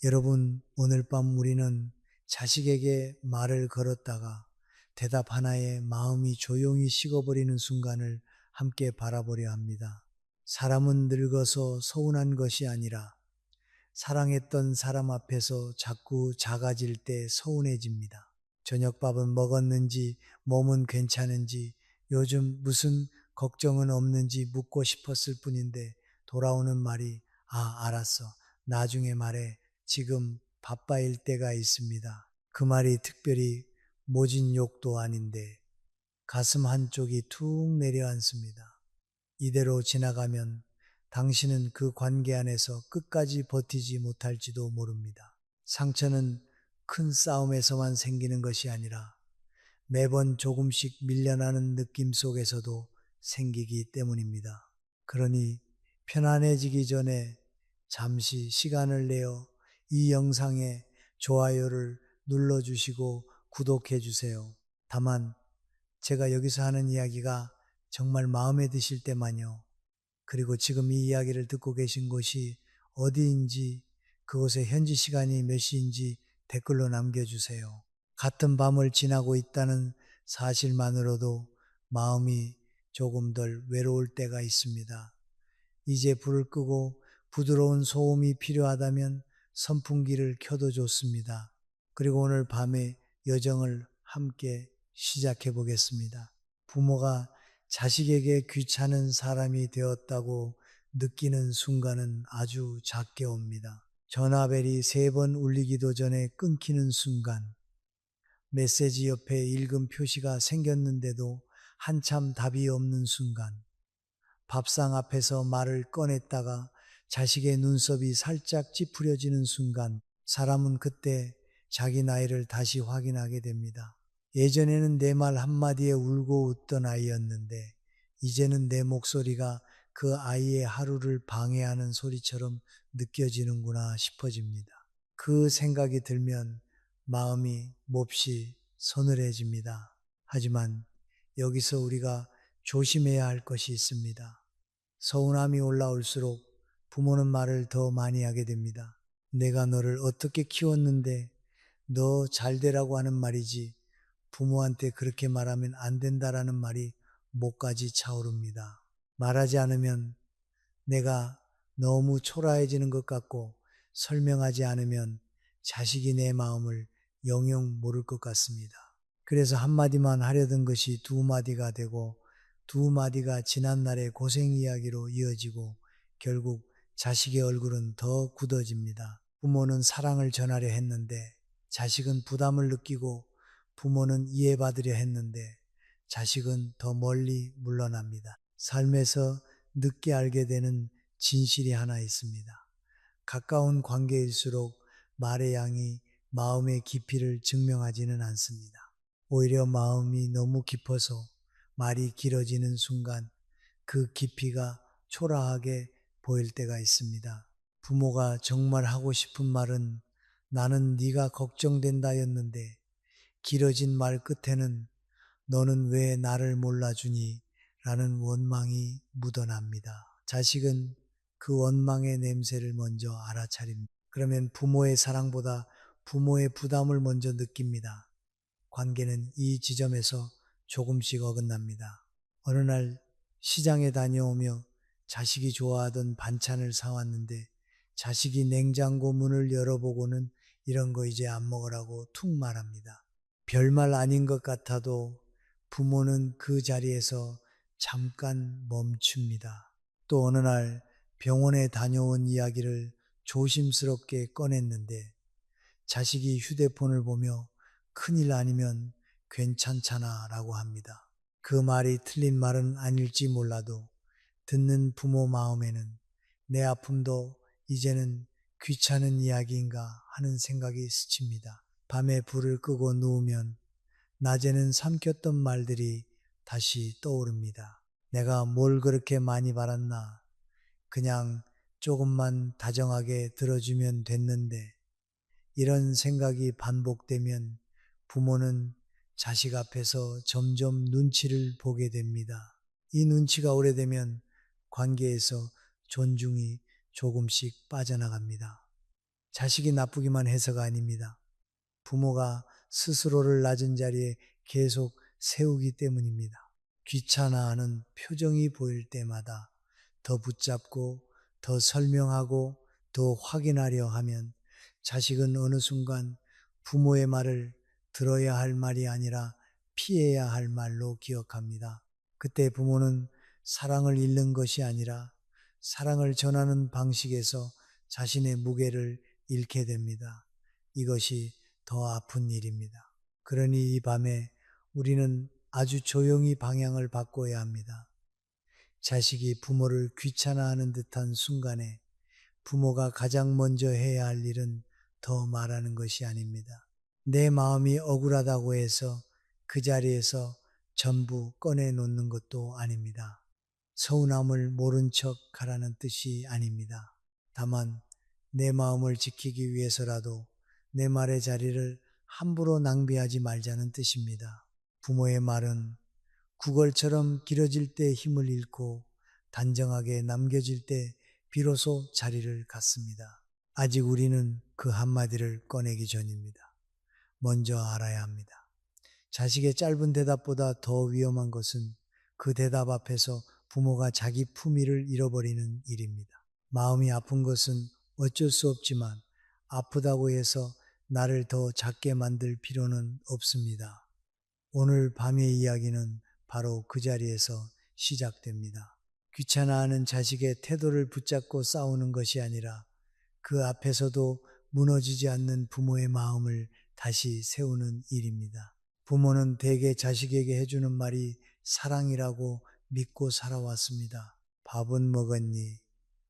여러분, 오늘 밤 우리는 자식에게 말을 걸었다가 대답 하나에 마음이 조용히 식어버리는 순간을 함께 바라보려 합니다. 사람은 늙어서 서운한 것이 아니라 사랑했던 사람 앞에서 자꾸 작아질 때 서운해집니다. 저녁밥은 먹었는지, 몸은 괜찮은지, 요즘 무슨 걱정은 없는지 묻고 싶었을 뿐인데 돌아오는 말이 알았어. 나중에 말해. 지금 바빠일 때가 있습니다. 그 말이 특별히 모진 욕도 아닌데 가슴 한쪽이 툭 내려앉습니다. 이대로 지나가면 당신은 그 관계 안에서 끝까지 버티지 못할지도 모릅니다. 상처는 큰 싸움에서만 생기는 것이 아니라 매번 조금씩 밀려나는 느낌 속에서도 생기기 때문입니다. 그러니 편안해지기 전에 잠시 시간을 내어 이 영상에 좋아요를 눌러주시고 구독해 주세요. 다만 제가 여기서 하는 이야기가 정말 마음에 드실 때만요. 그리고 지금 이 이야기를 듣고 계신 곳이 어디인지, 그곳의 현지 시간이 몇 시인지 댓글로 남겨주세요. 같은 밤을 지나고 있다는 사실만으로도 마음이 조금 덜 외로울 때가 있습니다. 이제 불을 끄고 부드러운 소음이 필요하다면 선풍기를 켜도 좋습니다. 그리고 오늘 밤에 여정을 함께 시작해 보겠습니다. 부모가 자식에게 귀찮은 사람이 되었다고 느끼는 순간은 아주 작게 옵니다. 전화벨이 3번 울리기도 전에 끊기는 순간, 메시지 옆에 읽음 표시가 생겼는데도 한참 답이 없는 순간, 밥상 앞에서 말을 꺼냈다가 자식의 눈썹이 살짝 찌푸려지는 순간, 사람은 그때 자기 나이를 다시 확인하게 됩니다. 예전에는 내 말 한마디에 울고 웃던 아이였는데 이제는 내 목소리가 그 아이의 하루를 방해하는 소리처럼 느껴지는구나 싶어집니다. 그 생각이 들면 마음이 몹시 서늘해집니다. 하지만 여기서 우리가 조심해야 할 것이 있습니다. 서운함이 올라올수록 부모는 말을 더 많이 하게 됩니다. 내가 너를 어떻게 키웠는데 너 잘 되라고 하는 말이지 부모한테 그렇게 말하면 안 된다라는 말이 목까지 차오릅니다. 말하지 않으면 내가 너무 초라해지는 것 같고 설명하지 않으면 자식이 내 마음을 영영 모를 것 같습니다. 그래서 한마디만 하려던 것이 2마디가 되고 2마디가 지난날의 고생 이야기로 이어지고 결국 자식의 얼굴은 더 굳어집니다. 부모는 사랑을 전하려 했는데 자식은 부담을 느끼고 부모는 이해받으려 했는데 자식은 더 멀리 물러납니다. 삶에서 늦게 알게 되는 진실이 하나 있습니다. 가까운 관계일수록 말의 양이 마음의 깊이를 증명하지는 않습니다. 오히려 마음이 너무 깊어서 말이 길어지는 순간 그 깊이가 초라하게 보일 때가 있습니다. 부모가 정말 하고 싶은 말은 나는 네가 걱정된다였는데 길어진 말 끝에는 너는 왜 나를 몰라주니? 라는 원망이 묻어납니다. 자식은 그 원망의 냄새를 먼저 알아차립니다. 그러면 부모의 사랑보다 부모의 부담을 먼저 느낍니다. 관계는 이 지점에서 조금씩 어긋납니다. 어느 날 시장에 다녀오며 자식이 좋아하던 반찬을 사왔는데 자식이 냉장고 문을 열어보고는 이런 거 이제 안 먹으라고 툭 말합니다. 별말 아닌 것 같아도 부모는 그 자리에서 잠깐 멈춥니다. 또 어느 날 병원에 다녀온 이야기를 조심스럽게 꺼냈는데 자식이 휴대폰을 보며 큰일 아니면 괜찮잖아 라고 합니다. 그 말이 틀린 말은 아닐지 몰라도 듣는 부모 마음에는 내 아픔도 이제는 귀찮은 이야기인가 하는 생각이 스칩니다. 밤에 불을 끄고 누우면 낮에는 삼켰던 말들이 다시 떠오릅니다. 내가 뭘 그렇게 많이 바랐나? 그냥 조금만 다정하게 들어주면 됐는데 이런 생각이 반복되면 부모는 자식 앞에서 점점 눈치를 보게 됩니다. 이 눈치가 오래되면 관계에서 존중이 조금씩 빠져나갑니다. 자식이 나쁘기만 해서가 아닙니다. 부모가 스스로를 낮은 자리에 계속 세우기 때문입니다. 귀찮아하는 표정이 보일 때마다 더 붙잡고 더 설명하고 더 확인하려 하면 자식은 어느 순간 부모의 말을 들어야 할 말이 아니라 피해야 할 말로 기억합니다. 그때 부모는 사랑을 잃는 것이 아니라 사랑을 전하는 방식에서 자신의 무게를 잃게 됩니다. 이것이 더 아픈 일입니다. 그러니 이 밤에 우리는 아주 조용히 방향을 바꿔야 합니다. 자식이 부모를 귀찮아하는 듯한 순간에 부모가 가장 먼저 해야 할 일은 더 말하는 것이 아닙니다. 내 마음이 억울하다고 해서 그 자리에서 전부 꺼내놓는 것도 아닙니다. 서운함을 모른 척 하라는 뜻이 아닙니다. 다만 내 마음을 지키기 위해서라도 내 말의 자리를 함부로 낭비하지 말자는 뜻입니다. 부모의 말은 구걸처럼 길어질 때 힘을 잃고 단정하게 남겨질 때 비로소 자리를 갖습니다. 아직 우리는 그 한마디를 꺼내기 전입니다. 먼저 알아야 합니다. 자식의 짧은 대답보다 더 위험한 것은 그 대답 앞에서 부모가 자기 품위를 잃어버리는 일입니다. 마음이 아픈 것은 어쩔 수 없지만 아프다고 해서 나를 더 작게 만들 필요는 없습니다. 오늘 밤의 이야기는 바로 그 자리에서 시작됩니다. 귀찮아하는 자식의 태도를 붙잡고 싸우는 것이 아니라 그 앞에서도 무너지지 않는 부모의 마음을 다시 세우는 일입니다. 부모는 대개 자식에게 해주는 말이 사랑이라고 믿고 살아왔습니다. 밥은 먹었니?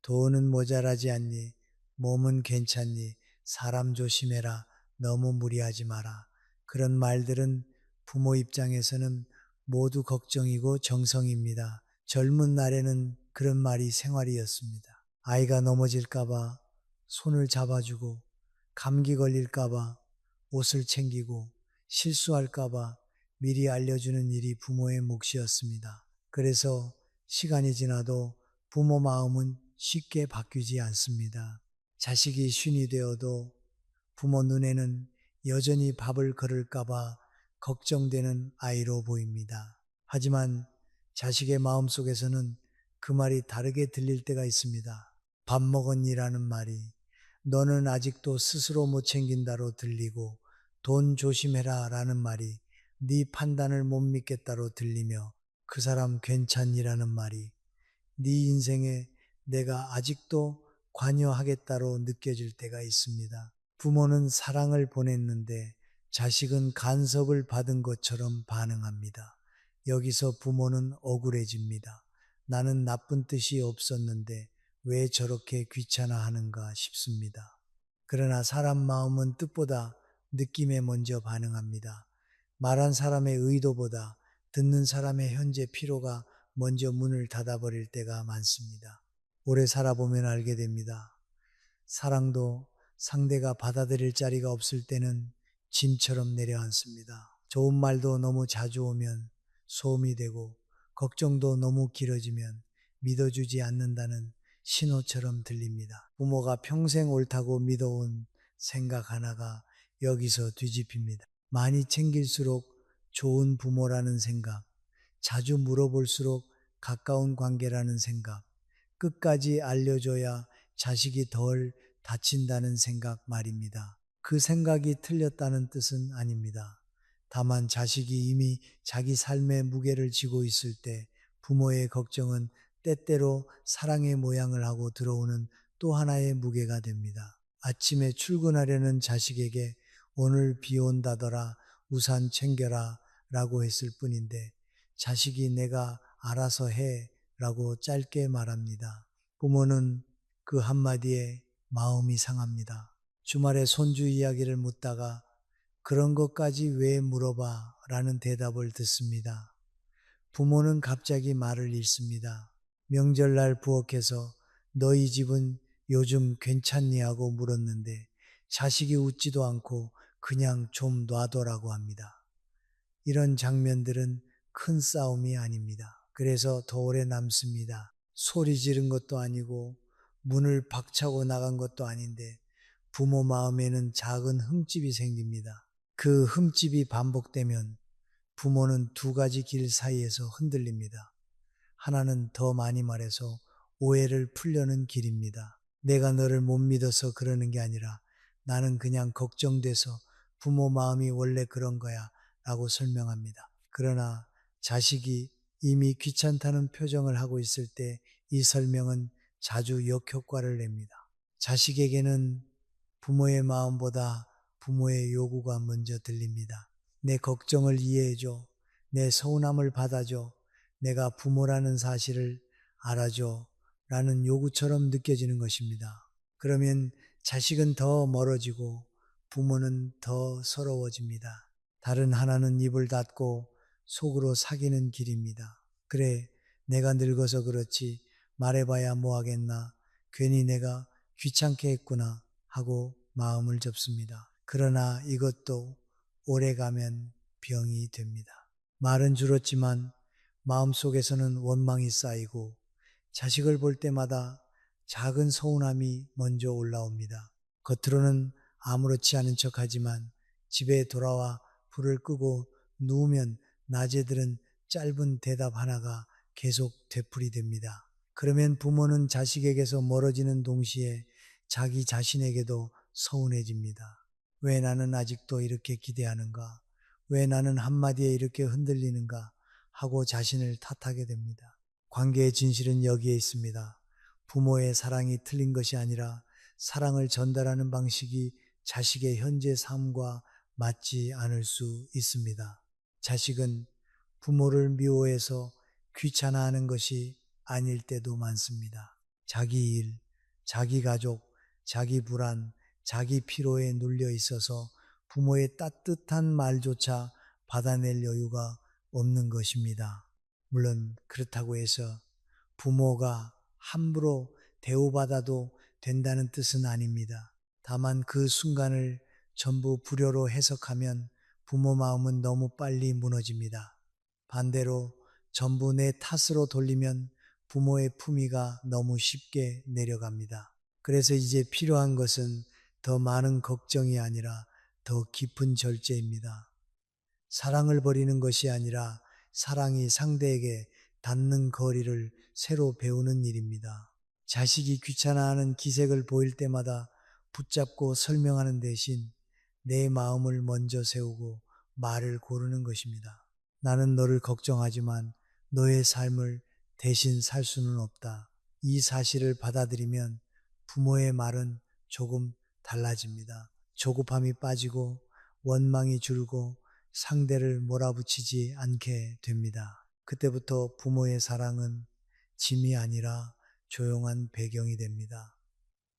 돈은 모자라지 않니? 몸은 괜찮니? 사람 조심해라. 너무 무리하지 마라. 그런 말들은 부모 입장에서는 모두 걱정이고 정성입니다. 젊은 날에는 그런 말이 생활이었습니다. 아이가 넘어질까봐 손을 잡아주고, 감기 걸릴까봐 옷을 챙기고, 실수할까봐 미리 알려주는 일이 부모의 몫이었습니다. 그래서 시간이 지나도 부모 마음은 쉽게 바뀌지 않습니다. 자식이 쉰이 되어도 부모 눈에는 여전히 밥을 거를까봐 걱정되는 아이로 보입니다. 하지만 자식의 마음속에서는 그 말이 다르게 들릴 때가 있습니다. 밥 먹었니라는 말이 너는 아직도 스스로 못 챙긴다로 들리고 돈 조심해라 라는 말이 네 판단을 못 믿겠다로 들리며 그 사람 괜찮니라는 말이 네 인생에 내가 아직도 관여하겠다로 느껴질 때가 있습니다. 부모는 사랑을 보냈는데 자식은 간섭을 받은 것처럼 반응합니다. 여기서 부모는 억울해집니다. 나는 나쁜 뜻이 없었는데 왜 저렇게 귀찮아하는가 싶습니다. 그러나 사람 마음은 뜻보다 느낌에 먼저 반응합니다. 말한 사람의 의도보다 듣는 사람의 현재 필요가 먼저 문을 닫아버릴 때가 많습니다. 오래 살아보면 알게 됩니다. 사랑도 상대가 받아들일 자리가 없을 때는 짐처럼 내려앉습니다. 좋은 말도 너무 자주 오면 소음이 되고 걱정도 너무 길어지면 믿어주지 않는다는 신호처럼 들립니다. 부모가 평생 옳다고 믿어온 생각 하나가 여기서 뒤집힙니다. 많이 챙길수록 좋은 부모라는 생각, 자주 물어볼수록 가까운 관계라는 생각, 끝까지 알려줘야 자식이 덜 다친다는 생각 말입니다. 그 생각이 틀렸다는 뜻은 아닙니다. 다만 자식이 이미 자기 삶의 무게를 지고 있을 때 부모의 걱정은 때때로 사랑의 모양을 하고 들어오는 또 하나의 무게가 됩니다. 아침에 출근하려는 자식에게 오늘 비 온다더라 우산 챙겨라 라고 했을 뿐인데 자식이 내가 알아서 해 라고 짧게 말합니다. 부모는 그 한마디에 마음이 상합니다. 주말에 손주 이야기를 묻다가 그런 것까지 왜 물어봐? 라는 대답을 듣습니다. 부모는 갑자기 말을 잃습니다. 명절날 부엌에서 너희 집은 요즘 괜찮니? 하고 물었는데 자식이 웃지도 않고 그냥 좀 놔둬라고 합니다. 이런 장면들은 큰 싸움이 아닙니다. 그래서 더 오래 남습니다. 소리 지른 것도 아니고 문을 박차고 나간 것도 아닌데 부모 마음에는 작은 흠집이 생깁니다. 그 흠집이 반복되면 부모는 두 가지 길 사이에서 흔들립니다. 하나는 더 많이 말해서 오해를 풀려는 길입니다. 내가 너를 못 믿어서 그러는 게 아니라 나는 그냥 걱정돼서 부모 마음이 원래 그런 거야 라고 설명합니다. 그러나 자식이 이미 귀찮다는 표정을 하고 있을 때 이 설명은 자주 역효과를 냅니다. 자식에게는 부모의 마음보다 부모의 요구가 먼저 들립니다. 내 걱정을 이해해줘. 내 서운함을 받아줘. 내가 부모라는 사실을 알아줘. 라는 요구처럼 느껴지는 것입니다. 그러면 자식은 더 멀어지고 부모는 더 서러워집니다. 다른 하나는 입을 닫고 속으로 사귀는 길입니다. 그래, 내가 늙어서 그렇지 말해봐야 뭐 하겠나. 괜히 내가 귀찮게 했구나 하고 마음을 접습니다. 그러나 이것도 오래 가면 병이 됩니다. 말은 줄었지만 마음속에서는 원망이 쌓이고 자식을 볼 때마다 작은 서운함이 먼저 올라옵니다. 겉으로는 아무렇지 않은 척 하지만 집에 돌아와 불을 끄고 누우면 낮에들은 짧은 대답 하나가 계속 되풀이됩니다. 그러면 부모는 자식에게서 멀어지는 동시에 자기 자신에게도 서운해집니다. 왜 나는 아직도 이렇게 기대하는가? 왜 나는 한마디에 이렇게 흔들리는가? 하고 자신을 탓하게 됩니다. 관계의 진실은 여기에 있습니다. 부모의 사랑이 틀린 것이 아니라 사랑을 전달하는 방식이 자식의 현재 삶과 맞지 않을 수 있습니다. 자식은 부모를 미워해서 귀찮아하는 것이 아닐 때도 많습니다. 자기 일, 자기 가족, 자기 불안, 자기 피로에 눌려 있어서 부모의 따뜻한 말조차 받아낼 여유가 없는 것입니다. 물론 그렇다고 해서 부모가 함부로 대우받아도 된다는 뜻은 아닙니다. 다만 그 순간을 전부 불효로 해석하면 부모 마음은 너무 빨리 무너집니다. 반대로 전부 내 탓으로 돌리면 부모의 품위가 너무 쉽게 내려갑니다. 그래서 이제 필요한 것은 더 많은 걱정이 아니라 더 깊은 절제입니다. 사랑을 버리는 것이 아니라 사랑이 상대에게 닿는 거리를 새로 배우는 일입니다. 자식이 귀찮아하는 기색을 보일 때마다 붙잡고 설명하는 대신 내 마음을 먼저 세우고 말을 고르는 것입니다. 나는 너를 걱정하지만 너의 삶을 대신 살 수는 없다. 이 사실을 받아들이면 부모의 말은 조금 달라집니다. 조급함이 빠지고 원망이 줄고 상대를 몰아붙이지 않게 됩니다. 그때부터 부모의 사랑은 짐이 아니라 조용한 배경이 됩니다.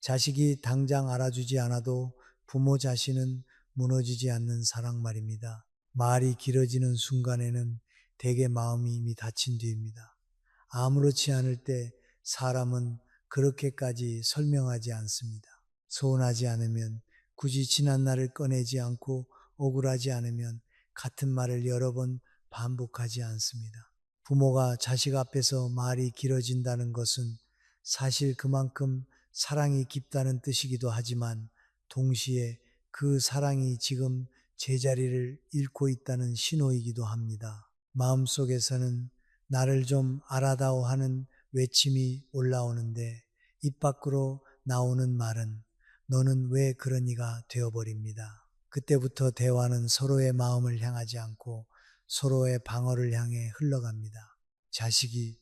자식이 당장 알아주지 않아도 부모 자신은 무너지지 않는 사랑 말입니다. 말이 길어지는 순간에는 대개 마음이 이미 닫힌 뒤입니다. 아무렇지 않을 때 사람은 그렇게까지 설명하지 않습니다. 서운하지 않으면 굳이 지난 날을 꺼내지 않고 억울하지 않으면 같은 말을 여러 번 반복하지 않습니다. 부모가 자식 앞에서 말이 길어진다는 것은 사실 그만큼 사랑이 깊다는 뜻이기도 하지만 동시에 그 사랑이 지금 제자리를 잃고 있다는 신호이기도 합니다. 마음속에서는 나를 좀 알아다오 하는 외침이 올라오는데 입 밖으로 나오는 말은 너는 왜 그러니가 되어버립니다. 그때부터 대화는 서로의 마음을 향하지 않고 서로의 방어를 향해 흘러갑니다. 자식이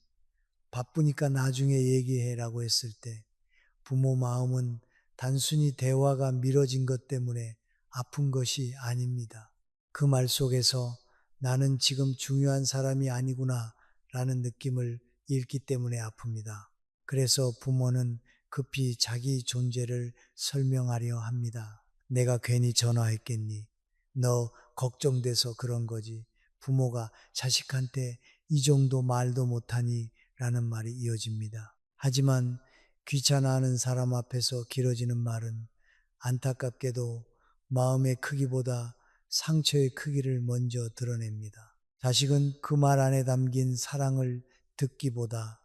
바쁘니까 나중에 얘기해라고 했을 때 부모 마음은 단순히 대화가 미뤄진 것 때문에 아픈 것이 아닙니다. 그 말 속에서 나는 지금 중요한 사람이 아니구나 라는 느낌을 잃기 때문에 아픕니다. 그래서 부모는 급히 자기 존재를 설명하려 합니다. 내가 괜히 전화했겠니? 너 걱정돼서 그런 거지. 부모가 자식한테 이 정도 말도 못하니 라는 말이 이어집니다. 하지만 귀찮아하는 사람 앞에서 길어지는 말은 안타깝게도 마음의 크기보다 상처의 크기를 먼저 드러냅니다. 자식은 그 말 안에 담긴 사랑을 듣기보다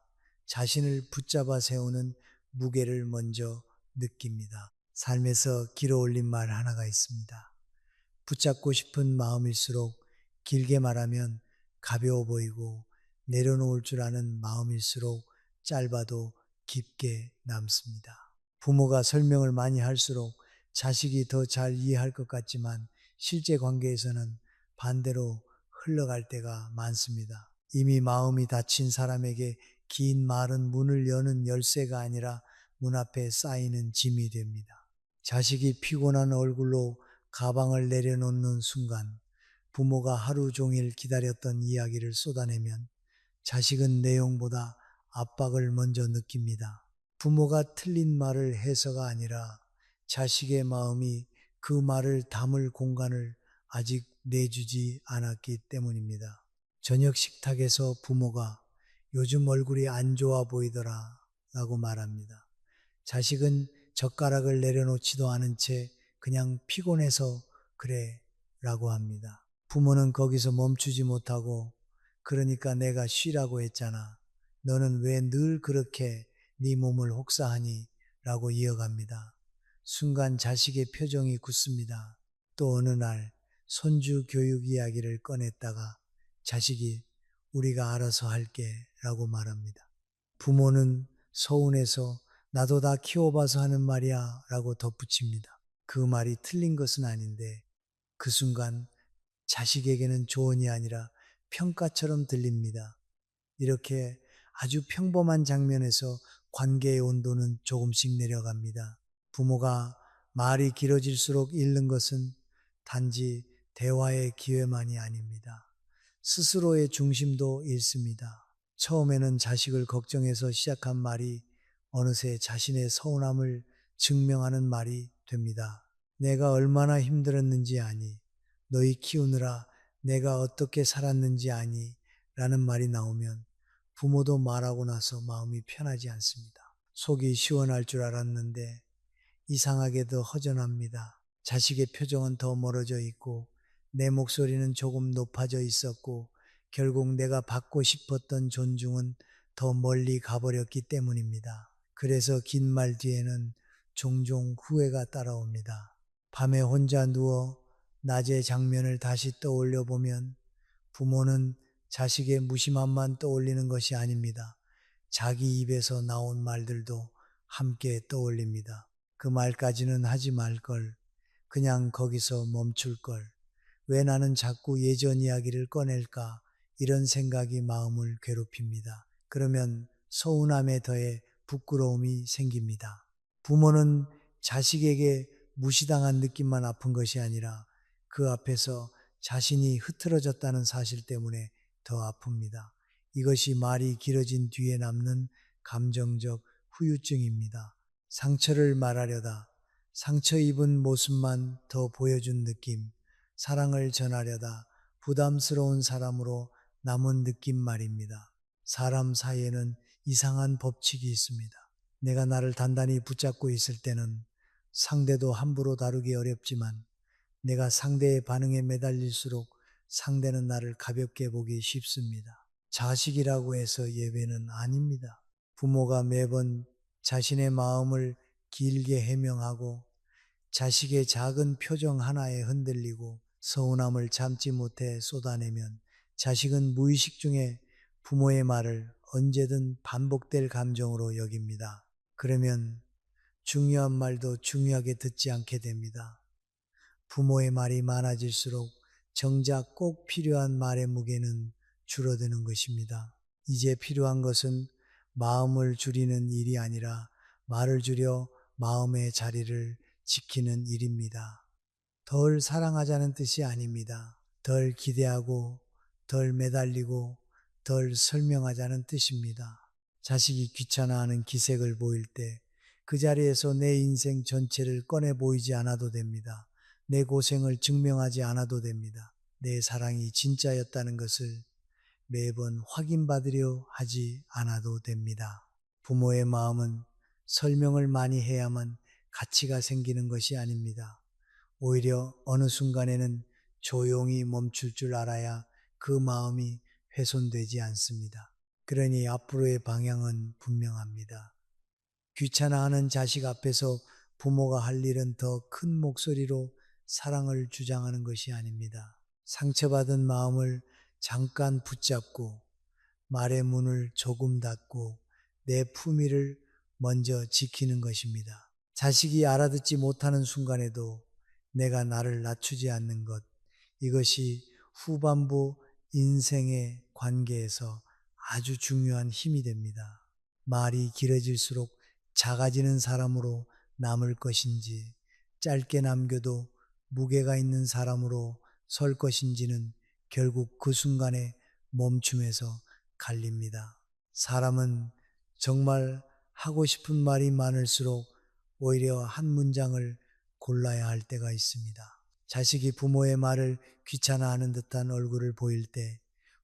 자신을 붙잡아 세우는 무게를 먼저 느낍니다. 삶에서 길어 올린 말 하나가 있습니다. 붙잡고 싶은 마음일수록 길게 말하면 가벼워 보이고 내려놓을 줄 아는 마음일수록 짧아도 깊게 남습니다. 부모가 설명을 많이 할수록 자식이 더 잘 이해할 것 같지만 실제 관계에서는 반대로 흘러갈 때가 많습니다. 이미 마음이 닫힌 사람에게 긴 말은 문을 여는 열쇠가 아니라 문 앞에 쌓이는 짐이 됩니다. 자식이 피곤한 얼굴로 가방을 내려놓는 순간 부모가 하루 종일 기다렸던 이야기를 쏟아내면 자식은 내용보다 압박을 먼저 느낍니다. 부모가 틀린 말을 해서가 아니라 자식의 마음이 그 말을 담을 공간을 아직 내주지 않았기 때문입니다. 저녁 식탁에서 부모가 요즘 얼굴이 안 좋아 보이더라 라고 말합니다. 자식은 젓가락을 내려놓지도 않은 채 그냥 피곤해서 그래 라고 합니다. 부모는 거기서 멈추지 못하고 그러니까 내가 쉬라고 했잖아. 너는 왜 늘 그렇게 네 몸을 혹사하니? 라고 이어갑니다. 순간 자식의 표정이 굳습니다. 또 어느 날 손주 교육 이야기를 꺼냈다가 자식이 우리가 알아서 할게 라고 말합니다. 부모는 서운해서 나도 다 키워봐서 하는 말이야 라고 덧붙입니다. 그 말이 틀린 것은 아닌데 그 순간 자식에게는 조언이 아니라 평가처럼 들립니다. 이렇게 아주 평범한 장면에서 관계의 온도는 조금씩 내려갑니다. 부모가 말이 길어질수록 잃는 것은 단지 대화의 기회만이 아닙니다. 스스로의 중심도 잃습니다. 처음에는 자식을 걱정해서 시작한 말이 어느새 자신의 서운함을 증명하는 말이 됩니다. 내가 얼마나 힘들었는지 아니? 너희 키우느라 내가 어떻게 살았는지 아니? 라는 말이 나오면 부모도 말하고 나서 마음이 편하지 않습니다. 속이 시원할 줄 알았는데 이상하게도 허전합니다. 자식의 표정은 더 멀어져 있고 내 목소리는 조금 높아져 있었고 결국 내가 받고 싶었던 존중은 더 멀리 가버렸기 때문입니다. 그래서 긴 말 뒤에는 종종 후회가 따라옵니다. 밤에 혼자 누워 낮의 장면을 다시 떠올려 보면 부모는 자식의 무심함만 떠올리는 것이 아닙니다. 자기 입에서 나온 말들도 함께 떠올립니다. 그 말까지는 하지 말 걸, 그냥 거기서 멈출 걸, 왜 나는 자꾸 예전 이야기를 꺼낼까, 이런 생각이 마음을 괴롭힙니다. 그러면 서운함에 더해 부끄러움이 생깁니다. 부모는 자식에게 무시당한 느낌만 아픈 것이 아니라 그 앞에서 자신이 흐트러졌다는 사실 때문에 더 아픕니다. 이것이 말이 길어진 뒤에 남는 감정적 후유증입니다. 상처를 말하려다 상처 입은 모습만 더 보여준 느낌, 사랑을 전하려다 부담스러운 사람으로 남은 느낌 말입니다. 사람 사이에는 이상한 법칙이 있습니다. 내가 나를 단단히 붙잡고 있을 때는 상대도 함부로 다루기 어렵지만 내가 상대의 반응에 매달릴수록 상대는 나를 가볍게 보기 쉽습니다. 자식이라고 해서 예외는 아닙니다. 부모가 매번 자신의 마음을 길게 해명하고 자식의 작은 표정 하나에 흔들리고 서운함을 참지 못해 쏟아내면 자식은 무의식 중에 부모의 말을 언제든 반복될 감정으로 여깁니다. 그러면 중요한 말도 중요하게 듣지 않게 됩니다. 부모의 말이 많아질수록 정작 꼭 필요한 말의 무게는 줄어드는 것입니다. 이제 필요한 것은 마음을 줄이는 일이 아니라 말을 줄여 마음의 자리를 지키는 일입니다. 덜 사랑하자는 뜻이 아닙니다. 덜 기대하고, 덜 매달리고, 덜 설명하자는 뜻입니다. 자식이 귀찮아하는 기색을 보일 때 그 자리에서 내 인생 전체를 꺼내 보이지 않아도 됩니다. 내 고생을 증명하지 않아도 됩니다. 내 사랑이 진짜였다는 것을 매번 확인받으려 하지 않아도 됩니다. 부모의 마음은 설명을 많이 해야만 가치가 생기는 것이 아닙니다. 오히려 어느 순간에는 조용히 멈출 줄 알아야 그 마음이 훼손되지 않습니다. 그러니 앞으로의 방향은 분명합니다. 귀찮아하는 자식 앞에서 부모가 할 일은 더 큰 목소리로 사랑을 주장하는 것이 아닙니다. 상처받은 마음을 잠깐 붙잡고 말의 문을 조금 닫고 내 품위를 먼저 지키는 것입니다. 자식이 알아듣지 못하는 순간에도 내가 나를 낮추지 않는 것, 이것이 후반부 인생의 관계에서 아주 중요한 힘이 됩니다. 말이 길어질수록 작아지는 사람으로 남을 것인지, 짧게 남겨도 무게가 있는 사람으로 설 것인지는 결국 그 순간에 멈춤에서 갈립니다. 사람은 정말 하고 싶은 말이 많을수록 오히려 한 문장을 골라야 할 때가 있습니다. 자식이 부모의 말을 귀찮아하는 듯한 얼굴을 보일 때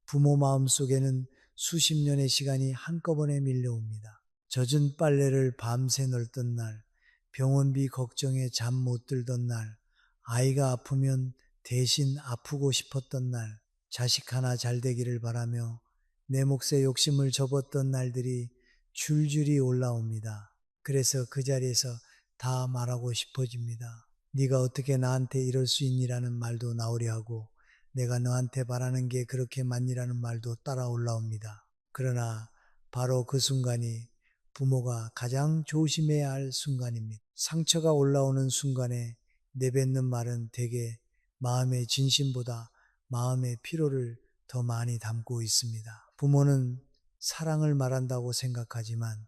부모 마음 속에는 수십 년의 시간이 한꺼번에 밀려옵니다. 젖은 빨래를 밤새 널던 날, 병원비 걱정에 잠 못 들던 날, 아이가 아프면 대신 아프고 싶었던 날, 자식 하나 잘 되기를 바라며 내 몫의 욕심을 접었던 날들이 줄줄이 올라옵니다. 그래서 그 자리에서 다 말하고 싶어집니다. 네가 어떻게 나한테 이럴 수 있니라는 말도 나오려 하고 내가 너한테 바라는 게 그렇게 많니라는 말도 따라 올라옵니다. 그러나 바로 그 순간이 부모가 가장 조심해야 할 순간입니다. 상처가 올라오는 순간에 내뱉는 말은 대개 마음의 진심보다 마음의 피로를 더 많이 담고 있습니다. 부모는 사랑을 말한다고 생각하지만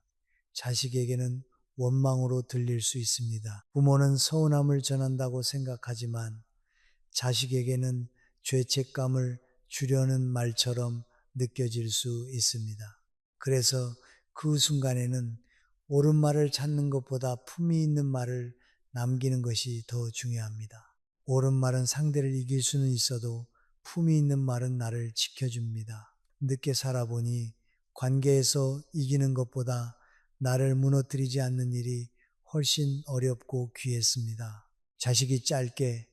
자식에게는 원망으로 들릴 수 있습니다. 부모는 서운함을 전한다고 생각하지만 자식에게는 죄책감을 주려는 말처럼 느껴질 수 있습니다. 그래서 그 순간에는 옳은 말을 찾는 것보다 품위 있는 말을 남기는 것이 더 중요합니다. 옳은 말은 상대를 이길 수는 있어도 품위 있는 말은 나를 지켜줍니다. 늦게 살아보니 관계에서 이기는 것보다 나를 무너뜨리지 않는 일이 훨씬 어렵고 귀했습니다. 자식이 짧게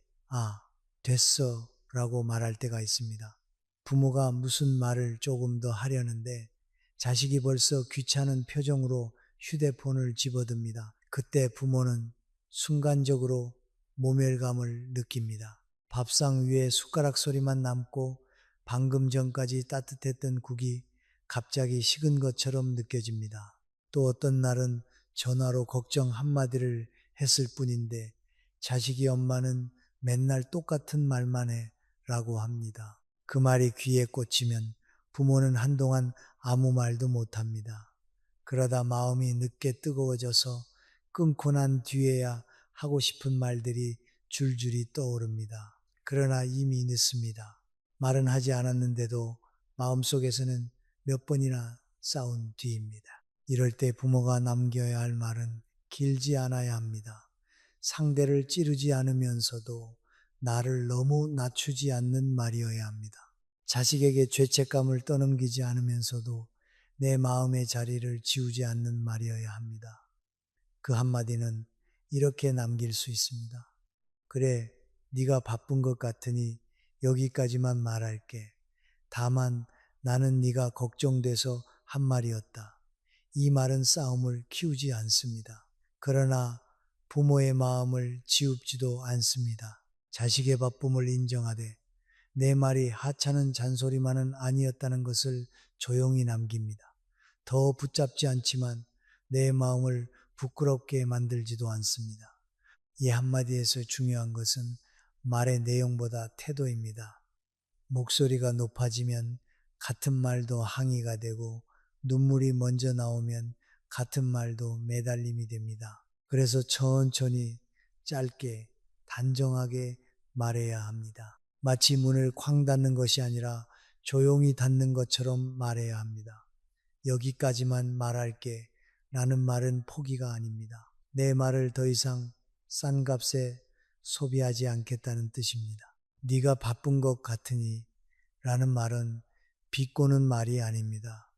됐어 라고 말할 때가 있습니다. 부모가 무슨 말을 조금 더 하려는데 자식이 벌써 귀찮은 표정으로 휴대폰을 집어듭니다. 그때 부모는 순간적으로 모멸감을 느낍니다. 밥상 위에 숟가락 소리만 남고 방금 전까지 따뜻했던 국이 갑자기 식은 것처럼 느껴집니다. 또 어떤 날은 전화로 걱정 한마디를 했을 뿐인데 자식이 엄마는 맨날 똑같은 말만 해 라고 합니다. 그 말이 귀에 꽂히면 부모는 한동안 아무 말도 못합니다. 그러다 마음이 늦게 뜨거워져서 끊고 난 뒤에야 하고 싶은 말들이 줄줄이 떠오릅니다. 그러나 이미 늦습니다. 말은 하지 않았는데도 마음속에서는 몇 번이나 싸운 뒤입니다. 이럴 때 부모가 남겨야 할 말은 길지 않아야 합니다. 상대를 찌르지 않으면서도 나를 너무 낮추지 않는 말이어야 합니다. 자식에게 죄책감을 떠넘기지 않으면서도 내 마음의 자리를 지우지 않는 말이어야 합니다. 그 한마디는 이렇게 남길 수 있습니다. 그래, 네가 바쁜 것 같으니 여기까지만 말할게. 다만 나는 네가 걱정돼서 한 말이었다. 이 말은 싸움을 키우지 않습니다. 그러나 부모의 마음을 지웁지도 않습니다. 자식의 바쁨을 인정하되 내 말이 하찮은 잔소리만은 아니었다는 것을 조용히 남깁니다. 더 붙잡지 않지만 내 마음을 부끄럽게 만들지도 않습니다. 이 한마디에서 중요한 것은 말의 내용보다 태도입니다. 목소리가 높아지면 같은 말도 항의가 되고 눈물이 먼저 나오면 같은 말도 매달림이 됩니다. 그래서 천천히 짧게 단정하게 말해야 합니다. 마치 문을 쾅 닫는 것이 아니라 조용히 닫는 것처럼 말해야 합니다. 여기까지만 말할게 라는 말은 포기가 아닙니다. 내 말을 더 이상 싼 값에 소비하지 않겠다는 뜻입니다. 네가 바쁜 것 같으니 라는 말은 비꼬는 말이 아닙니다.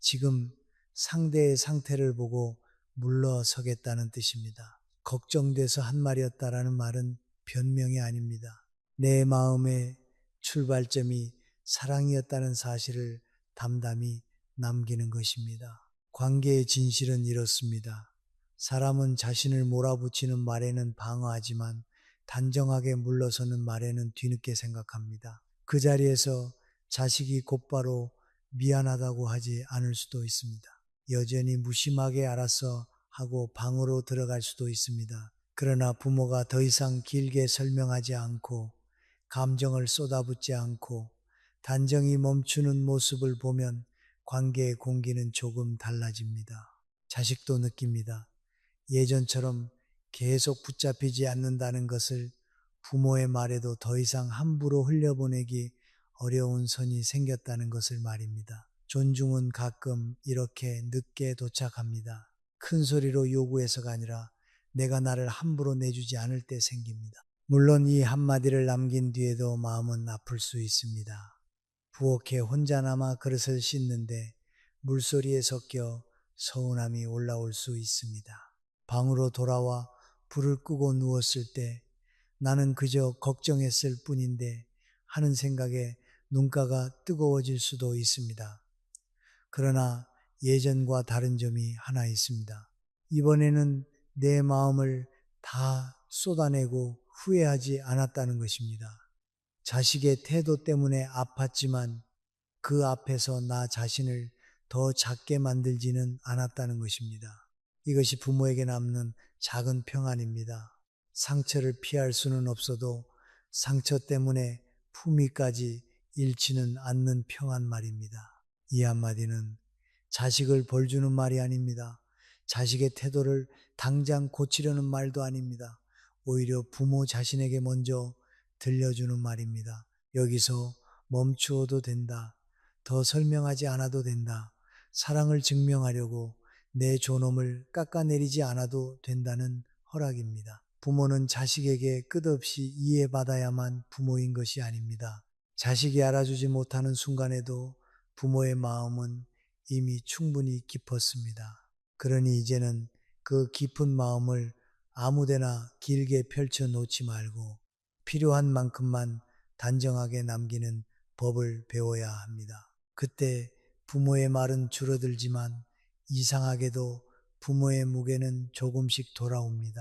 지금 상대의 상태를 보고 물러서겠다는 뜻입니다. 걱정돼서 한 말이었다라는 말은 변명이 아닙니다. 내 마음의 출발점이 사랑이었다는 사실을 담담히 남기는 것입니다. 관계의 진실은 이렇습니다. 사람은 자신을 몰아붙이는 말에는 방어하지만 단정하게 물러서는 말에는 뒤늦게 생각합니다. 그 자리에서 자식이 곧바로 미안하다고 하지 않을 수도 있습니다. 여전히 무심하게 알았어 하고 방으로 들어갈 수도 있습니다. 그러나 부모가 더 이상 길게 설명하지 않고 감정을 쏟아붓지 않고 단정히 멈추는 모습을 보면 관계의 공기는 조금 달라집니다. 자식도 느낍니다. 예전처럼 계속 붙잡히지 않는다는 것을, 부모의 말에도 더 이상 함부로 흘려보내기 어려운 선이 생겼다는 것을 말입니다. 존중은 가끔 이렇게 늦게 도착합니다. 큰 소리로 요구해서가 아니라 내가 나를 함부로 내주지 않을 때 생깁니다. 물론 이 한마디를 남긴 뒤에도 마음은 아플 수 있습니다. 부엌에 혼자 남아 그릇을 씻는데 물소리에 섞여 서운함이 올라올 수 있습니다. 방으로 돌아와 불을 끄고 누웠을 때 나는 그저 걱정했을 뿐인데 하는 생각에 눈가가 뜨거워질 수도 있습니다. 그러나 예전과 다른 점이 하나 있습니다. 이번에는 내 마음을 다 쏟아내고 후회하지 않았다는 것입니다. 자식의 태도 때문에 아팠지만 그 앞에서 나 자신을 더 작게 만들지는 않았다는 것입니다. 이것이 부모에게 남는 작은 평안입니다. 상처를 피할 수는 없어도 상처 때문에 품위까지 잃지는 않는 평안 말입니다. 이 한마디는 자식을 벌주는 말이 아닙니다. 자식의 태도를 당장 고치려는 말도 아닙니다. 오히려 부모 자신에게 먼저 들려주는 말입니다. 여기서 멈추어도 된다. 더 설명하지 않아도 된다. 사랑을 증명하려고 내 존엄을 깎아내리지 않아도 된다는 허락입니다. 부모는 자식에게 끝없이 이해받아야만 부모인 것이 아닙니다. 자식이 알아주지 못하는 순간에도 부모의 마음은 이미 충분히 깊었습니다. 그러니 이제는 그 깊은 마음을 아무데나 길게 펼쳐 놓지 말고 필요한 만큼만 단정하게 남기는 법을 배워야 합니다. 그때 부모의 말은 줄어들지만 이상하게도 부모의 무게는 조금씩 돌아옵니다.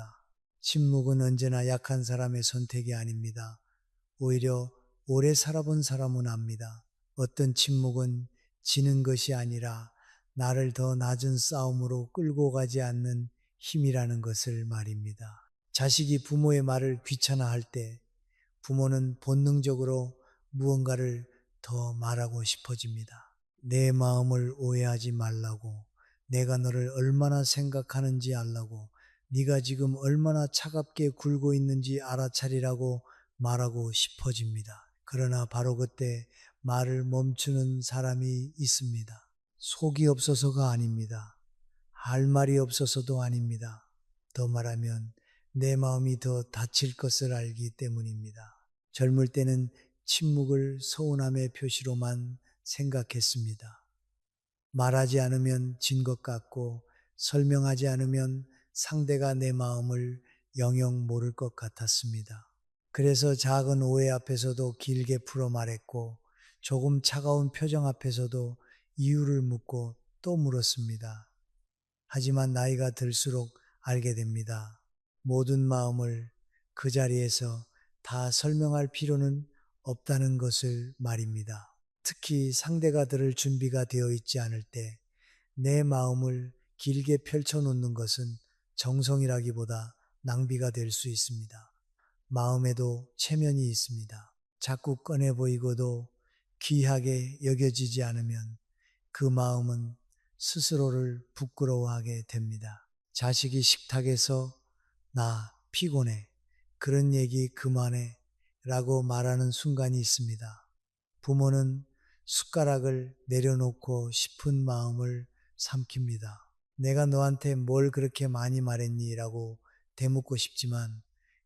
침묵은 언제나 약한 사람의 선택이 아닙니다. 오히려 오래 살아본 사람은 압니다. 어떤 침묵은 지는 것이 아니라 나를 더 낮은 싸움으로 끌고 가지 않는 힘이라는 것을 말입니다. 자식이 부모의 말을 귀찮아할 때 부모는 본능적으로 무언가를 더 말하고 싶어집니다. 내 마음을 오해하지 말라고, 내가 너를 얼마나 생각하는지 알라고, 네가 지금 얼마나 차갑게 굴고 있는지 알아차리라고 말하고 싶어집니다. 그러나 바로 그때 말을 멈추는 사람이 있습니다. 속이 없어서가 아닙니다. 할 말이 없어서도 아닙니다. 더 말하면 내 마음이 더 다칠 것을 알기 때문입니다. 젊을 때는 침묵을 서운함의 표시로만 생각했습니다. 말하지 않으면 진 것 같고 설명하지 않으면 상대가 내 마음을 영영 모를 것 같았습니다. 그래서 작은 오해 앞에서도 길게 풀어 말했고 조금 차가운 표정 앞에서도 이유를 묻고 또 물었습니다. 하지만 나이가 들수록 알게 됩니다. 모든 마음을 그 자리에서 다 설명할 필요는 없다는 것을 말입니다. 특히 상대가 들을 준비가 되어 있지 않을 때 내 마음을 길게 펼쳐놓는 것은 정성이라기보다 낭비가 될 수 있습니다. 마음에도 체면이 있습니다. 자꾸 꺼내 보이고도 귀하게 여겨지지 않으면 그 마음은 스스로를 부끄러워하게 됩니다. 자식이 식탁에서 나 피곤해, 그런 얘기 그만해 라고 말하는 순간이 있습니다. 부모는 숟가락을 내려놓고 싶은 마음을 삼킵니다. 내가 너한테 뭘 그렇게 많이 말했니? 라고 되묻고 싶지만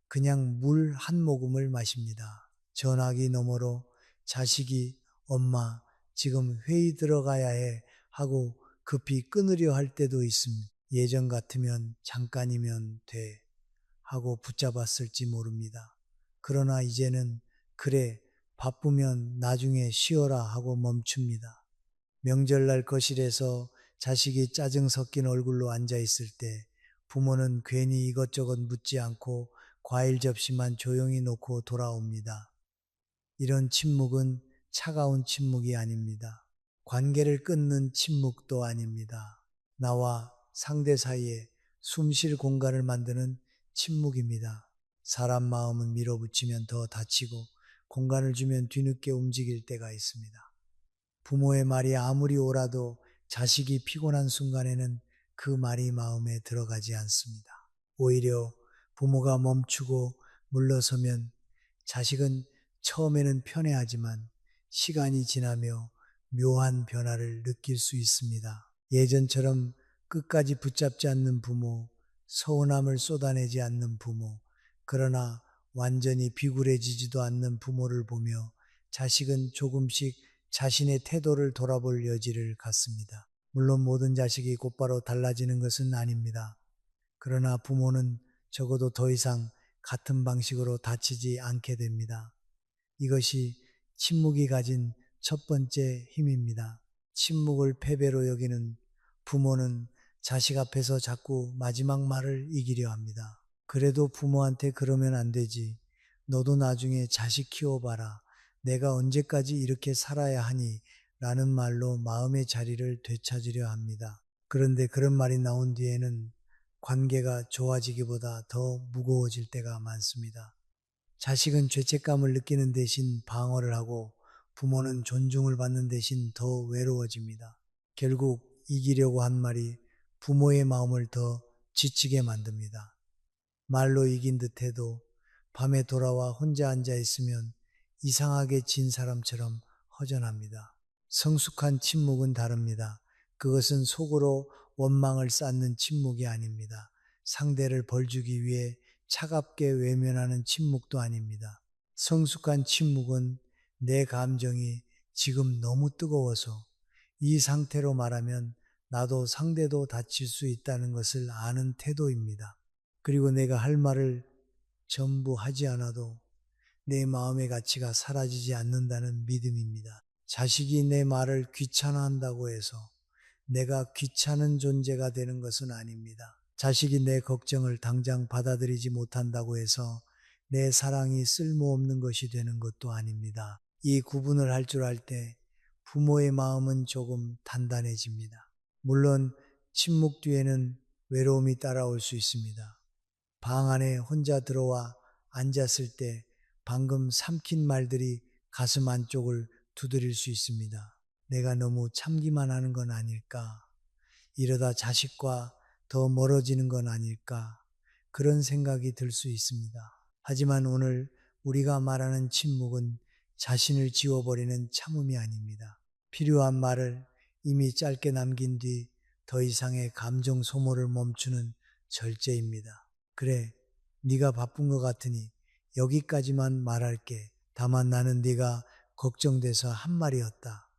그냥 물 한 모금을 마십니다. 전화기 너머로 자식이 엄마 지금 회의 들어가야 해 하고 급히 끊으려 할 때도 있습니다. 예전 같으면 잠깐이면 돼 하고 붙잡았을지 모릅니다. 그러나 이제는 그래 바쁘면 나중에 쉬어라 하고 멈춥니다. 명절날 거실에서 자식이 짜증 섞인 얼굴로 앉아 있을 때 부모는 괜히 이것저것 묻지 않고 과일 접시만 조용히 놓고 돌아옵니다. 이런 침묵은 차가운 침묵이 아닙니다. 관계를 끊는 침묵도 아닙니다. 나와 상대 사이에 숨쉴 공간을 만드는 침묵입니다. 사람 마음은 밀어붙이면 더 다치고 공간을 주면 뒤늦게 움직일 때가 있습니다. 부모의 말이 아무리 옳아도 자식이 피곤한 순간에는 그 말이 마음에 들어가지 않습니다. 오히려 부모가 멈추고 물러서면 자식은 처음에는 편해하지만 시간이 지나며 묘한 변화를 느낄 수 있습니다. 예전처럼 끝까지 붙잡지 않는 부모, 서운함을 쏟아내지 않는 부모, 그러나 완전히 비굴해지지도 않는 부모를 보며 자식은 조금씩 자신의 태도를 돌아볼 여지를 갖습니다. 물론 모든 자식이 곧바로 달라지는 것은 아닙니다. 그러나 부모는 적어도 더 이상 같은 방식으로 다치지 않게 됩니다. 이것이 침묵이 가진 첫 번째 힘입니다. 침묵을 패배로 여기는 부모는 자식 앞에서 자꾸 마지막 말을 이기려 합니다. 그래도 부모한테 그러면 안 되지. 너도 나중에 자식 키워봐라. 내가 언제까지 이렇게 살아야 하니? 라는 말로 마음의 자리를 되찾으려 합니다. 그런데 그런 말이 나온 뒤에는 관계가 좋아지기보다 더 무거워질 때가 많습니다. 자식은 죄책감을 느끼는 대신 방어를 하고 부모는 존중을 받는 대신 더 외로워집니다. 결국 이기려고 한 말이 부모의 마음을 더 지치게 만듭니다. 말로 이긴 듯해도 밤에 돌아와 혼자 앉아 있으면 이상하게 진 사람처럼 허전합니다. 성숙한 침묵은 다릅니다. 그것은 속으로 원망을 쌓는 침묵이 아닙니다. 상대를 벌주기 위해 차갑게 외면하는 침묵도 아닙니다. 성숙한 침묵은 내 감정이 지금 너무 뜨거워서 이 상태로 말하면 나도 상대도 다칠 수 있다는 것을 아는 태도입니다. 그리고 내가 할 말을 전부 하지 않아도 내 마음의 가치가 사라지지 않는다는 믿음입니다. 자식이 내 말을 귀찮아한다고 해서 내가 귀찮은 존재가 되는 것은 아닙니다. 자식이 내 걱정을 당장 받아들이지 못한다고 해서 내 사랑이 쓸모없는 것이 되는 것도 아닙니다. 이 구분을 할 줄 알 때 부모의 마음은 조금 단단해집니다. 물론 침묵 뒤에는 외로움이 따라올 수 있습니다. 방 안에 혼자 들어와 앉았을 때 방금 삼킨 말들이 가슴 안쪽을 두드릴 수 있습니다. 내가 너무 참기만 하는 건 아닐까? 이러다 자식과 더 멀어지는 건 아닐까? 그런 생각이 들 수 있습니다. 하지만 오늘 우리가 말하는 침묵은 자신을 지워버리는 참음이 아닙니다. 필요한 말을 이미 짧게 남긴 뒤 더 이상의 감정 소모를 멈추는 절제입니다. 그래, 네가 바쁜 것 같으니 여기까지만 말할게. 다만 나는 네가 걱정돼서 한 말이었다.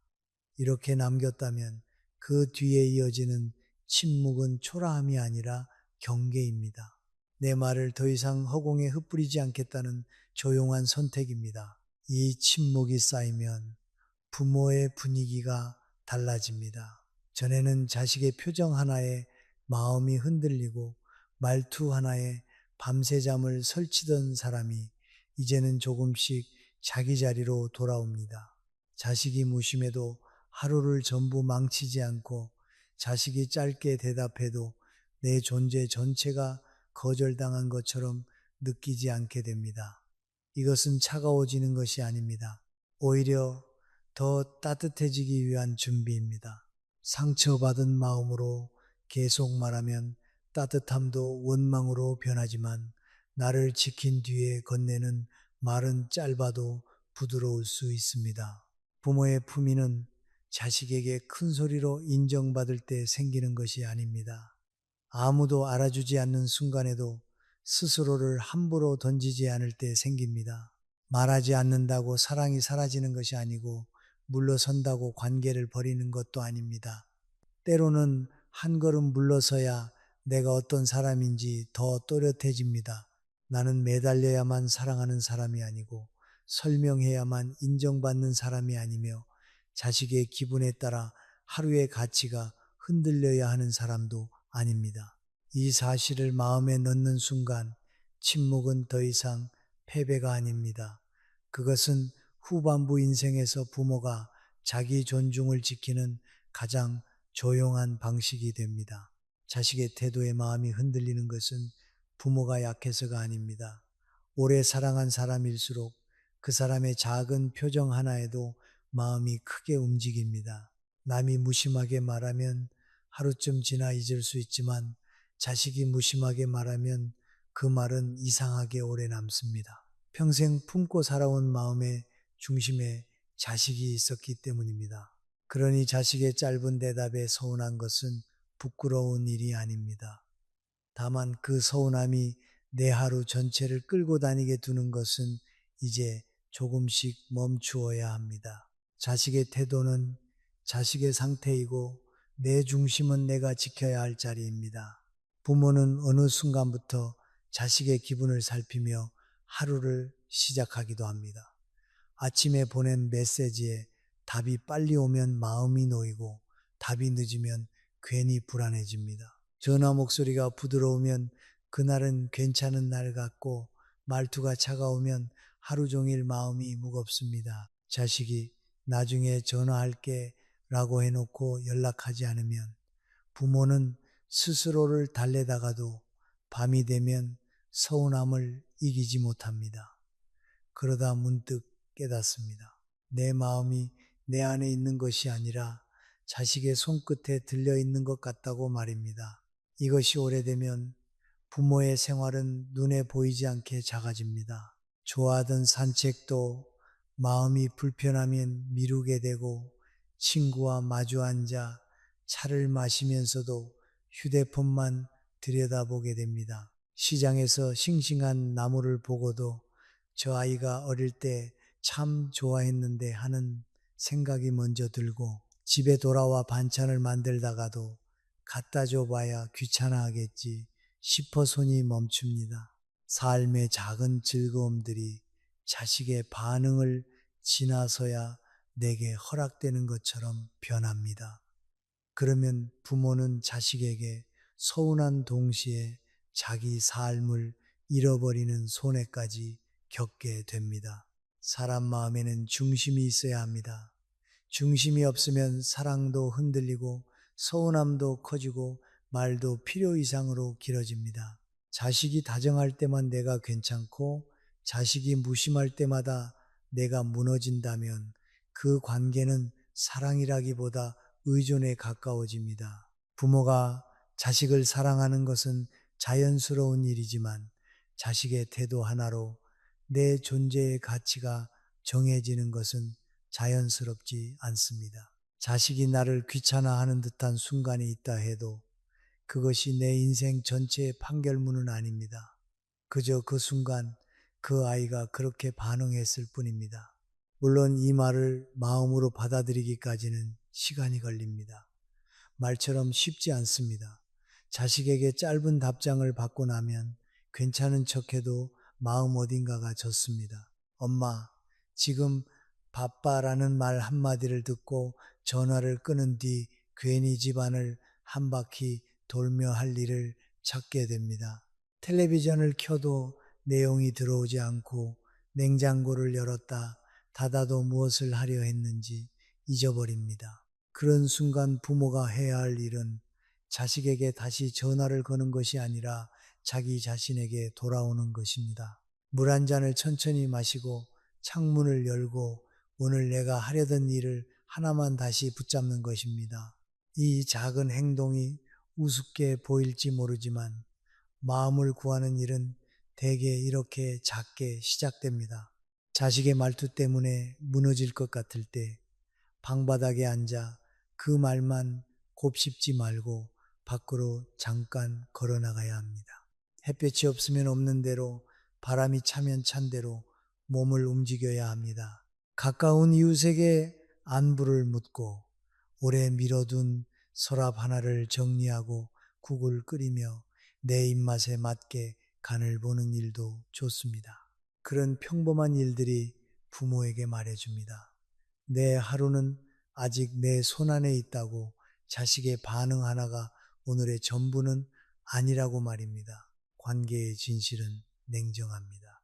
이렇게 남겼다면 그 뒤에 이어지는 침묵은 초라함이 아니라 경계입니다. 내 말을 더 이상 허공에 흩뿌리지 않겠다는 조용한 선택입니다. 이 침묵이 쌓이면 부모의 분위기가 달라집니다. 전에는 자식의 표정 하나에 마음이 흔들리고 말투 하나에 밤새 잠을 설치던 사람이 이제는 조금씩 자기 자리로 돌아옵니다. 자식이 무심해도 하루를 전부 망치지 않고 자식이 짧게 대답해도 내 존재 전체가 거절당한 것처럼 느끼지 않게 됩니다. 이것은 차가워지는 것이 아닙니다. 오히려 더 따뜻해지기 위한 준비입니다. 상처받은 마음으로 계속 말하면 따뜻함도 원망으로 변하지만 나를 지킨 뒤에 건네는 말은 짧아도 부드러울 수 있습니다. 부모의 품위는 자식에게 큰 소리로 인정받을 때 생기는 것이 아닙니다. 아무도 알아주지 않는 순간에도 스스로를 함부로 던지지 않을 때 생깁니다. 말하지 않는다고 사랑이 사라지는 것이 아니고 물러선다고 관계를 버리는 것도 아닙니다. 때로는 한 걸음 물러서야 내가 어떤 사람인지 더 또렷해집니다. 나는 매달려야만 사랑하는 사람이 아니고 설명해야만 인정받는 사람이 아니며 자식의 기분에 따라 하루의 가치가 흔들려야 하는 사람도 아닙니다. 이 사실을 마음에 넣는 순간 침묵은 더 이상 패배가 아닙니다. 그것은 후반부 인생에서 부모가 자기 존중을 지키는 가장 조용한 방식이 됩니다. 자식의 태도에 마음이 흔들리는 것은 부모가 약해서가 아닙니다. 오래 사랑한 사람일수록 그 사람의 작은 표정 하나에도 마음이 크게 움직입니다. 남이 무심하게 말하면 하루쯤 지나 잊을 수 있지만 자식이 무심하게 말하면 그 말은 이상하게 오래 남습니다. 평생 품고 살아온 마음의 중심에 자식이 있었기 때문입니다. 그러니 자식의 짧은 대답에 서운한 것은 부끄러운 일이 아닙니다. 다만 그 서운함이 내 하루 전체를 끌고 다니게 두는 것은 이제 조금씩 멈추어야 합니다. 자식의 태도는 자식의 상태이고 내 중심은 내가 지켜야 할 자리입니다. 부모는 어느 순간부터 자식의 기분을 살피며 하루를 시작하기도 합니다. 아침에 보낸 메시지에 답이 빨리 오면 마음이 놓이고 답이 늦으면 괜히 불안해집니다. 전화 목소리가 부드러우면 그날은 괜찮은 날 같고 말투가 차가우면 하루 종일 마음이 무겁습니다. 자식이 나중에 전화할게 라고 해놓고 연락하지 않으면 부모는 스스로를 달래다가도 밤이 되면 서운함을 이기지 못합니다. 그러다 문득 깨닫습니다. 내 마음이 내 안에 있는 것이 아니라 자식의 손끝에 들려 있는 것 같다고 말입니다. 이것이 오래되면 부모의 생활은 눈에 보이지 않게 작아집니다. 좋아하던 산책도 마음이 불편하면 미루게 되고 친구와 마주 앉아 차를 마시면서도 휴대폰만 들여다보게 됩니다. 시장에서 싱싱한 나무를 보고도 저 아이가 어릴 때 참 좋아했는데 하는 생각이 먼저 들고 집에 돌아와 반찬을 만들다가도 갖다 줘봐야 귀찮아하겠지 싶어 손이 멈춥니다. 삶의 작은 즐거움들이 자식의 반응을 지나서야 내게 허락되는 것처럼 변합니다. 그러면 부모는 자식에게 서운한 동시에 자기 삶을 잃어버리는 손해까지 겪게 됩니다. 사람 마음에는 중심이 있어야 합니다. 중심이 없으면 사랑도 흔들리고 서운함도 커지고 말도 필요 이상으로 길어집니다. 자식이 다정할 때만 내가 괜찮고 자식이 무심할 때마다 내가 무너진다면 그 관계는 사랑이라기보다 의존에 가까워집니다. 부모가 자식을 사랑하는 것은 자연스러운 일이지만 자식의 태도 하나로 내 존재의 가치가 정해지는 것은 자연스럽지 않습니다. 자식이 나를 귀찮아하는 듯한 순간이 있다 해도 그것이 내 인생 전체의 판결문은 아닙니다. 그저 그 순간 그 아이가 그렇게 반응했을 뿐입니다. 물론 이 말을 마음으로 받아들이기까지는 시간이 걸립니다. 말처럼 쉽지 않습니다. 자식에게 짧은 답장을 받고 나면 괜찮은 척해도 마음 어딘가가 젖습니다. 엄마, 지금 바빠라는 말 한마디를 듣고 전화를 끊은 뒤 괜히 집안을 한 바퀴 돌며 할 일을 찾게 됩니다. 텔레비전을 켜도 내용이 들어오지 않고 냉장고를 열었다 닫아도 무엇을 하려 했는지 잊어버립니다. 그런 순간 부모가 해야 할 일은 자식에게 다시 전화를 거는 것이 아니라 자기 자신에게 돌아오는 것입니다. 물 한 잔을 천천히 마시고 창문을 열고 오늘 내가 하려던 일을 하나만 다시 붙잡는 것입니다. 이 작은 행동이 우습게 보일지 모르지만 마음을 구하는 일은 대개 이렇게 작게 시작됩니다. 자식의 말투 때문에 무너질 것 같을 때 방바닥에 앉아 그 말만 곱씹지 말고 밖으로 잠깐 걸어 나가야 합니다. 햇볕이 없으면 없는 대로 바람이 차면 찬 대로 몸을 움직여야 합니다. 가까운 이웃에게 안부를 묻고 오래 미뤄둔 서랍 하나를 정리하고 국을 끓이며 내 입맛에 맞게 간을 보는 일도 좋습니다. 그런 평범한 일들이 부모에게 말해줍니다. 내 하루는 아직 내 손안에 있다고 자식의 반응 하나가 오늘의 전부는 아니라고 말입니다. 관계의 진실은 냉정합니다.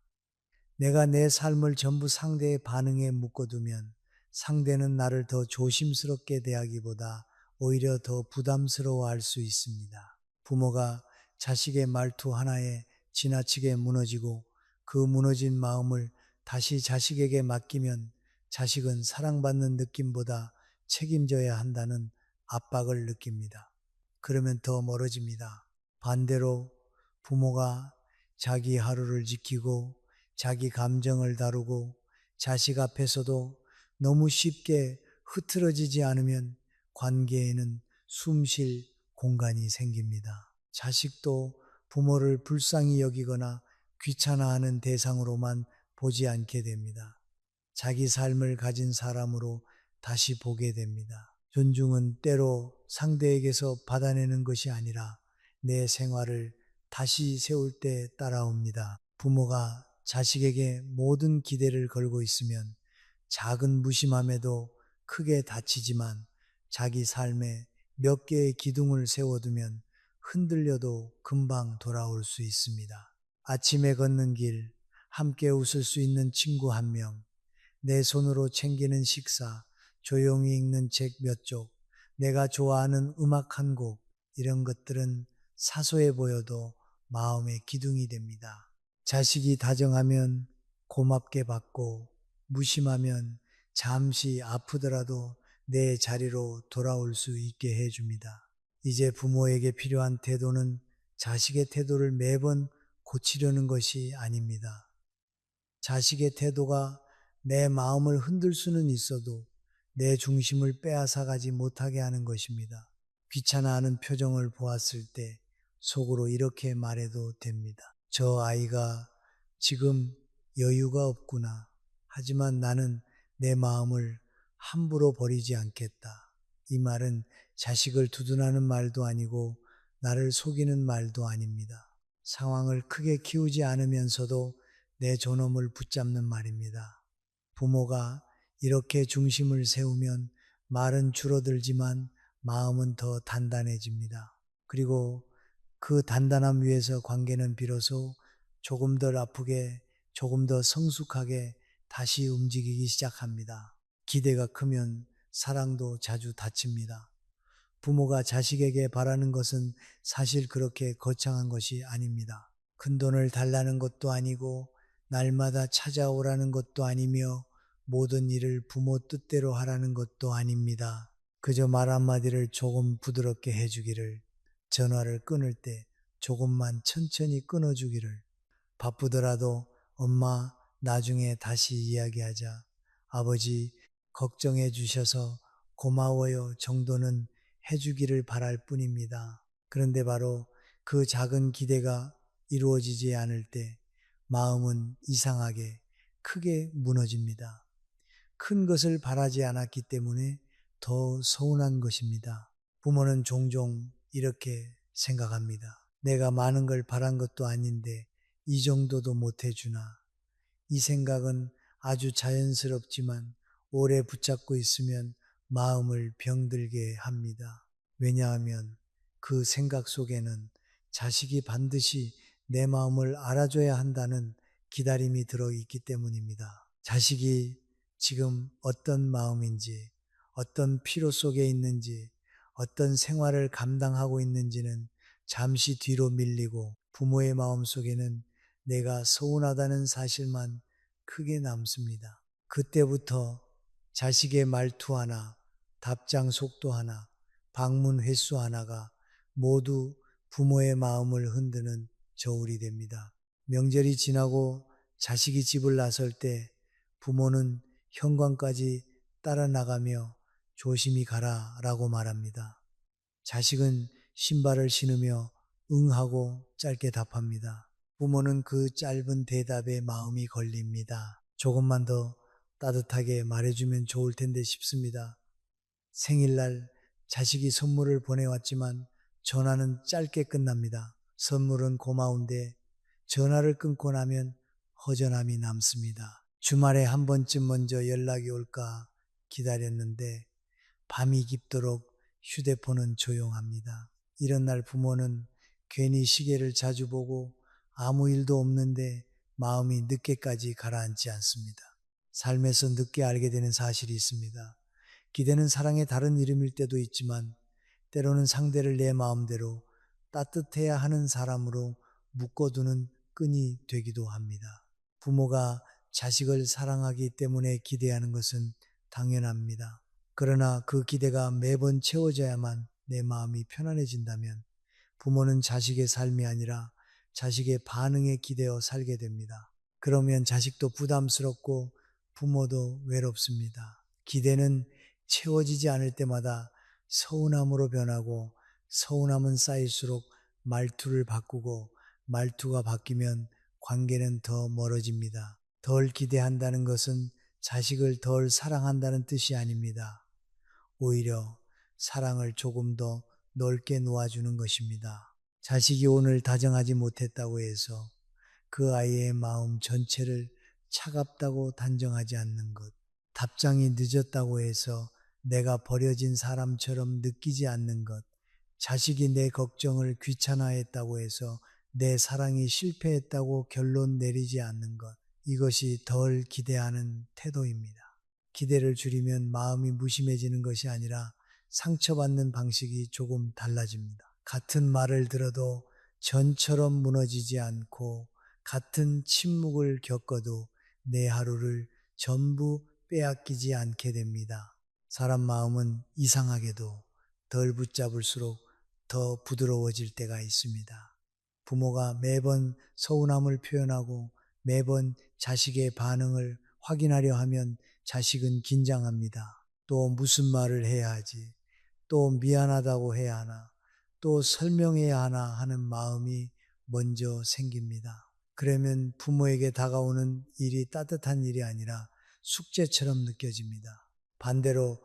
내가 내 삶을 전부 상대의 반응에 묶어두면 상대는 나를 더 조심스럽게 대하기보다 오히려 더 부담스러워할 수 있습니다. 부모가 자식의 말투 하나에 지나치게 무너지고 그 무너진 마음을 다시 자식에게 맡기면 자식은 사랑받는 느낌보다 책임져야 한다는 압박을 느낍니다. 그러면 더 멀어집니다. 반대로 부모가 자기 하루를 지키고 자기 감정을 다루고 자식 앞에서도 너무 쉽게 흐트러지지 않으면 관계에는 숨 쉴 공간이 생깁니다. 자식도 부모를 불쌍히 여기거나 귀찮아하는 대상으로만 보지 않게 됩니다. 자기 삶을 가진 사람으로 다시 보게 됩니다. 존중은 때로 상대에게서 받아내는 것이 아니라 내 생활을 다시 세울 때 따라옵니다. 부모가 자식에게 모든 기대를 걸고 있으면 작은 무심함에도 크게 다치지만 자기 삶에 몇 개의 기둥을 세워두면 흔들려도 금방 돌아올 수 있습니다. 아침에 걷는 길, 함께 웃을 수 있는 친구 한 명, 내 손으로 챙기는 식사, 조용히 읽는 책 몇 쪽, 내가 좋아하는 음악 한 곡, 이런 것들은 사소해 보여도 마음의 기둥이 됩니다. 자식이 다정하면 고맙게 받고 무심하면 잠시 아프더라도 내 자리로 돌아올 수 있게 해줍니다. 이제 부모에게 필요한 태도는 자식의 태도를 매번 고치려는 것이 아닙니다. 자식의 태도가 내 마음을 흔들 수는 있어도 내 중심을 빼앗아가지 못하게 하는 것입니다. 귀찮아하는 표정을 보았을 때 속으로 이렇게 말해도 됩니다. 저 아이가 지금 여유가 없구나. 하지만 나는 내 마음을 함부로 버리지 않겠다. 이 말은 자식을 두둔하는 말도 아니고 나를 속이는 말도 아닙니다. 상황을 크게 키우지 않으면서도 내 존엄을 붙잡는 말입니다. 부모가 이렇게 중심을 세우면 말은 줄어들지만 마음은 더 단단해집니다. 그리고 그 단단함 위에서 관계는 비로소 조금 덜 아프게, 조금 더 성숙하게 다시 움직이기 시작합니다. 기대가 크면 사랑도 자주 다칩니다. 부모가 자식에게 바라는 것은 사실 그렇게 거창한 것이 아닙니다. 큰 돈을 달라는 것도 아니고 날마다 찾아오라는 것도 아니며 모든 일을 부모 뜻대로 하라는 것도 아닙니다. 그저 말 한마디를 조금 부드럽게 해주기를, 전화를 끊을 때 조금만 천천히 끊어주기를, 바쁘더라도 엄마 나중에 다시 이야기하자, 아버지 걱정해 주셔서 고마워요 정도는 해주기를 바랄 뿐입니다. 그런데 바로 그 작은 기대가 이루어지지 않을 때 마음은 이상하게 크게 무너집니다. 큰 것을 바라지 않았기 때문에 더 서운한 것입니다. 부모는 종종 이렇게 생각합니다. 내가 많은 걸 바란 것도 아닌데 이 정도도 못 해주나. 이 생각은 아주 자연스럽지만 오래 붙잡고 있으면 마음을 병들게 합니다. 왜냐하면 그 생각 속에는 자식이 반드시 내 마음을 알아줘야 한다는 기다림이 들어있기 때문입니다. 자식이 지금 어떤 마음인지, 어떤 피로 속에 있는지, 어떤 생활을 감당하고 있는지는 잠시 뒤로 밀리고 부모의 마음 속에는 내가 서운하다는 사실만 크게 남습니다. 그때부터 자식의 말투 하나, 답장 속도 하나, 방문 횟수 하나가 모두 부모의 마음을 흔드는 저울이 됩니다. 명절이 지나고 자식이 집을 나설 때 부모는 현관까지 따라 나가며 조심히 가라 라고 말합니다. 자식은 신발을 신으며 응하고 짧게 답합니다. 부모는 그 짧은 대답에 마음이 걸립니다. 조금만 더 따뜻하게 말해주면 좋을 텐데 싶습니다. 생일날 자식이 선물을 보내왔지만 전화는 짧게 끝납니다. 선물은 고마운데 전화를 끊고 나면 허전함이 남습니다. 주말에 한 번쯤 먼저 연락이 올까 기다렸는데 밤이 깊도록 휴대폰은 조용합니다. 이런 날 부모는 괜히 시계를 자주 보고 아무 일도 없는데 마음이 늦게까지 가라앉지 않습니다. 삶에서 늦게 알게 되는 사실이 있습니다. 기대는 사랑의 다른 이름일 때도 있지만 때로는 상대를 내 마음대로 따뜻해야 하는 사람으로 묶어두는 끈이 되기도 합니다. 부모가 자식을 사랑하기 때문에 기대하는 것은 당연합니다. 그러나 그 기대가 매번 채워져야만 내 마음이 편안해진다면 부모는 자식의 삶이 아니라 자식의 반응에 기대어 살게 됩니다. 그러면 자식도 부담스럽고 부모도 외롭습니다. 기대는 채워지지 않을 때마다 서운함으로 변하고 서운함은 쌓일수록 말투를 바꾸고 말투가 바뀌면 관계는 더 멀어집니다. 덜 기대한다는 것은 자식을 덜 사랑한다는 뜻이 아닙니다. 오히려 사랑을 조금 더 넓게 놓아주는 것입니다. 자식이 오늘 다정하지 못했다고 해서 그 아이의 마음 전체를 차갑다고 단정하지 않는 것, 답장이 늦었다고 해서 내가 버려진 사람처럼 느끼지 않는 것, 자식이 내 걱정을 귀찮아했다고 해서 내 사랑이 실패했다고 결론 내리지 않는 것, 이것이 덜 기대하는 태도입니다. 기대를 줄이면 마음이 무심해지는 것이 아니라 상처받는 방식이 조금 달라집니다. 같은 말을 들어도 전처럼 무너지지 않고 같은 침묵을 겪어도 내 하루를 전부 빼앗기지 않게 됩니다. 사람 마음은 이상하게도 덜 붙잡을수록 더 부드러워질 때가 있습니다. 부모가 매번 서운함을 표현하고 매번 자식의 반응을 확인하려 하면 자식은 긴장합니다. 또 무슨 말을 해야 하지? 또 미안하다고 해야 하나? 또 설명해야 하나 하는 마음이 먼저 생깁니다. 그러면 부모에게 다가오는 일이 따뜻한 일이 아니라 숙제처럼 느껴집니다. 반대로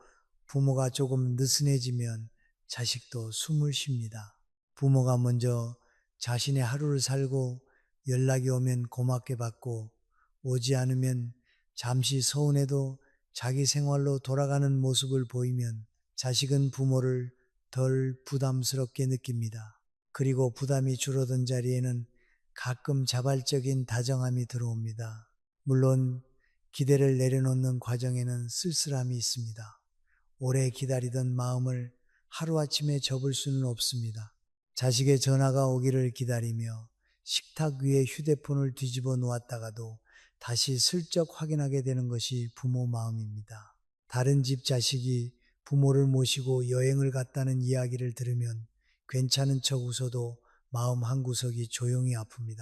부모가 조금 느슨해지면 자식도 숨을 쉽니다. 부모가 먼저 자신의 하루를 살고 연락이 오면 고맙게 받고 오지 않으면 잠시 서운해도 자기 생활로 돌아가는 모습을 보이면 자식은 부모를 덜 부담스럽게 느낍니다. 그리고 부담이 줄어든 자리에는 가끔 자발적인 다정함이 들어옵니다. 물론 기대를 내려놓는 과정에는 쓸쓸함이 있습니다. 오래 기다리던 마음을 하루아침에 접을 수는 없습니다. 자식의 전화가 오기를 기다리며 식탁 위에 휴대폰을 뒤집어 놓았다가도 다시 슬쩍 확인하게 되는 것이 부모 마음입니다. 다른 집 자식이 부모를 모시고 여행을 갔다는 이야기를 들으면 괜찮은 척 웃어도 마음 한구석이 조용히 아픕니다.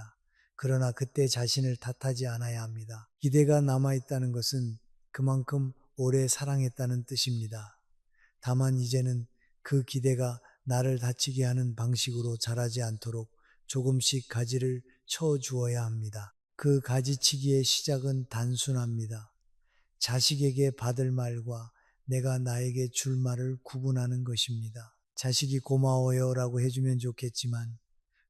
그러나 그때 자신을 탓하지 않아야 합니다. 기대가 남아있다는 것은 그만큼 오래 사랑했다는 뜻입니다. 다만 이제는 그 기대가 나를 다치게 하는 방식으로 자라지 않도록 조금씩 가지를 쳐 주어야 합니다. 그 가지치기의 시작은 단순합니다. 자식에게 받을 말과 내가 나에게 줄 말을 구분하는 것입니다. 자식이 고마워요 라고 해주면 좋겠지만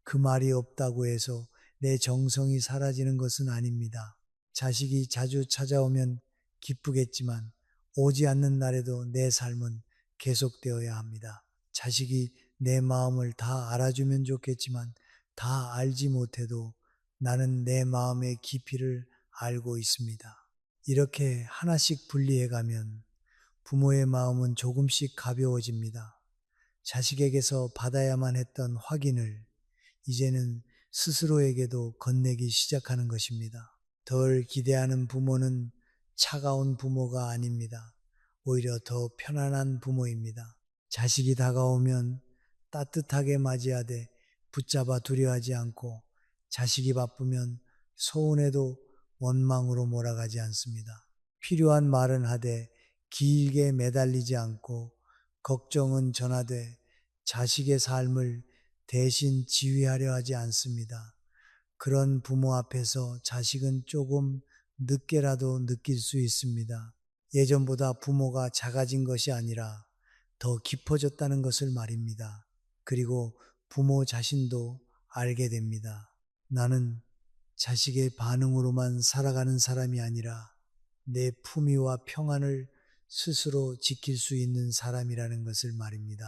그 말이 없다고 해서 내 정성이 사라지는 것은 아닙니다. 자식이 자주 찾아오면 기쁘겠지만 오지 않는 날에도 내 삶은 계속되어야 합니다. 자식이 내 마음을 다 알아주면 좋겠지만 다 알지 못해도 나는 내 마음의 깊이를 알고 있습니다. 이렇게 하나씩 분리해 가면 부모의 마음은 조금씩 가벼워집니다. 자식에게서 받아야만 했던 확인을 이제는 스스로에게도 건네기 시작하는 것입니다. 덜 기대하는 부모는 차가운 부모가 아닙니다. 오히려 더 편안한 부모입니다. 자식이 다가오면 따뜻하게 맞이하되 붙잡아 두려워하지 않고 자식이 바쁘면 서운해도 원망으로 몰아가지 않습니다. 필요한 말은 하되 길게 매달리지 않고 걱정은 전하되 자식의 삶을 대신 지휘하려 하지 않습니다. 그런 부모 앞에서 자식은 조금 늦게라도 느낄 수 있습니다. 예전보다 부모가 작아진 것이 아니라 더 깊어졌다는 것을 말입니다. 그리고 부모 자신도 알게 됩니다. 나는 자식의 반응으로만 살아가는 사람이 아니라 내 품위와 평안을 스스로 지킬 수 있는 사람이라는 것을 말입니다.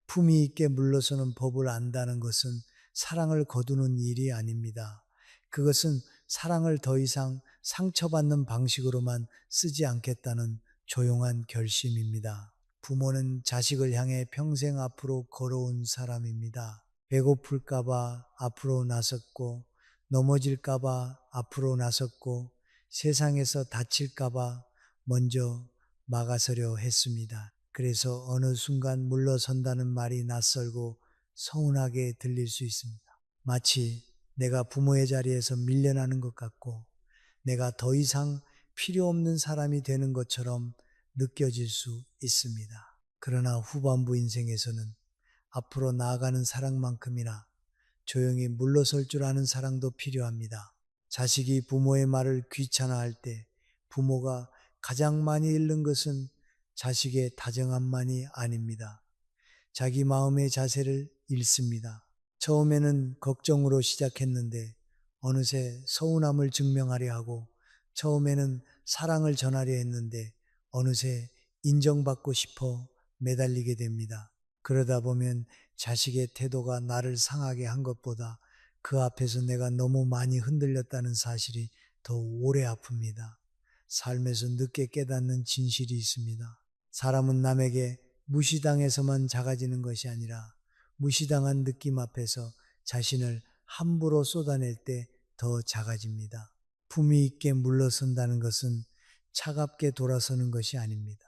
품위 있게 물러서는 법을 안다는 것은 사랑을 거두는 일이 아닙니다. 그것은 사랑을 더 이상 상처받는 방식으로만 쓰지 않겠다는 조용한 결심입니다. 부모는 자식을 향해 평생 앞으로 걸어온 사람입니다. 배고플까봐 앞으로 나섰고, 넘어질까봐 앞으로 나섰고, 세상에서 다칠까봐 먼저 막아서려 했습니다. 그래서 어느 순간 물러선다는 말이 낯설고 서운하게 들릴 수 있습니다. 마치 내가 부모의 자리에서 밀려나는 것 같고 내가 더 이상 필요 없는 사람이 되는 것처럼 느껴질 수 있습니다. 그러나 후반부 인생에서는 앞으로 나아가는 사랑만큼이나 조용히 물러설 줄 아는 사랑도 필요합니다. 자식이 부모의 말을 귀찮아할 때 부모가 가장 많이 잃는 것은 자식의 다정함만이 아닙니다. 자기 마음의 자세를 잃습니다. 처음에는 걱정으로 시작했는데 어느새 서운함을 증명하려 하고, 처음에는 사랑을 전하려 했는데 어느새 인정받고 싶어 매달리게 됩니다. 그러다 보면 자식의 태도가 나를 상하게 한 것보다 그 앞에서 내가 너무 많이 흔들렸다는 사실이 더 오래 아픕니다. 삶에서 늦게 깨닫는 진실이 있습니다. 사람은 남에게 무시당해서만 작아지는 것이 아니라 무시당한 느낌 앞에서 자신을 함부로 쏟아낼 때 더 작아집니다. 품위 있게 물러선다는 것은 차갑게 돌아서는 것이 아닙니다.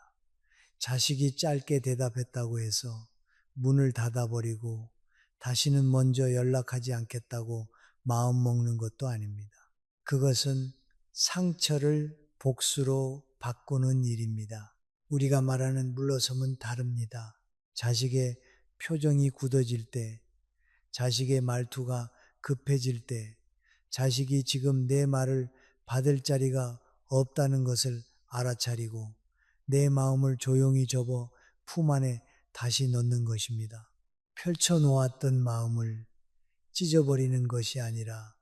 자식이 짧게 대답했다고 해서 문을 닫아버리고 다시는 먼저 연락하지 않겠다고 마음 먹는 것도 아닙니다. 그것은 상처를 복수로 바꾸는 일입니다. 우리가 말하는 물러섬은 다릅니다. 자식의 표정이 굳어질 때, 자식의 말투가 급해질 때, 자식이 지금 내 말을 받을 자리가 없다는 것을 알아차리고 내 마음을 조용히 접어 품 안에 다시 넣는 것입니다. 펼쳐놓았던 마음을 찢어버리는 것이 아니라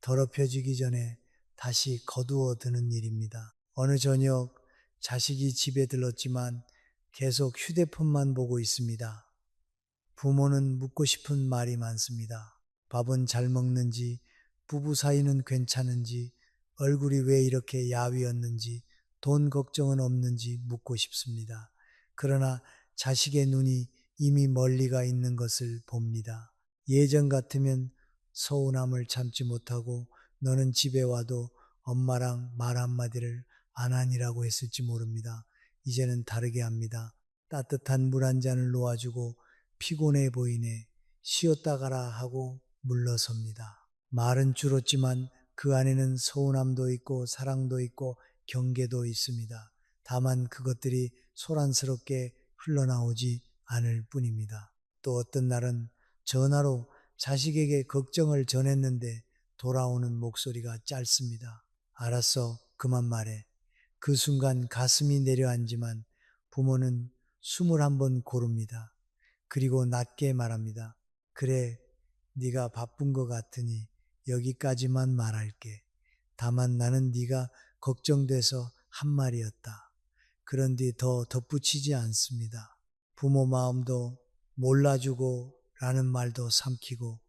더럽혀지기 전에 다시 거두어 드는 일입니다. 어느 저녁 자식이 집에 들렀지만 계속 휴대폰만 보고 있습니다. 부모는 묻고 싶은 말이 많습니다. 밥은 잘 먹는지, 부부 사이는 괜찮은지, 얼굴이 왜 이렇게 야위었는지, 돈 걱정은 없는지 묻고 싶습니다. 그러나 자식의 눈이 이미 멀리가 있는 것을 봅니다. 예전 같으면 서운함을 참지 못하고 너는 집에 와도 엄마랑 말 한마디를 안 하니라고 했을지 모릅니다. 이제는 다르게 합니다. 따뜻한 물 한 잔을 놓아주고 피곤해 보이네, 쉬었다 가라 하고 물러섭니다. 말은 줄었지만 그 안에는 서운함도 있고 사랑도 있고 경계도 있습니다. 다만 그것들이 소란스럽게 흘러나오지 않을 뿐입니다. 또 어떤 날은 전화로 자식에게 걱정을 전했는데 돌아오는 목소리가 짧습니다. 알았어, 그만 말해. 그 순간 가슴이 내려앉지만 부모는 숨을 한번 고릅니다. 그리고 낮게 말합니다. 그래, 네가 바쁜 것 같으니 여기까지만 말할게. 다만 나는 네가 걱정돼서 한 말이었다. 그런 뒤 더 덧붙이지 않습니다. 부모 마음도 몰라주고 라는 말도 삼키고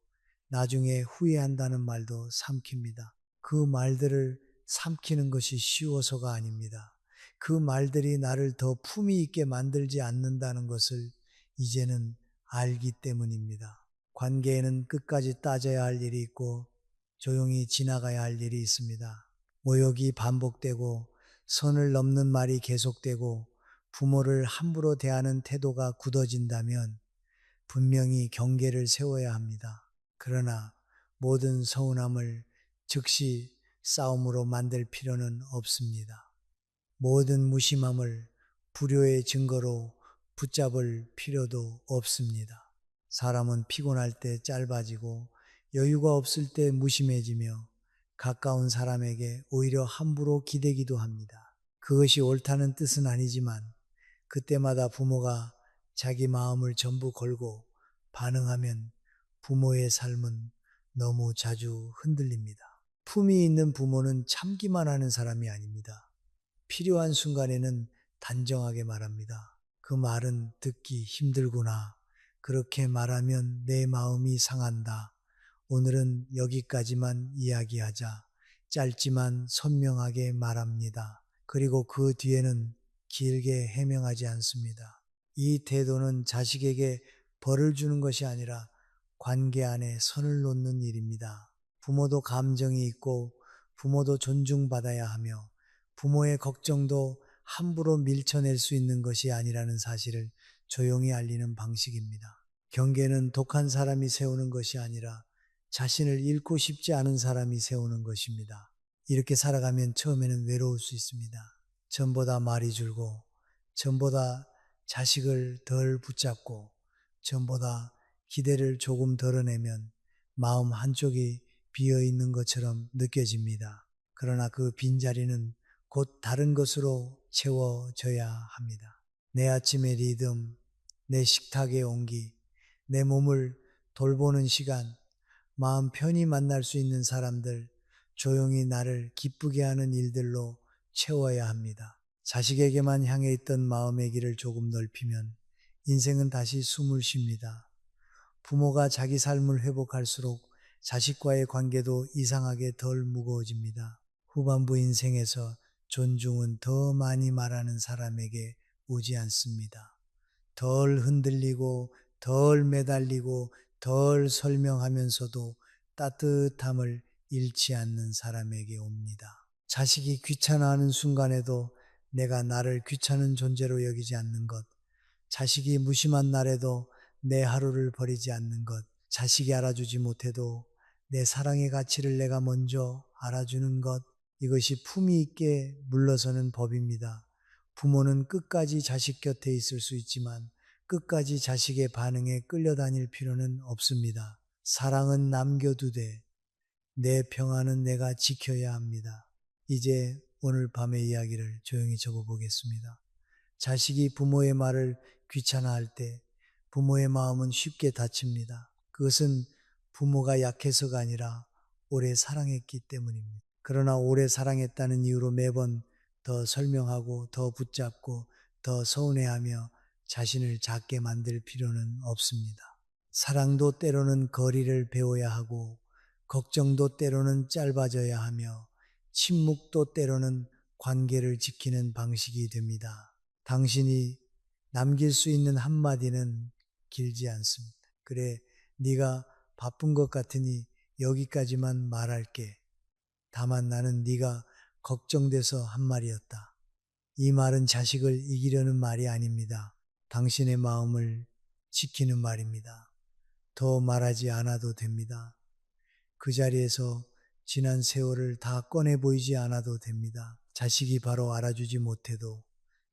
나중에 후회한다는 말도 삼킵니다. 그 말들을 삼키는 것이 쉬워서가 아닙니다. 그 말들이 나를 더 품위 있게 만들지 않는다는 것을 이제는 알기 때문입니다. 관계에는 끝까지 따져야 할 일이 있고 조용히 지나가야 할 일이 있습니다. 모욕이 반복되고 선을 넘는 말이 계속되고 부모를 함부로 대하는 태도가 굳어진다면 분명히 경계를 세워야 합니다. 그러나 모든 서운함을 즉시 싸움으로 만들 필요는 없습니다. 모든 무심함을 불효의 증거로 붙잡을 필요도 없습니다. 사람은 피곤할 때 짧아지고 여유가 없을 때 무심해지며 가까운 사람에게 오히려 함부로 기대기도 합니다. 그것이 옳다는 뜻은 아니지만 그때마다 부모가 자기 마음을 전부 걸고 반응하면 부모의 삶은 너무 자주 흔들립니다. 품이 있는 부모는 참기만 하는 사람이 아닙니다. 필요한 순간에는 단정하게 말합니다. 그 말은 듣기 힘들구나. 그렇게 말하면 내 마음이 상한다. 오늘은 여기까지만 이야기하자. 짧지만 선명하게 말합니다. 그리고 그 뒤에는 길게 해명하지 않습니다. 이 태도는 자식에게 벌을 주는 것이 아니라 관계 안에 선을 놓는 일입니다. 부모도 감정이 있고 부모도 존중받아야 하며 부모의 걱정도 함부로 밀쳐낼 수 있는 것이 아니라는 사실을 조용히 알리는 방식입니다. 경계는 독한 사람이 세우는 것이 아니라 자신을 잃고 싶지 않은 사람이 세우는 것입니다. 이렇게 살아가면 처음에는 외로울 수 있습니다. 전보다 말이 줄고, 전보다 자식을 덜 붙잡고, 전보다 기대를 조금 덜어내면 마음 한쪽이 비어 있는 것처럼 느껴집니다. 그러나 그 빈자리는 곧 다른 것으로 채워져야 합니다. 내 아침의 리듬, 내 식탁의 온기, 내 몸을 돌보는 시간, 마음 편히 만날 수 있는 사람들, 조용히 나를 기쁘게 하는 일들로 채워야 합니다. 자식에게만 향해 있던 마음의 길을 조금 넓히면 인생은 다시 숨을 쉽니다. 부모가 자기 삶을 회복할수록 자식과의 관계도 이상하게 덜 무거워집니다. 후반부 인생에서 존중은 더 많이 말하는 사람에게 오지 않습니다. 덜 흔들리고 덜 매달리고 덜 설명하면서도 따뜻함을 잃지 않는 사람에게 옵니다. 자식이 귀찮아하는 순간에도 내가 나를 귀찮은 존재로 여기지 않는 것, 자식이 무심한 날에도 내 하루를 버리지 않는 것, 자식이 알아주지 못해도 내 사랑의 가치를 내가 먼저 알아주는 것, 이것이 품위 있게 물러서는 법입니다. 부모는 끝까지 자식 곁에 있을 수 있지만 끝까지 자식의 반응에 끌려다닐 필요는 없습니다. 사랑은 남겨두되 내 평안은 내가 지켜야 합니다. 이제 오늘 밤의 이야기를 조용히 적어보겠습니다. 자식이 부모의 말을 귀찮아할 때 부모의 마음은 쉽게 다칩니다. 그것은 부모가 약해서가 아니라 오래 사랑했기 때문입니다. 그러나 오래 사랑했다는 이유로 매번 더 설명하고 더 붙잡고 더 서운해하며 자신을 작게 만들 필요는 없습니다. 사랑도 때로는 거리를 배워야 하고 걱정도 때로는 짧아져야 하며 침묵도 때로는 관계를 지키는 방식이 됩니다. 당신이 남길 수 있는 한마디는 길지 않습니다. 그래, 네가 바쁜 것 같으니 여기까지만 말할게. 다만 나는 네가 걱정돼서 한 말이었다. 이 말은 자식을 이기려는 말이 아닙니다. 당신의 마음을 지키는 말입니다. 더 말하지 않아도 됩니다. 그 자리에서 지난 세월을 다 꺼내 보이지 않아도 됩니다. 자식이 바로 알아주지 못해도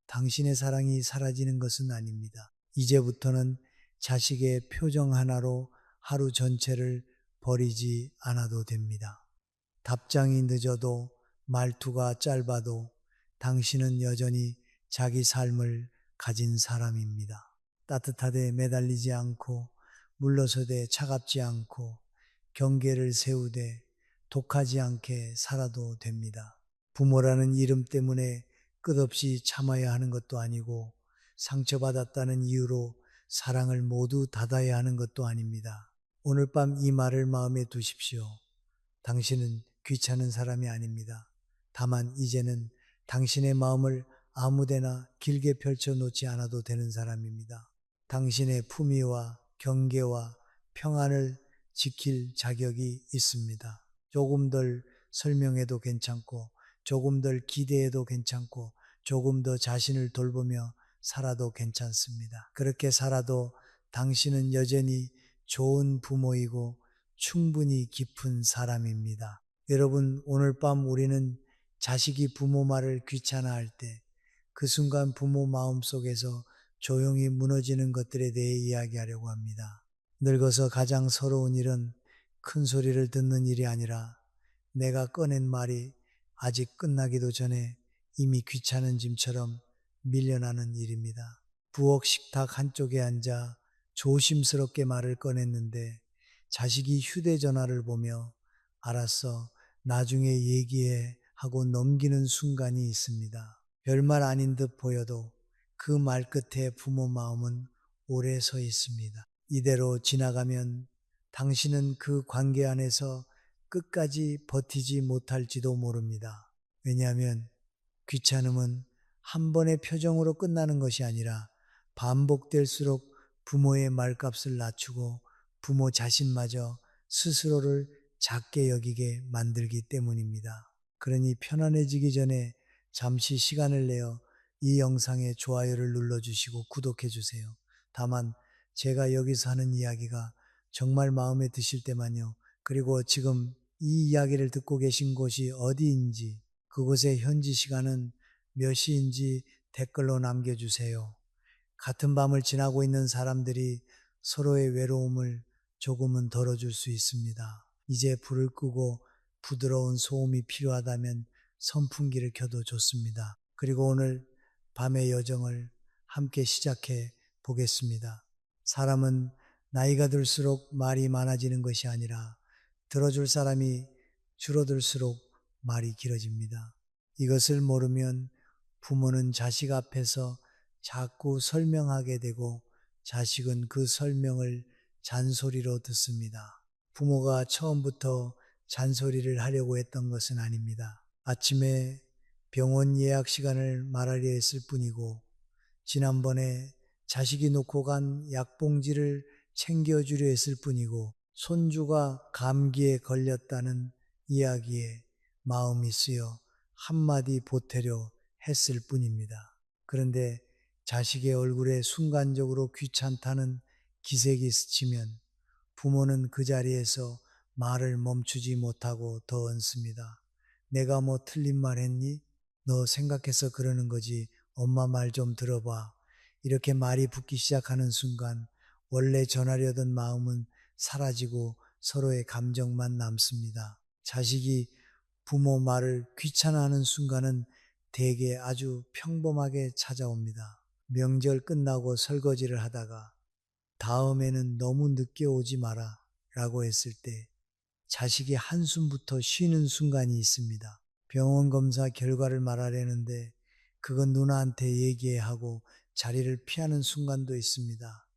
당신의 사랑이 사라지는 것은 아닙니다. 이제부터는 자식의 표정 하나로 하루 전체를 버리지 않아도 됩니다. 답장이 늦어도 말투가 짧아도 당신은 여전히 자기 삶을 가진 사람입니다. 따뜻하되 매달리지 않고 물러서되 차갑지 않고 경계를 세우되 독하지 않게 살아도 됩니다. 부모라는 이름 때문에 끝없이 참아야 하는 것도 아니고 상처받았다는 이유로 사랑을 모두 닫아야 하는 것도 아닙니다. 오늘 밤 이 말을 마음에 두십시오. 당신은 귀찮은 사람이 아닙니다. 다만 이제는 당신의 마음을 아무데나 길게 펼쳐 놓지 않아도 되는 사람입니다. 당신의 품위와 경계와 평안을 지킬 자격이 있습니다. 조금 덜 설명해도 괜찮고 조금 덜 기대해도 괜찮고 조금 더 자신을 돌보며 살아도 괜찮습니다. 그렇게 살아도 당신은 여전히 좋은 부모이고 충분히 깊은 사람입니다. 여러분, 오늘 밤 우리는 자식이 부모 말을 귀찮아할 때 그 순간 부모 마음 속에서 조용히 무너지는 것들에 대해 이야기하려고 합니다. 늙어서 가장 서러운 일은 큰 소리를 듣는 일이 아니라 내가 꺼낸 말이 아직 끝나기도 전에 이미 귀찮은 짐처럼 밀려나는 일입니다. 부엌 식탁 한쪽에 앉아 조심스럽게 말을 꺼냈는데 자식이 휴대전화를 보며 알았어, 나중에 얘기해 하고 넘기는 순간이 있습니다. 별말 아닌 듯 보여도 그 말 끝에 부모 마음은 오래 서 있습니다. 이대로 지나가면 당신은 그 관계 안에서 끝까지 버티지 못할지도 모릅니다. 왜냐하면 귀찮음은 한 번의 표정으로 끝나는 것이 아니라 반복될수록 부모의 말값을 낮추고 부모 자신마저 스스로를 작게 여기게 만들기 때문입니다. 그러니 편안해지기 전에 잠시 시간을 내어 이 영상에 좋아요를 눌러주시고 구독해주세요. 다만 제가 여기서 하는 이야기가 정말 마음에 드실 때만요. 그리고 지금 이 이야기를 듣고 계신 곳이 어디인지, 그곳의 현지 시간은 몇 시인지 댓글로 남겨주세요. 같은 밤을 지나고 있는 사람들이 서로의 외로움을 조금은 덜어줄 수 있습니다. 이제 불을 끄고 부드러운 소음이 필요하다면 선풍기를 켜도 좋습니다. 그리고 오늘 밤의 여정을 함께 시작해 보겠습니다. 사람은 나이가 들수록 말이 많아지는 것이 아니라 들어줄 사람이 줄어들수록 말이 길어집니다. 이것을 모르면 부모는 자식 앞에서 자꾸 설명하게 되고 자식은 그 설명을 잔소리로 듣습니다. 부모가 처음부터 잔소리를 하려고 했던 것은 아닙니다. 아침에 병원 예약 시간을 말하려 했을 뿐이고 지난번에 자식이 놓고 간 약봉지를 챙겨주려 했을 뿐이고 손주가 감기에 걸렸다는 이야기에 마음이 쓰여 한마디 보태려 했을 뿐입니다. 그런데 자식의 얼굴에 순간적으로 귀찮다는 기색이 스치면 부모는 그 자리에서 말을 멈추지 못하고 더 얹습니다. 내가 뭐 틀린 말 했니? 너 생각해서 그러는 거지. 엄마 말 좀 들어봐. 이렇게 말이 붙기 시작하는 순간 원래 전하려던 마음은 사라지고 서로의 감정만 남습니다. 자식이 부모 말을 귀찮아하는 순간은 대개 아주 평범하게 찾아옵니다. 명절 끝나고 설거지를 하다가 다음에는 너무 늦게 오지 마라 라고 했을 때 자식이 한숨부터 쉬는 순간이 있습니다. 병원 검사 결과를 말하려는데 그건 누나한테 얘기해야 하고 자리를 피하는 순간도 있습니다.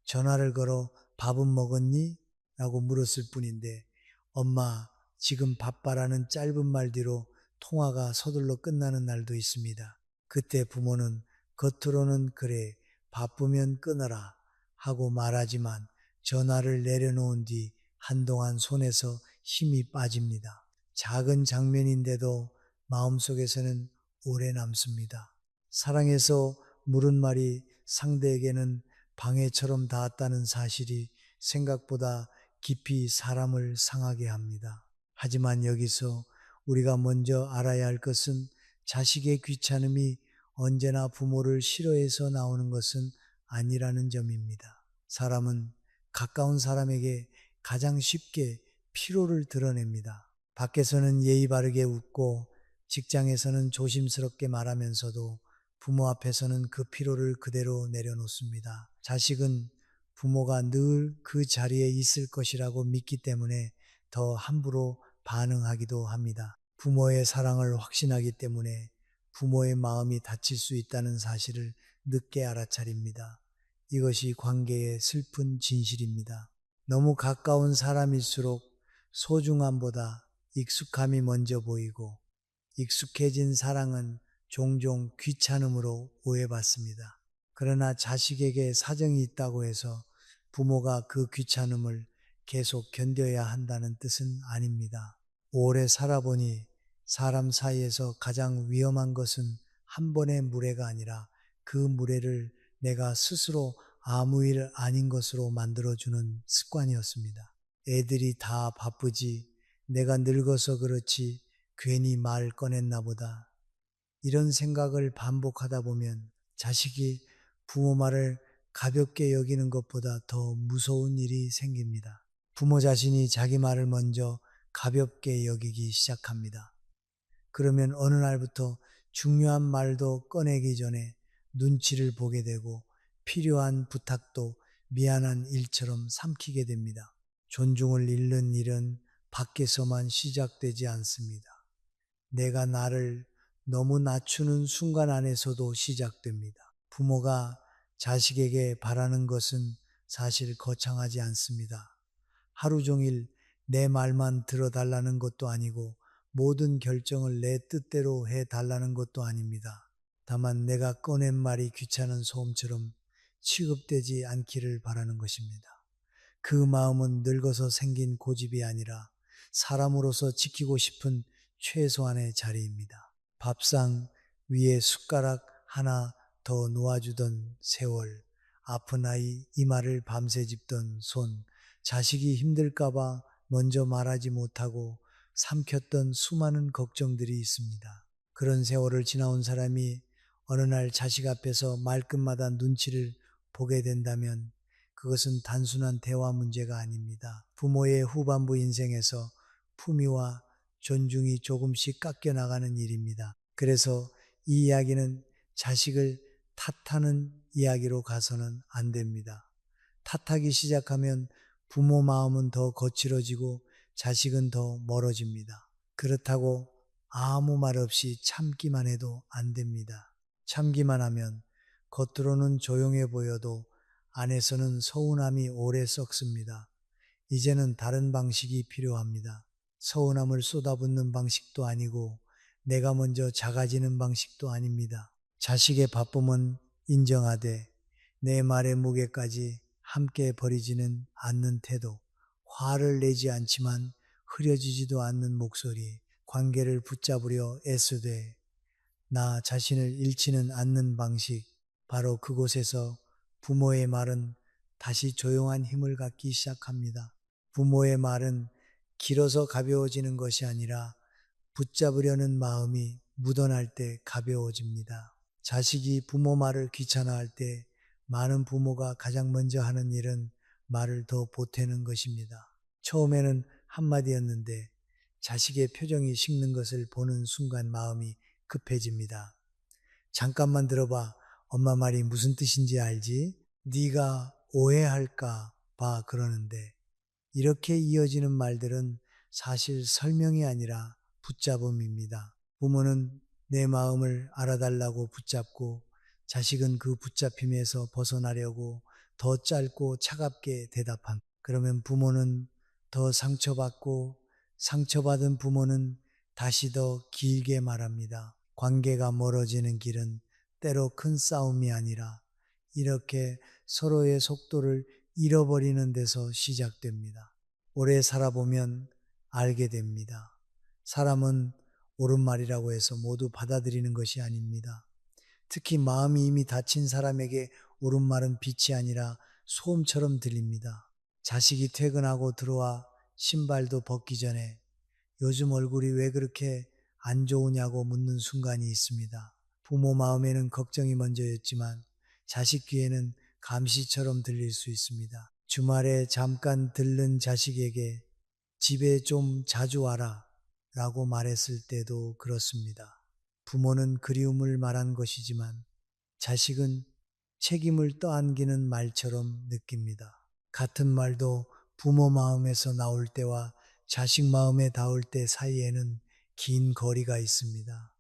전화를 걸어 밥은 먹었니? 라고 물었을 뿐인데 엄마 지금 바빠라는 짧은 말 뒤로 통화가 서둘러 끝나는 날도 있습니다. 그때 부모는 겉으로는 그래 바쁘면 끊어라 하고 말하지만 전화를 내려놓은 뒤 한동안 손에서 힘이 빠집니다. 작은 장면인데도 마음속에서는 오래 남습니다. 사랑해서 물은 말이 상대에게는 방해처럼 닿았다는 사실이 생각보다 깊이 사람을 상하게 합니다. 하지만 여기서 우리가 먼저 알아야 할 것은 자식의 귀찮음이 언제나 부모를 싫어해서 나오는 것은 아니라는 점입니다. 사람은 가까운 사람에게 가장 쉽게 피로를 드러냅니다. 밖에서는 예의 바르게 웃고 직장에서는 조심스럽게 말하면서도 부모 앞에서는 그 피로를 그대로 내려놓습니다. 자식은 부모가 늘 그 자리에 있을 것이라고 믿기 때문에 더 함부로 반응하기도 합니다. 부모의 사랑을 확신하기 때문에 부모의 마음이 다칠 수 있다는 사실을 늦게 알아차립니다. 이것이 관계의 슬픈 진실입니다. 너무 가까운 사람일수록 소중함보다 익숙함이 먼저 보이고 익숙해진 사랑은 종종 귀찮음으로 오해받습니다. 그러나 자식에게 사정이 있다고 해서 부모가 그 귀찮음을 계속 견뎌야 한다는 뜻은 아닙니다. 오래 살아보니 사람 사이에서 가장 위험한 것은 한 번의 무례가 아니라 그 무례를 내가 스스로 아무 일 아닌 것으로 만들어주는 습관이었습니다. 애들이 다 바쁘지 내가 늙어서 그렇지 괜히 말 꺼냈나 보다. 이런 생각을 반복하다 보면 자식이 부모 말을 가볍게 여기는 것보다 더 무서운 일이 생깁니다. 부모 자신이 자기 말을 먼저 가볍게 여기기 시작합니다. 그러면 어느 날부터 중요한 말도 꺼내기 전에 눈치를 보게 되고 필요한 부탁도 미안한 일처럼 삼키게 됩니다. 존중을 잃는 일은 밖에서만 시작되지 않습니다. 내가 나를 너무 낮추는 순간 안에서도 시작됩니다. 부모가 자식에게 바라는 것은 사실 거창하지 않습니다. 하루 종일 내 말만 들어달라는 것도 아니고 모든 결정을 내 뜻대로 해달라는 것도 아닙니다. 다만 내가 꺼낸 말이 귀찮은 소음처럼 취급되지 않기를 바라는 것입니다. 그 마음은 늙어서 생긴 고집이 아니라 사람으로서 지키고 싶은 최소한의 자리입니다. 밥상 위에 숟가락 하나 더 놓아주던 세월, 아픈 아이 이마를 밤새 짚던 손, 자식이 힘들까봐 먼저 말하지 못하고 삼켰던 수많은 걱정들이 있습니다. 그런 세월을 지나온 사람이 어느 날 자식 앞에서 말끝마다 눈치를 보게 된다면 그것은 단순한 대화 문제가 아닙니다. 부모의 후반부 인생에서 품위와 존중이 조금씩 깎여 나가는 일입니다. 그래서 이 이야기는 자식을 탓하는 이야기로 가서는 안 됩니다. 탓하기 시작하면 부모 마음은 더 거칠어지고 자식은 더 멀어집니다. 그렇다고 아무 말 없이 참기만 해도 안 됩니다. 참기만 하면 겉으로는 조용해 보여도 안에서는 서운함이 오래 썩습니다. 이제는 다른 방식이 필요합니다. 서운함을 쏟아붓는 방식도 아니고 내가 먼저 작아지는 방식도 아닙니다. 자식의 바쁨은 인정하되 내 말의 무게까지 함께 버리지는 않는 태도, 화를 내지 않지만 흐려지지도 않는 목소리, 관계를 붙잡으려 애쓰되 나 자신을 잃지는 않는 방식, 바로 그곳에서 부모의 말은 다시 조용한 힘을 갖기 시작합니다. 부모의 말은 길어서 가벼워지는 것이 아니라 붙잡으려는 마음이 묻어날 때 가벼워집니다. 자식이 부모 말을 귀찮아할 때 많은 부모가 가장 먼저 하는 일은 말을 더 보태는 것입니다. 처음에는 한마디였는데 자식의 표정이 식는 것을 보는 순간 마음이 급해집니다. 잠깐만 들어봐. 엄마 말이 무슨 뜻인지 알지? 네가 오해할까 봐 그러는데 이렇게 이어지는 말들은 사실 설명이 아니라 붙잡음입니다. 부모는 내 마음을 알아달라고 붙잡고 자식은 그 붙잡힘에서 벗어나려고 더 짧고 차갑게 대답합니다. 그러면 부모는 더 상처받고 상처받은 부모는 다시 더 길게 말합니다. 관계가 멀어지는 길은 때로 큰 싸움이 아니라 이렇게 서로의 속도를 잃어버리는 데서 시작됩니다. 오래 살아보면 알게 됩니다. 사람은 옳은 말이라고 해서 모두 받아들이는 것이 아닙니다. 특히 마음이 이미 다친 사람에게 옳은 말은 빛이 아니라 소음처럼 들립니다. 자식이 퇴근하고 들어와 신발도 벗기 전에 요즘 얼굴이 왜 그렇게 안 좋으냐고 묻는 순간이 있습니다. 부모 마음에는 걱정이 먼저였지만 자식 귀에는 감시처럼 들릴 수 있습니다. 주말에 잠깐 들른 자식에게 집에 좀 자주 와라 라고 말했을 때도 그렇습니다. 부모는 그리움을 말한 것이지만 자식은 책임을 떠안기는 말처럼 느낍니다. 같은 말도 부모 마음에서 나올 때와 자식 마음에 닿을 때 사이에는 긴 거리가 있습니다.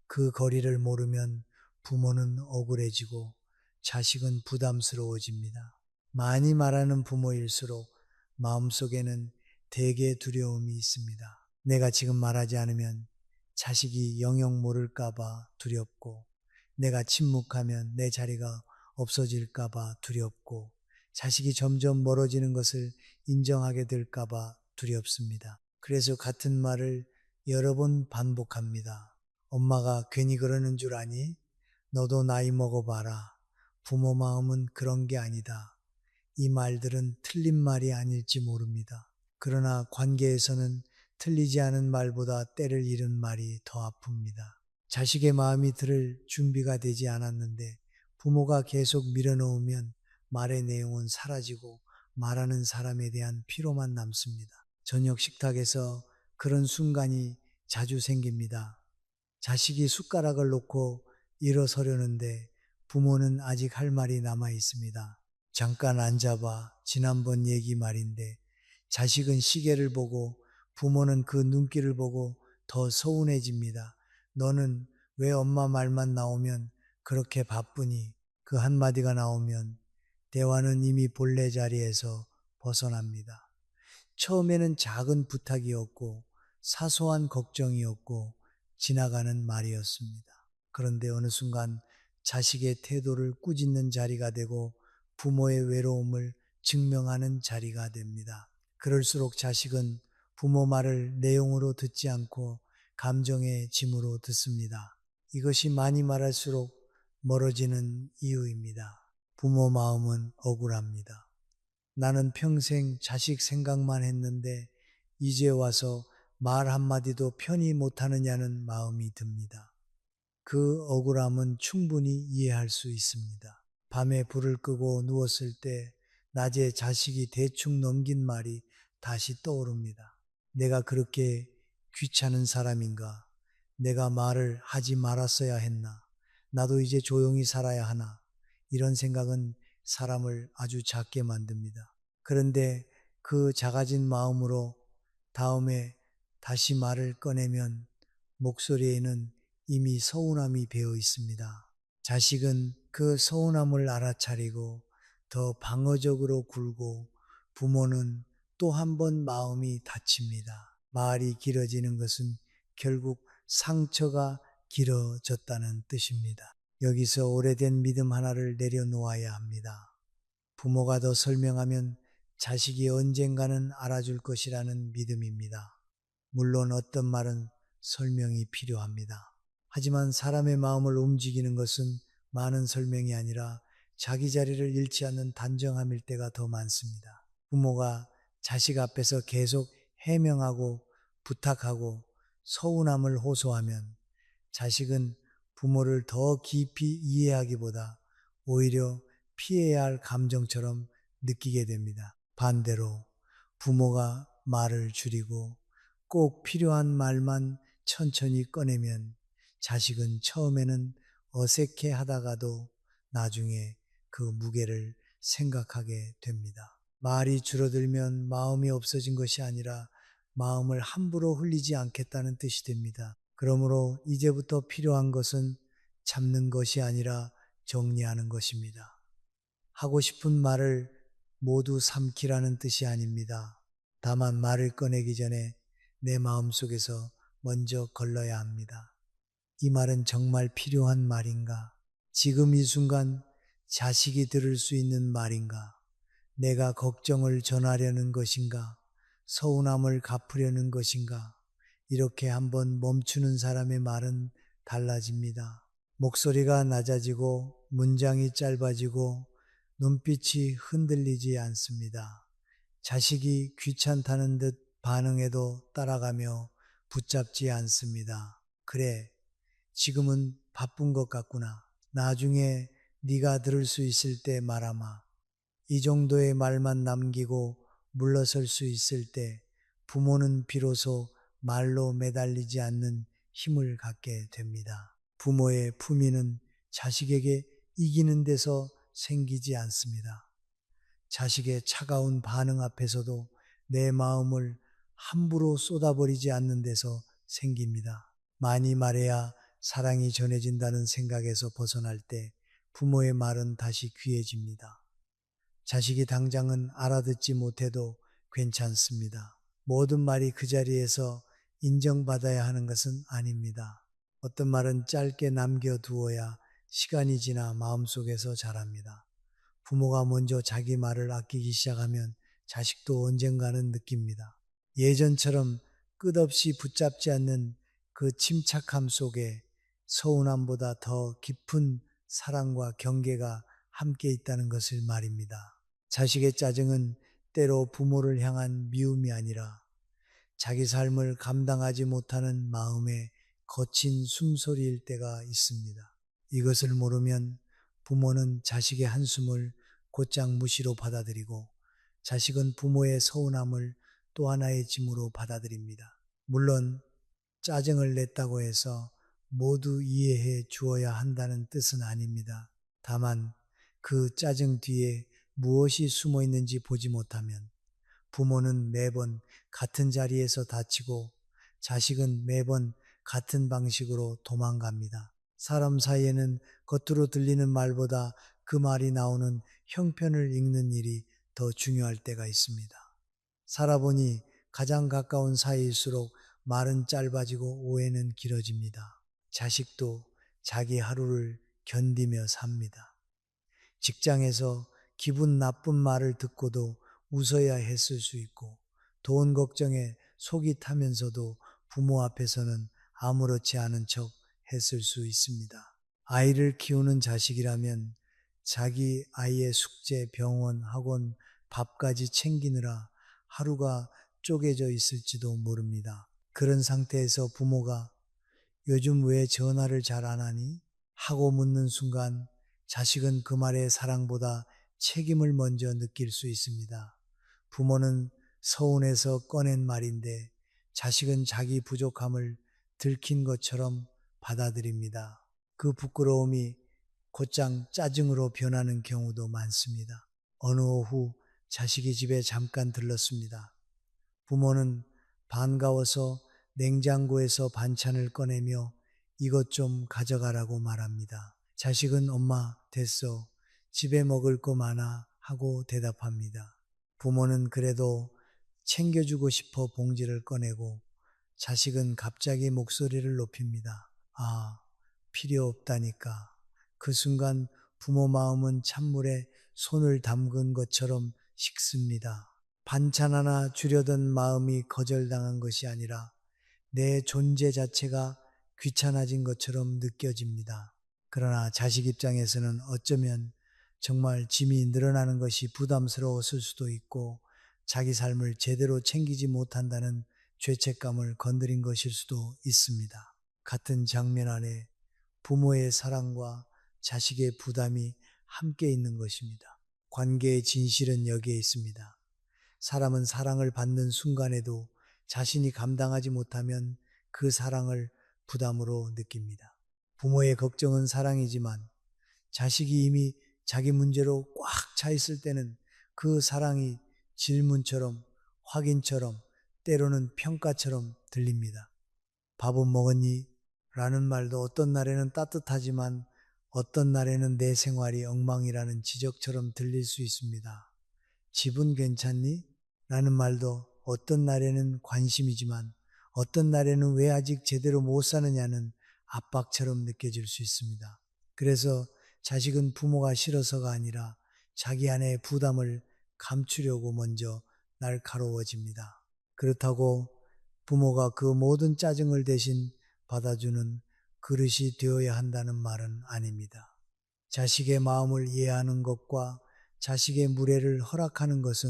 그 거리를 모르면 부모는 억울해지고 자식은 부담스러워집니다. 많이 말하는 부모일수록 마음속에는 대개 두려움이 있습니다. 내가 지금 말하지 않으면 자식이 영영 모를까봐 두렵고, 내가 침묵하면 내 자리가 없어질까봐 두렵고, 자식이 점점 멀어지는 것을 인정하게 될까봐 두렵습니다. 그래서 같은 말을 여러 번 반복합니다. 엄마가 괜히 그러는 줄 아니? 너도 나이 먹어봐라. 부모 마음은 그런 게 아니다. 이 말들은 틀린 말이 아닐지 모릅니다. 그러나 관계에서는 틀리지 않은 말보다 때를 잃은 말이 더 아픕니다. 자식의 마음이 들을 준비가 되지 않았는데 부모가 계속 밀어넣으면 말의 내용은 사라지고 말하는 사람에 대한 피로만 남습니다. 저녁 식탁에서 그런 순간이 자주 생깁니다. 자식이 숟가락을 놓고 일어서려는데 부모는 아직 할 말이 남아 있습니다. 잠깐 앉아봐. 지난번 얘기 말인데 자식은 시계를 보고 부모는 그 눈길을 보고 더 서운해집니다. 너는 왜 엄마 말만 나오면 그렇게 바쁘니? 그 한마디가 나오면 대화는 이미 본래 자리에서 벗어납니다. 처음에는 작은 부탁이었고 사소한 걱정이었고 지나가는 말이었습니다. 그런데 어느 순간 자식의 태도를 꾸짖는 자리가 되고 부모의 외로움을 증명하는 자리가 됩니다. 그럴수록 자식은 부모 말을 내용으로 듣지 않고 감정의 짐으로 듣습니다. 이것이 많이 말할수록 멀어지는 이유입니다. 부모 마음은 억울합니다. 나는 평생 자식 생각만 했는데 이제 와서 말 한마디도 편히 못하느냐는 마음이 듭니다. 그 억울함은 충분히 이해할 수 있습니다. 밤에 불을 끄고 누웠을 때 낮에 자식이 대충 넘긴 말이 다시 떠오릅니다. 내가 그렇게 귀찮은 사람인가? 내가 말을 하지 말았어야 했나? 나도 이제 조용히 살아야 하나? 이런 생각은 사람을 아주 작게 만듭니다. 그런데 그 작아진 마음으로 다음에 다시 말을 꺼내면 목소리에는 이미 서운함이 배어 있습니다. 자식은 그 서운함을 알아차리고 더 방어적으로 굴고 부모는 또 한 번 마음이 다칩니다. 말이 길어지는 것은 결국 상처가 길어졌다는 뜻입니다. 여기서 오래된 믿음 하나를 내려놓아야 합니다. 부모가 더 설명하면 자식이 언젠가는 알아줄 것이라는 믿음입니다. 물론 어떤 말은 설명이 필요합니다. 하지만 사람의 마음을 움직이는 것은 많은 설명이 아니라 자기 자리를 잃지 않는 단정함일 때가 더 많습니다. 부모가 자식 앞에서 계속 해명하고 부탁하고 서운함을 호소하면 자식은 부모를 더 깊이 이해하기보다 오히려 피해야 할 감정처럼 느끼게 됩니다. 반대로 부모가 말을 줄이고 꼭 필요한 말만 천천히 꺼내면 자식은 처음에는 어색해 하다가도 나중에 그 무게를 생각하게 됩니다. 말이 줄어들면 마음이 없어진 것이 아니라 마음을 함부로 흘리지 않겠다는 뜻이 됩니다. 그러므로 이제부터 필요한 것은 참는 것이 아니라 정리하는 것입니다. 하고 싶은 말을 모두 삼키라는 뜻이 아닙니다. 다만 말을 꺼내기 전에 내 마음속에서 먼저 걸러야 합니다. 이 말은 정말 필요한 말인가? 지금 이 순간 자식이 들을 수 있는 말인가? 내가 걱정을 전하려는 것인가? 서운함을 갚으려는 것인가? 이렇게 한번 멈추는 사람의 말은 달라집니다. 목소리가 낮아지고 문장이 짧아지고 눈빛이 흔들리지 않습니다. 자식이 귀찮다는 듯 반응해도 따라가며 붙잡지 않습니다. 그래, 지금은 바쁜 것 같구나. 나중에 네가 들을 수 있을 때 말아마. 이 정도의 말만 남기고 물러설 수 있을 때 부모는 비로소 말로 매달리지 않는 힘을 갖게 됩니다. 부모의 품위는 자식에게 이기는 데서 생기지 않습니다. 자식의 차가운 반응 앞에서도 내 마음을 함부로 쏟아버리지 않는 데서 생깁니다. 많이 말해야 사랑이 전해진다는 생각에서 벗어날 때 부모의 말은 다시 귀해집니다. 자식이 당장은 알아듣지 못해도 괜찮습니다. 모든 말이 그 자리에서 인정받아야 하는 것은 아닙니다. 어떤 말은 짧게 남겨두어야 시간이 지나 마음속에서 자랍니다. 부모가 먼저 자기 말을 아끼기 시작하면 자식도 언젠가는 느낍니다. 예전처럼 끝없이 붙잡지 않는 그 침착함 속에 서운함보다 더 깊은 사랑과 경계가 함께 있다는 것을 말입니다. 자식의 짜증은 때로 부모를 향한 미움이 아니라 자기 삶을 감당하지 못하는 마음의 거친 숨소리일 때가 있습니다. 이것을 모르면 부모는 자식의 한숨을 곧장 무시로 받아들이고 자식은 부모의 서운함을 또 하나의 짐으로 받아들입니다. 물론 짜증을 냈다고 해서 모두 이해해 주어야 한다는 뜻은 아닙니다. 다만 그 짜증 뒤에 무엇이 숨어 있는지 보지 못하면 부모는 매번 같은 자리에서 다치고 자식은 매번 같은 방식으로 도망갑니다. 사람 사이에는 겉으로 들리는 말보다 그 말이 나오는 형편을 읽는 일이 더 중요할 때가 있습니다. 살아보니 가장 가까운 사이일수록 말은 짧아지고 오해는 길어집니다. 자식도 자기 하루를 견디며 삽니다. 직장에서 기분 나쁜 말을 듣고도 웃어야 했을 수 있고, 돈 걱정에 속이 타면서도 부모 앞에서는 아무렇지 않은 척 했을 수 있습니다. 아이를 키우는 자식이라면 자기 아이의 숙제, 병원, 학원, 밥까지 챙기느라 하루가 쪼개져 있을지도 모릅니다. 그런 상태에서 부모가 요즘 왜 전화를 잘 안 하니? 하고 묻는 순간 자식은 그 말의 사랑보다 책임을 먼저 느낄 수 있습니다. 부모는 서운해서 꺼낸 말인데 자식은 자기 부족함을 들킨 것처럼 받아들입니다. 그 부끄러움이 곧장 짜증으로 변하는 경우도 많습니다. 어느 오후 자식이 집에 잠깐 들렀습니다. 부모는 반가워서 냉장고에서 반찬을 꺼내며 이것 좀 가져가라고 말합니다. 자식은 엄마 됐어. 집에 먹을 거 많아 하고 대답합니다. 부모는 그래도 챙겨주고 싶어 봉지를 꺼내고 자식은 갑자기 목소리를 높입니다. 아, 필요 없다니까. 그 순간 부모 마음은 찬물에 손을 담근 것처럼 식습니다. 반찬 하나 주려던 마음이 거절당한 것이 아니라 내 존재 자체가 귀찮아진 것처럼 느껴집니다. 그러나 자식 입장에서는 어쩌면 정말 짐이 늘어나는 것이 부담스러웠을 수도 있고 자기 삶을 제대로 챙기지 못한다는 죄책감을 건드린 것일 수도 있습니다. 같은 장면 안에 부모의 사랑과 자식의 부담이 함께 있는 것입니다. 관계의 진실은 여기에 있습니다. 사람은 사랑을 받는 순간에도 자신이 감당하지 못하면 그 사랑을 부담으로 느낍니다. 부모의 걱정은 사랑이지만 자식이 이미 자기 문제로 꽉 차 있을 때는 그 사랑이 질문처럼 확인처럼 때로는 평가처럼 들립니다. 밥은 먹었니? 라는 말도 어떤 날에는 따뜻하지만 어떤 날에는 내 생활이 엉망이라는 지적처럼 들릴 수 있습니다. 집은 괜찮니? 라는 말도 어떤 날에는 관심이지만 어떤 날에는 왜 아직 제대로 못 사느냐는 압박처럼 느껴질 수 있습니다. 그래서 자식은 부모가 싫어서가 아니라 자기 안의 부담을 감추려고 먼저 날카로워집니다. 그렇다고 부모가 그 모든 짜증을 대신 받아주는 그릇이 되어야 한다는 말은 아닙니다. 자식의 마음을 이해하는 것과 자식의 무례를 허락하는 것은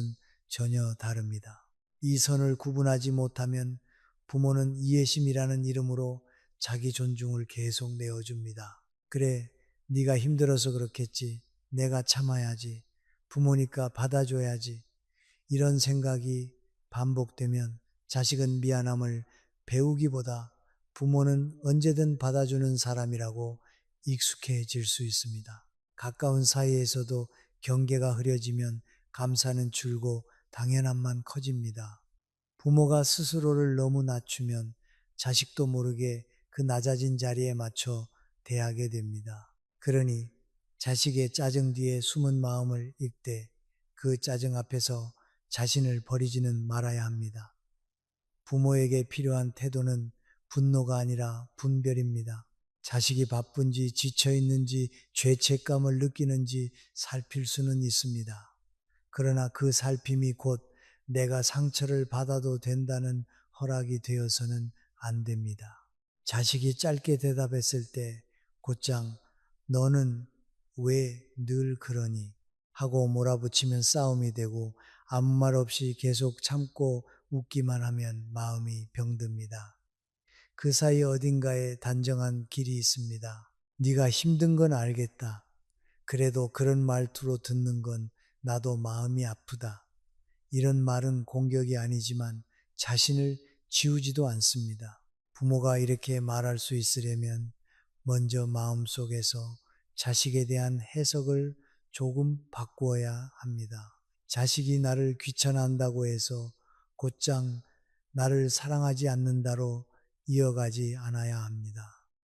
전혀 다릅니다. 이 선을 구분하지 못하면 부모는 이해심이라는 이름으로 자기 존중을 계속 내어줍니다. 그래, 네가 힘들어서 그렇겠지. 내가 참아야지. 부모니까 받아줘야지. 이런 생각이 반복되면 자식은 미안함을 배우기보다 부모는 언제든 받아주는 사람이라고 익숙해질 수 있습니다. 가까운 사이에서도 경계가 흐려지면 감사는 줄고 당연함만 커집니다. 부모가 스스로를 너무 낮추면 자식도 모르게 그 낮아진 자리에 맞춰 대하게 됩니다. 그러니 자식의 짜증 뒤에 숨은 마음을 읽되 그 짜증 앞에서 자신을 버리지는 말아야 합니다. 부모에게 필요한 태도는 분노가 아니라 분별입니다. 자식이 바쁜지 지쳐있는지 죄책감을 느끼는지 살필 수는 있습니다. 그러나 그 살핌이 곧 내가 상처를 받아도 된다는 허락이 되어서는 안 됩니다. 자식이 짧게 대답했을 때 곧장 너는 왜 늘 그러니? 하고 몰아붙이면 싸움이 되고 아무 말 없이 계속 참고 웃기만 하면 마음이 병듭니다. 그 사이 어딘가에 단정한 길이 있습니다. 네가 힘든 건 알겠다. 그래도 그런 말투로 듣는 건 나도 마음이 아프다. 이런 말은 공격이 아니지만 자신을 지우지도 않습니다. 부모가 이렇게 말할 수 있으려면 먼저 마음속에서 자식에 대한 해석을 조금 바꾸어야 합니다. 자식이 나를 귀찮아한다고 해서 곧장 나를 사랑하지 않는다로 이어가지 않아야 합니다.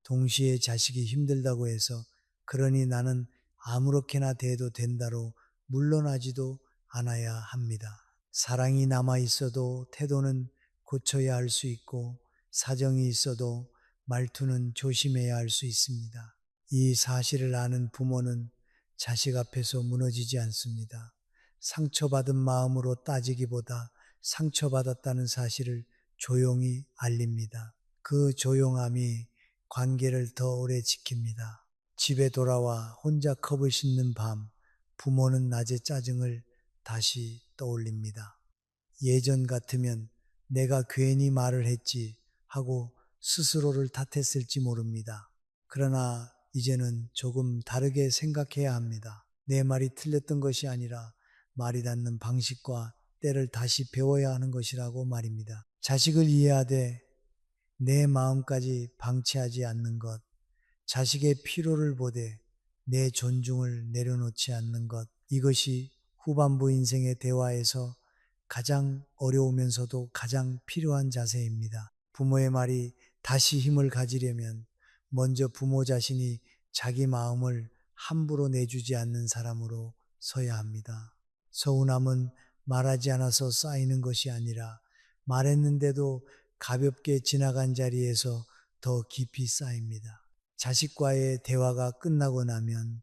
동시에 자식이 힘들다고 해서 그러니 나는 아무렇게나 대도 된다로 물러나지도 않아야 합니다. 사랑이 남아 있어도 태도는 고쳐야 할 수 있고 사정이 있어도 말투는 조심해야 할 수 있습니다. 이 사실을 아는 부모는 자식 앞에서 무너지지 않습니다. 상처받은 마음으로 따지기보다 상처받았다는 사실을 조용히 알립니다. 그 조용함이 관계를 더 오래 지킵니다. 집에 돌아와 혼자 컵을 씻는 밤, 부모는 낮의 짜증을 다시 떠올립니다. 예전 같으면 내가 괜히 말을 했지 하고 스스로를 탓했을지 모릅니다. 그러나 이제는 조금 다르게 생각해야 합니다. 내 말이 틀렸던 것이 아니라 말이 닿는 방식과 때를 다시 배워야 하는 것이라고 말입니다. 자식을 이해하되 내 마음까지 방치하지 않는 것, 자식의 필요를 보되 내 존중을 내려놓지 않는 것, 이것이 후반부 인생의 대화에서 가장 어려우면서도 가장 필요한 자세입니다. 부모의 말이 다시 힘을 가지려면 먼저 부모 자신이 자기 마음을 함부로 내주지 않는 사람으로 서야 합니다. 서운함은 말하지 않아서 쌓이는 것이 아니라 말했는데도 가볍게 지나간 자리에서 더 깊이 쌓입니다. 자식과의 대화가 끝나고 나면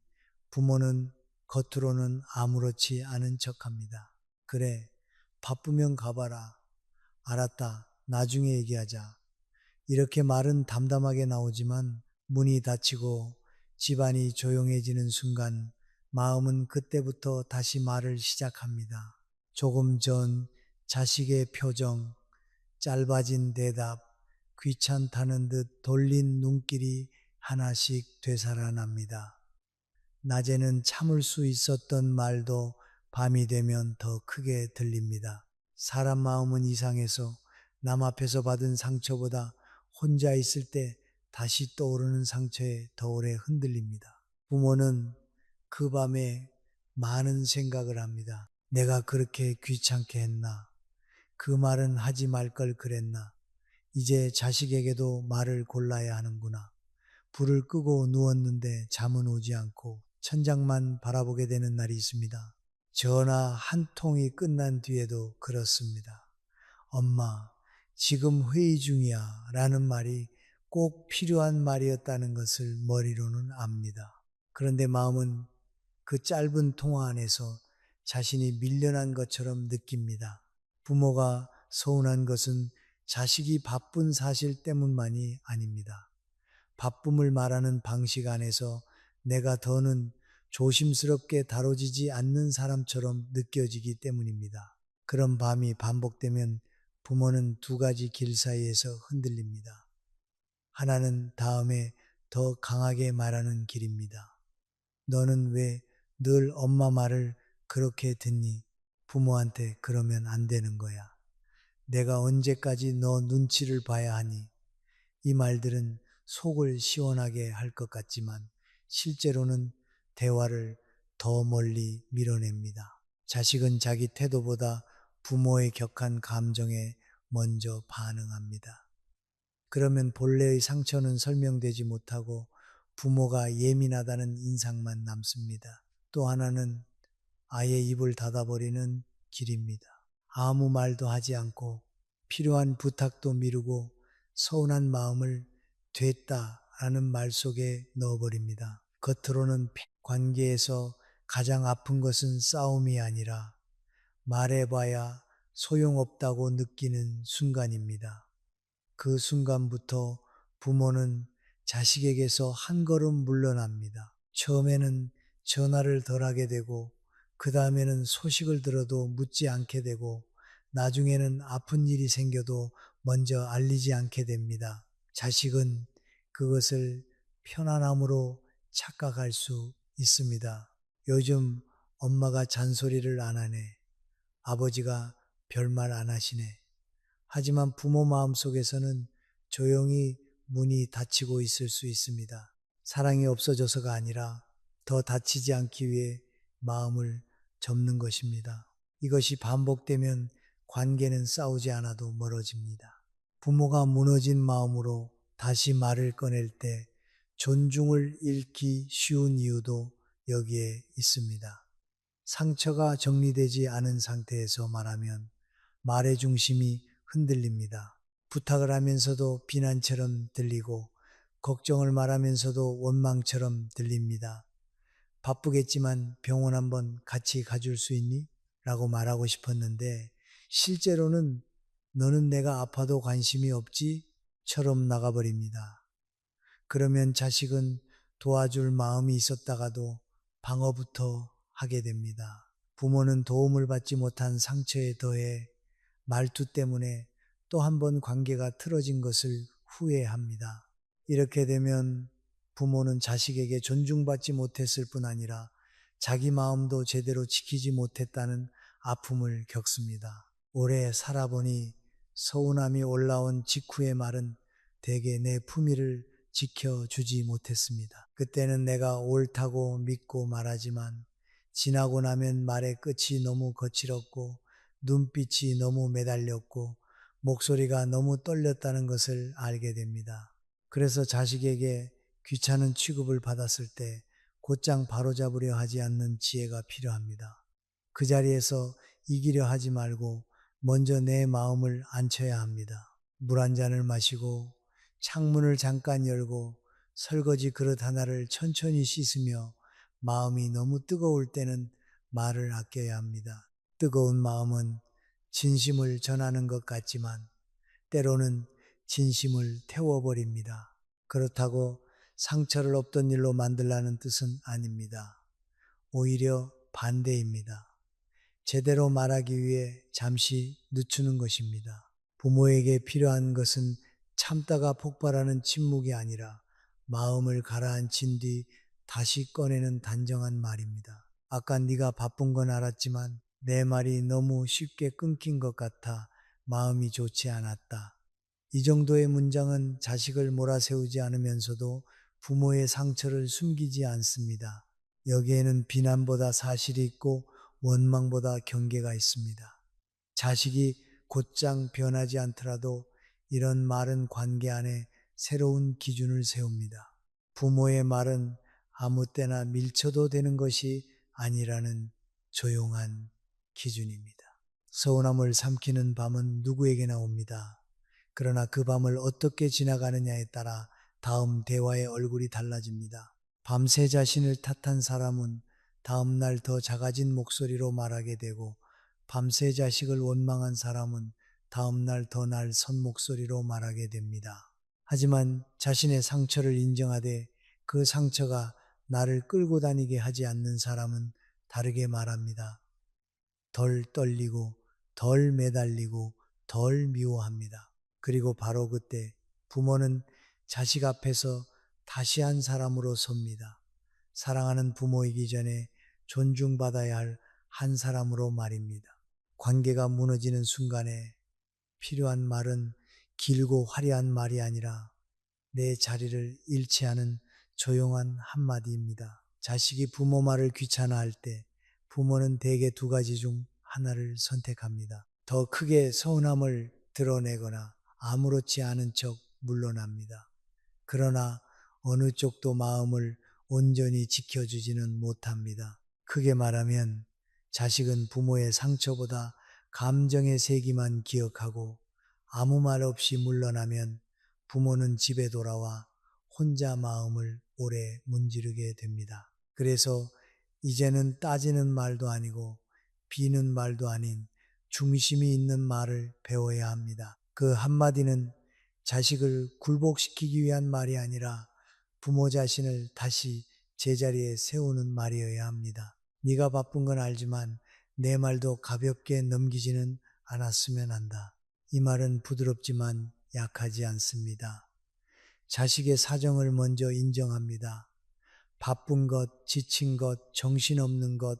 부모는 겉으로는 아무렇지 않은 척 합니다. 그래, 바쁘면 가봐라. 알았다. 나중에 얘기하자. 이렇게 말은 담담하게 나오지만 문이 닫히고 집안이 조용해지는 순간 마음은 그때부터 다시 말을 시작합니다. 조금 전 자식의 표정, 짧아진 대답, 귀찮다는 듯 돌린 눈길이 하나씩 되살아납니다. 낮에는 참을 수 있었던 말도 밤이 되면 더 크게 들립니다. 사람 마음은 이상해서 남 앞에서 받은 상처보다 혼자 있을 때 다시 떠오르는 상처에 더 오래 흔들립니다. 부모는 그 밤에 많은 생각을 합니다. 내가 그렇게 귀찮게 했나? 그 말은 하지 말 걸 그랬나? 이제 자식에게도 말을 골라야 하는구나. 불을 끄고 누웠는데 잠은 오지 않고 천장만 바라보게 되는 날이 있습니다. 전화 한 통이 끝난 뒤에도 그렇습니다. 엄마, 지금 회의 중이야 라는 말이 꼭 필요한 말이었다는 것을 머리로는 압니다. 그런데 마음은 그 짧은 통화 안에서 자신이 밀려난 것처럼 느낍니다. 부모가 서운한 것은 자식이 바쁜 사실 때문만이 아닙니다. 바쁨을 말하는 방식 안에서 내가 더는 조심스럽게 다뤄지지 않는 사람처럼 느껴지기 때문입니다. 그런 밤이 반복되면 부모는 두 가지 길 사이에서 흔들립니다. 하나는 다음에 더 강하게 말하는 길입니다. 너는 왜 늘 엄마 말을 그렇게 듣니? 부모한테 그러면 안 되는 거야. 내가 언제까지 너 눈치를 봐야 하니? 이 말들은 속을 시원하게 할 것 같지만 실제로는 대화를 더 멀리 밀어냅니다. 자식은 자기 태도보다 부모의 격한 감정에 먼저 반응합니다. 그러면 본래의 상처는 설명되지 못하고 부모가 예민하다는 인상만 남습니다. 또 하나는 아예 입을 닫아버리는 길입니다. 아무 말도 하지 않고 필요한 부탁도 미루고 서운한 마음을 됐다라는 말 속에 넣어버립니다. 겉으로는 관계에서 가장 아픈 것은 싸움이 아니라 말해봐야 소용없다고 느끼는 순간입니다. 그 순간부터 부모는 자식에게서 한 걸음 물러납니다. 처음에는 전화를 덜 하게 되고, 그 다음에는 소식을 들어도 묻지 않게 되고, 나중에는 아픈 일이 생겨도 먼저 알리지 않게 됩니다. 자식은 그것을 편안함으로 착각할 수 있습니다. 요즘 엄마가 잔소리를 안 하네. 아버지가 별말 안 하시네. 하지만 부모 마음속에서는 조용히 문이 닫히고 있을 수 있습니다. 사랑이 없어져서가 아니라 더 다치지 않기 위해 마음을 접는 것입니다. 이것이 반복되면 관계는 싸우지 않아도 멀어집니다. 부모가 무너진 마음으로 다시 말을 꺼낼 때 존중을 잃기 쉬운 이유도 여기에 있습니다. 상처가 정리되지 않은 상태에서 말하면 말의 중심이 흔들립니다. 부탁을 하면서도 비난처럼 들리고 걱정을 말하면서도 원망처럼 들립니다. 바쁘겠지만 병원 한번 같이 가줄 수 있니? 라고 말하고 싶었는데 실제로는 너는 내가 아파도 관심이 없지? 처럼 나가버립니다. 그러면 자식은 도와줄 마음이 있었다가도 방어부터 하게 됩니다. 부모는 도움을 받지 못한 상처에 더해 말투 때문에 또 한 번 관계가 틀어진 것을 후회합니다. 이렇게 되면 부모는 자식에게 존중받지 못했을 뿐 아니라 자기 마음도 제대로 지키지 못했다는 아픔을 겪습니다. 오래 살아보니 서운함이 올라온 직후의 말은 대개 내 품위를 지켜주지 못했습니다. 그때는 내가 옳다고 믿고 말하지만 지나고 나면 말의 끝이 너무 거칠었고 눈빛이 너무 매달렸고 목소리가 너무 떨렸다는 것을 알게 됩니다. 그래서 자식에게 귀찮은 취급을 받았을 때 곧장 바로잡으려 하지 않는 지혜가 필요합니다. 그 자리에서 이기려 하지 말고 먼저 내 마음을 앉혀야 합니다. 물 한 잔을 마시고 창문을 잠깐 열고 설거지 그릇 하나를 천천히 씻으며 마음이 너무 뜨거울 때는 말을 아껴야 합니다. 뜨거운 마음은 진심을 전하는 것 같지만 때로는 진심을 태워버립니다. 그렇다고 상처를 없던 일로 만들라는 뜻은 아닙니다. 오히려 반대입니다. 제대로 말하기 위해 잠시 늦추는 것입니다. 부모에게 필요한 것은 참다가 폭발하는 침묵이 아니라 마음을 가라앉힌 뒤 다시 꺼내는 단정한 말입니다. 아까 네가 바쁜 건 알았지만 내 말이 너무 쉽게 끊긴 것 같아 마음이 좋지 않았다. 이 정도의 문장은 자식을 몰아세우지 않으면서도 부모의 상처를 숨기지 않습니다. 여기에는 비난보다 사실이 있고 원망보다 경계가 있습니다. 자식이 곧장 변하지 않더라도 이런 말은 관계 안에 새로운 기준을 세웁니다. 부모의 말은 아무 때나 밀쳐도 되는 것이 아니라는 조용한 기준입니다. 서운함을 삼키는 밤은 누구에게나 옵니다. 그러나 그 밤을 어떻게 지나가느냐에 따라 다음 대화의 얼굴이 달라집니다. 밤새 자신을 탓한 사람은 다음날 더 작아진 목소리로 말하게 되고 밤새 자식을 원망한 사람은 다음날 더 날 선 목소리로 말하게 됩니다. 하지만 자신의 상처를 인정하되 그 상처가 나를 끌고 다니게 하지 않는 사람은 다르게 말합니다. 덜 떨리고 덜 매달리고 덜 미워합니다. 그리고 바로 그때 부모는 자식 앞에서 다시 한 사람으로 섭니다. 사랑하는 부모이기 전에 존중받아야 할 한 사람으로 말입니다. 관계가 무너지는 순간에 필요한 말은 길고 화려한 말이 아니라 내 자리를 잃지 않은 조용한 한마디입니다. 자식이 부모 말을 귀찮아할 때 부모는 대개 두 가지 중 하나를 선택합니다. 더 크게 서운함을 드러내거나 아무렇지 않은 척 물러납니다. 그러나 어느 쪽도 마음을 온전히 지켜주지는 못합니다. 크게 말하면 자식은 부모의 상처보다 감정의 세기만 기억하고 아무 말 없이 물러나면 부모는 집에 돌아와 혼자 마음을 오래 문지르게 됩니다. 그래서 이제는 따지는 말도 아니고 비는 말도 아닌 중심이 있는 말을 배워야 합니다. 그 한마디는 자식을 굴복시키기 위한 말이 아니라 부모 자신을 다시 제자리에 세우는 말이어야 합니다. 네가 바쁜 건 알지만 내 말도 가볍게 넘기지는 않았으면 한다. 이 말은 부드럽지만 약하지 않습니다. 자식의 사정을 먼저 인정합니다. 바쁜 것, 지친 것, 정신없는 것,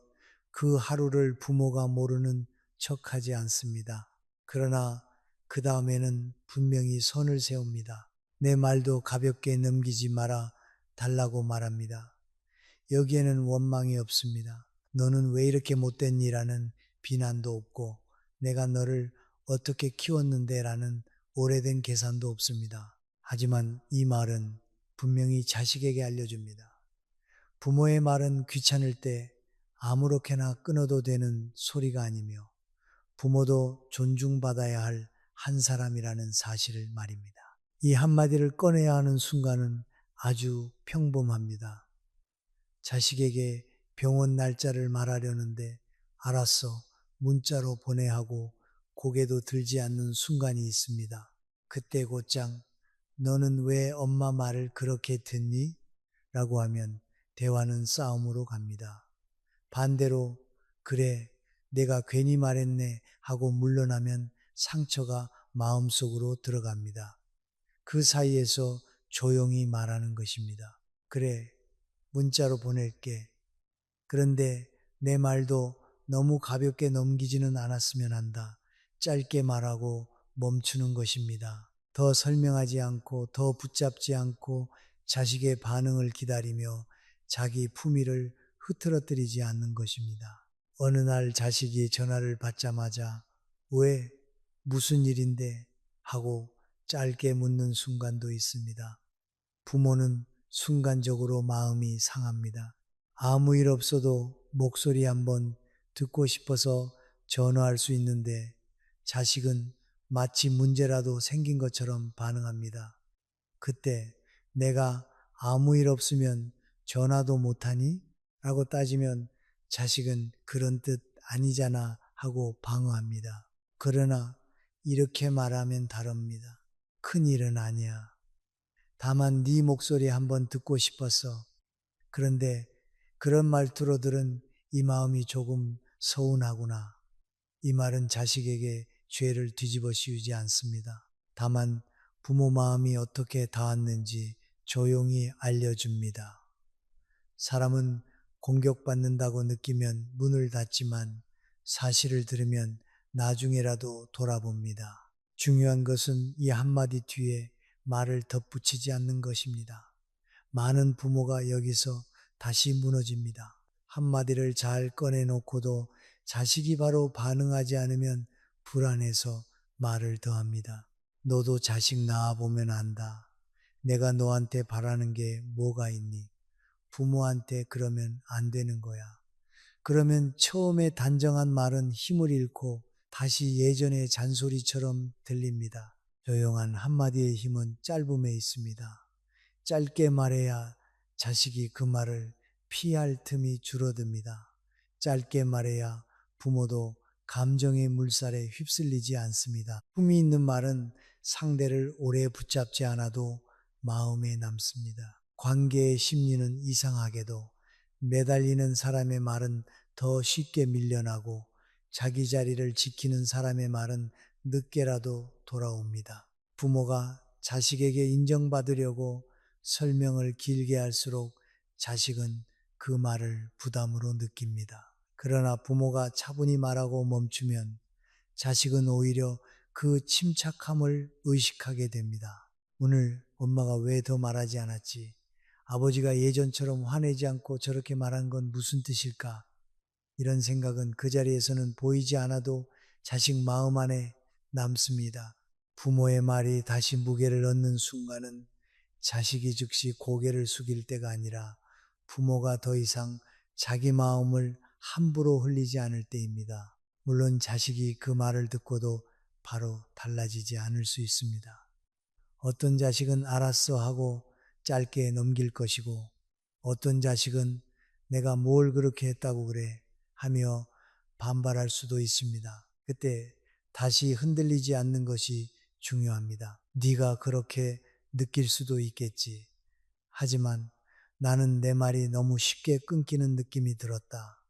그 하루를 부모가 모르는 척하지 않습니다. 그러나 그 다음에는 분명히 선을 세웁니다. 내 말도 가볍게 넘기지 마라 달라고 말합니다. 여기에는 원망이 없습니다. 너는 왜 이렇게 못됐니라는 비난도 없고 내가 너를 어떻게 키웠는데 라는 오래된 계산도 없습니다. 하지만 이 말은 분명히 자식에게 알려줍니다. 부모의 말은 귀찮을 때 아무렇게나 끊어도 되는 소리가 아니며 부모도 존중받아야 할 한 사람이라는 사실을 말입니다. 이 한마디를 꺼내야 하는 순간은 아주 평범합니다. 자식에게 병원 날짜를 말하려는데 알았어, 문자로 보내 하고 고개도 들지 않는 순간이 있습니다. 그때 곧장 너는 왜 엄마 말을 그렇게 듣니? 라고 하면 대화는 싸움으로 갑니다. 반대로 그래, 내가 괜히 말했네 하고 물러나면 상처가 마음속으로 들어갑니다. 그 사이에서 조용히 말하는 것입니다. 그래, 문자로 보낼게. 그런데 내 말도 너무 가볍게 넘기지는 않았으면 한다. 짧게 말하고 멈추는 것입니다. 더 설명하지 않고 더 붙잡지 않고 자식의 반응을 기다리며 자기 품위를 흐트러뜨리지 않는 것입니다. 어느 날 자식이 전화를 받자마자 왜? 무슨 일인데? 하고 짧게 묻는 순간도 있습니다. 부모는 순간적으로 마음이 상합니다. 아무 일 없어도 목소리 한번 듣고 싶어서 전화할 수 있는데 자식은 마치 문제라도 생긴 것처럼 반응합니다. 그때 내가 아무 일 없으면 전화도 못하니? 라고 따지면 자식은 그런 뜻 아니잖아 하고 방어합니다. 그러나 이렇게 말하면 다릅니다. 큰일은 아니야. 다만 네 목소리 한번 듣고 싶었어. 그런데 그런 말투로 들은 이 마음이 조금 서운하구나. 이 말은 자식에게 죄를 뒤집어 씌우지 않습니다. 다만 부모 마음이 어떻게 닿았는지 조용히 알려줍니다. 사람은 공격받는다고 느끼면 문을 닫지만 사실을 들으면 나중에라도 돌아봅니다. 중요한 것은 이 한마디 뒤에 말을 덧붙이지 않는 것입니다. 많은 부모가 여기서 다시 무너집니다. 한마디를 잘 꺼내놓고도 자식이 바로 반응하지 않으면 불안해서 말을 더합니다. 너도 자식 낳아보면 안다. 내가 너한테 바라는 게 뭐가 있니? 부모한테 그러면 안 되는 거야. 그러면 처음에 단정한 말은 힘을 잃고 다시 예전의 잔소리처럼 들립니다. 조용한 한마디의 힘은 짧음에 있습니다. 짧게 말해야 자식이 그 말을 피할 틈이 줄어듭니다. 짧게 말해야 부모도 감정의 물살에 휩쓸리지 않습니다. 품이 있는 말은 상대를 오래 붙잡지 않아도 마음에 남습니다. 관계의 심리는 이상하게도 매달리는 사람의 말은 더 쉽게 밀려나고 자기 자리를 지키는 사람의 말은 늦게라도 돌아옵니다. 부모가 자식에게 인정받으려고 설명을 길게 할수록 자식은 그 말을 부담으로 느낍니다. 그러나 부모가 차분히 말하고 멈추면 자식은 오히려 그 침착함을 의식하게 됩니다. 오늘 엄마가 왜 더 말하지 않았지? 아버지가 예전처럼 화내지 않고 저렇게 말한 건 무슨 뜻일까? 이런 생각은 그 자리에서는 보이지 않아도 자식 마음 안에 남습니다. 부모의 말이 다시 무게를 얻는 순간은 자식이 즉시 고개를 숙일 때가 아니라 부모가 더 이상 자기 마음을 함부로 흘리지 않을 때입니다. 물론 자식이 그 말을 듣고도 바로 달라지지 않을 수 있습니다. 어떤 자식은 알았어 하고 짧게 넘길 것이고 어떤 자식은 내가 뭘 그렇게 했다고 그래 하며 반발할 수도 있습니다. 그때 다시 흔들리지 않는 것이 중요합니다. 네가 그렇게 느낄 수도 있겠지. 하지만 나는 내 말이 너무 쉽게 끊기는 느낌이 들었다.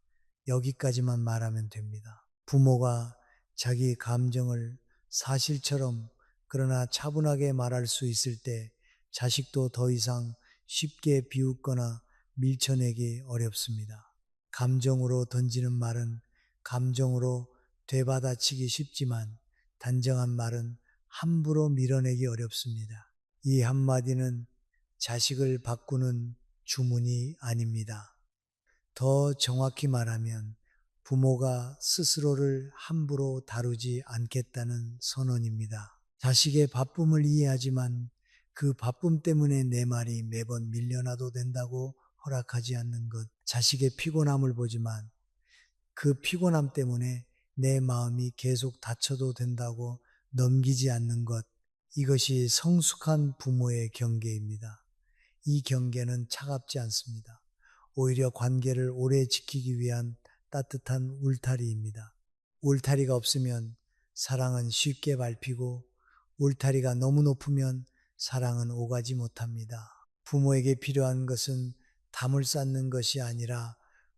여기까지만 말하면 됩니다. 부모가 자기 감정을 사실처럼 그러나 차분하게 말할 수 있을 때 자식도 더 이상 쉽게 비웃거나 밀쳐내기 어렵습니다. 감정으로 던지는 말은 감정으로 되받아치기 쉽지만 단정한 말은 함부로 밀어내기 어렵습니다. 이 한마디는 자식을 바꾸는 주문이 아닙니다. 더 정확히 말하면 부모가 스스로를 함부로 다루지 않겠다는 선언입니다. 자식의 바쁨을 이해하지만 그 바쁨 때문에 내 말이 매번 밀려나도 된다고 허락하지 않는 것. 자식의 피곤함을 보지만 그 피곤함 때문에 내 마음이 계속 다쳐도 된다고 넘기지 않는 것, 이것이 성숙한 부모의 경계입니다. 이 경계는 차갑지 않습니다. 오히려 관계를 오래 지키기 위한 따뜻한 울타리입니다. 울타리가 없으면 사랑은 쉽게 밟히고, 울타리가 너무 높으면 사랑은 오가지 못합니다. 부모에게 필요한 것은 담을 쌓는 것이 아니라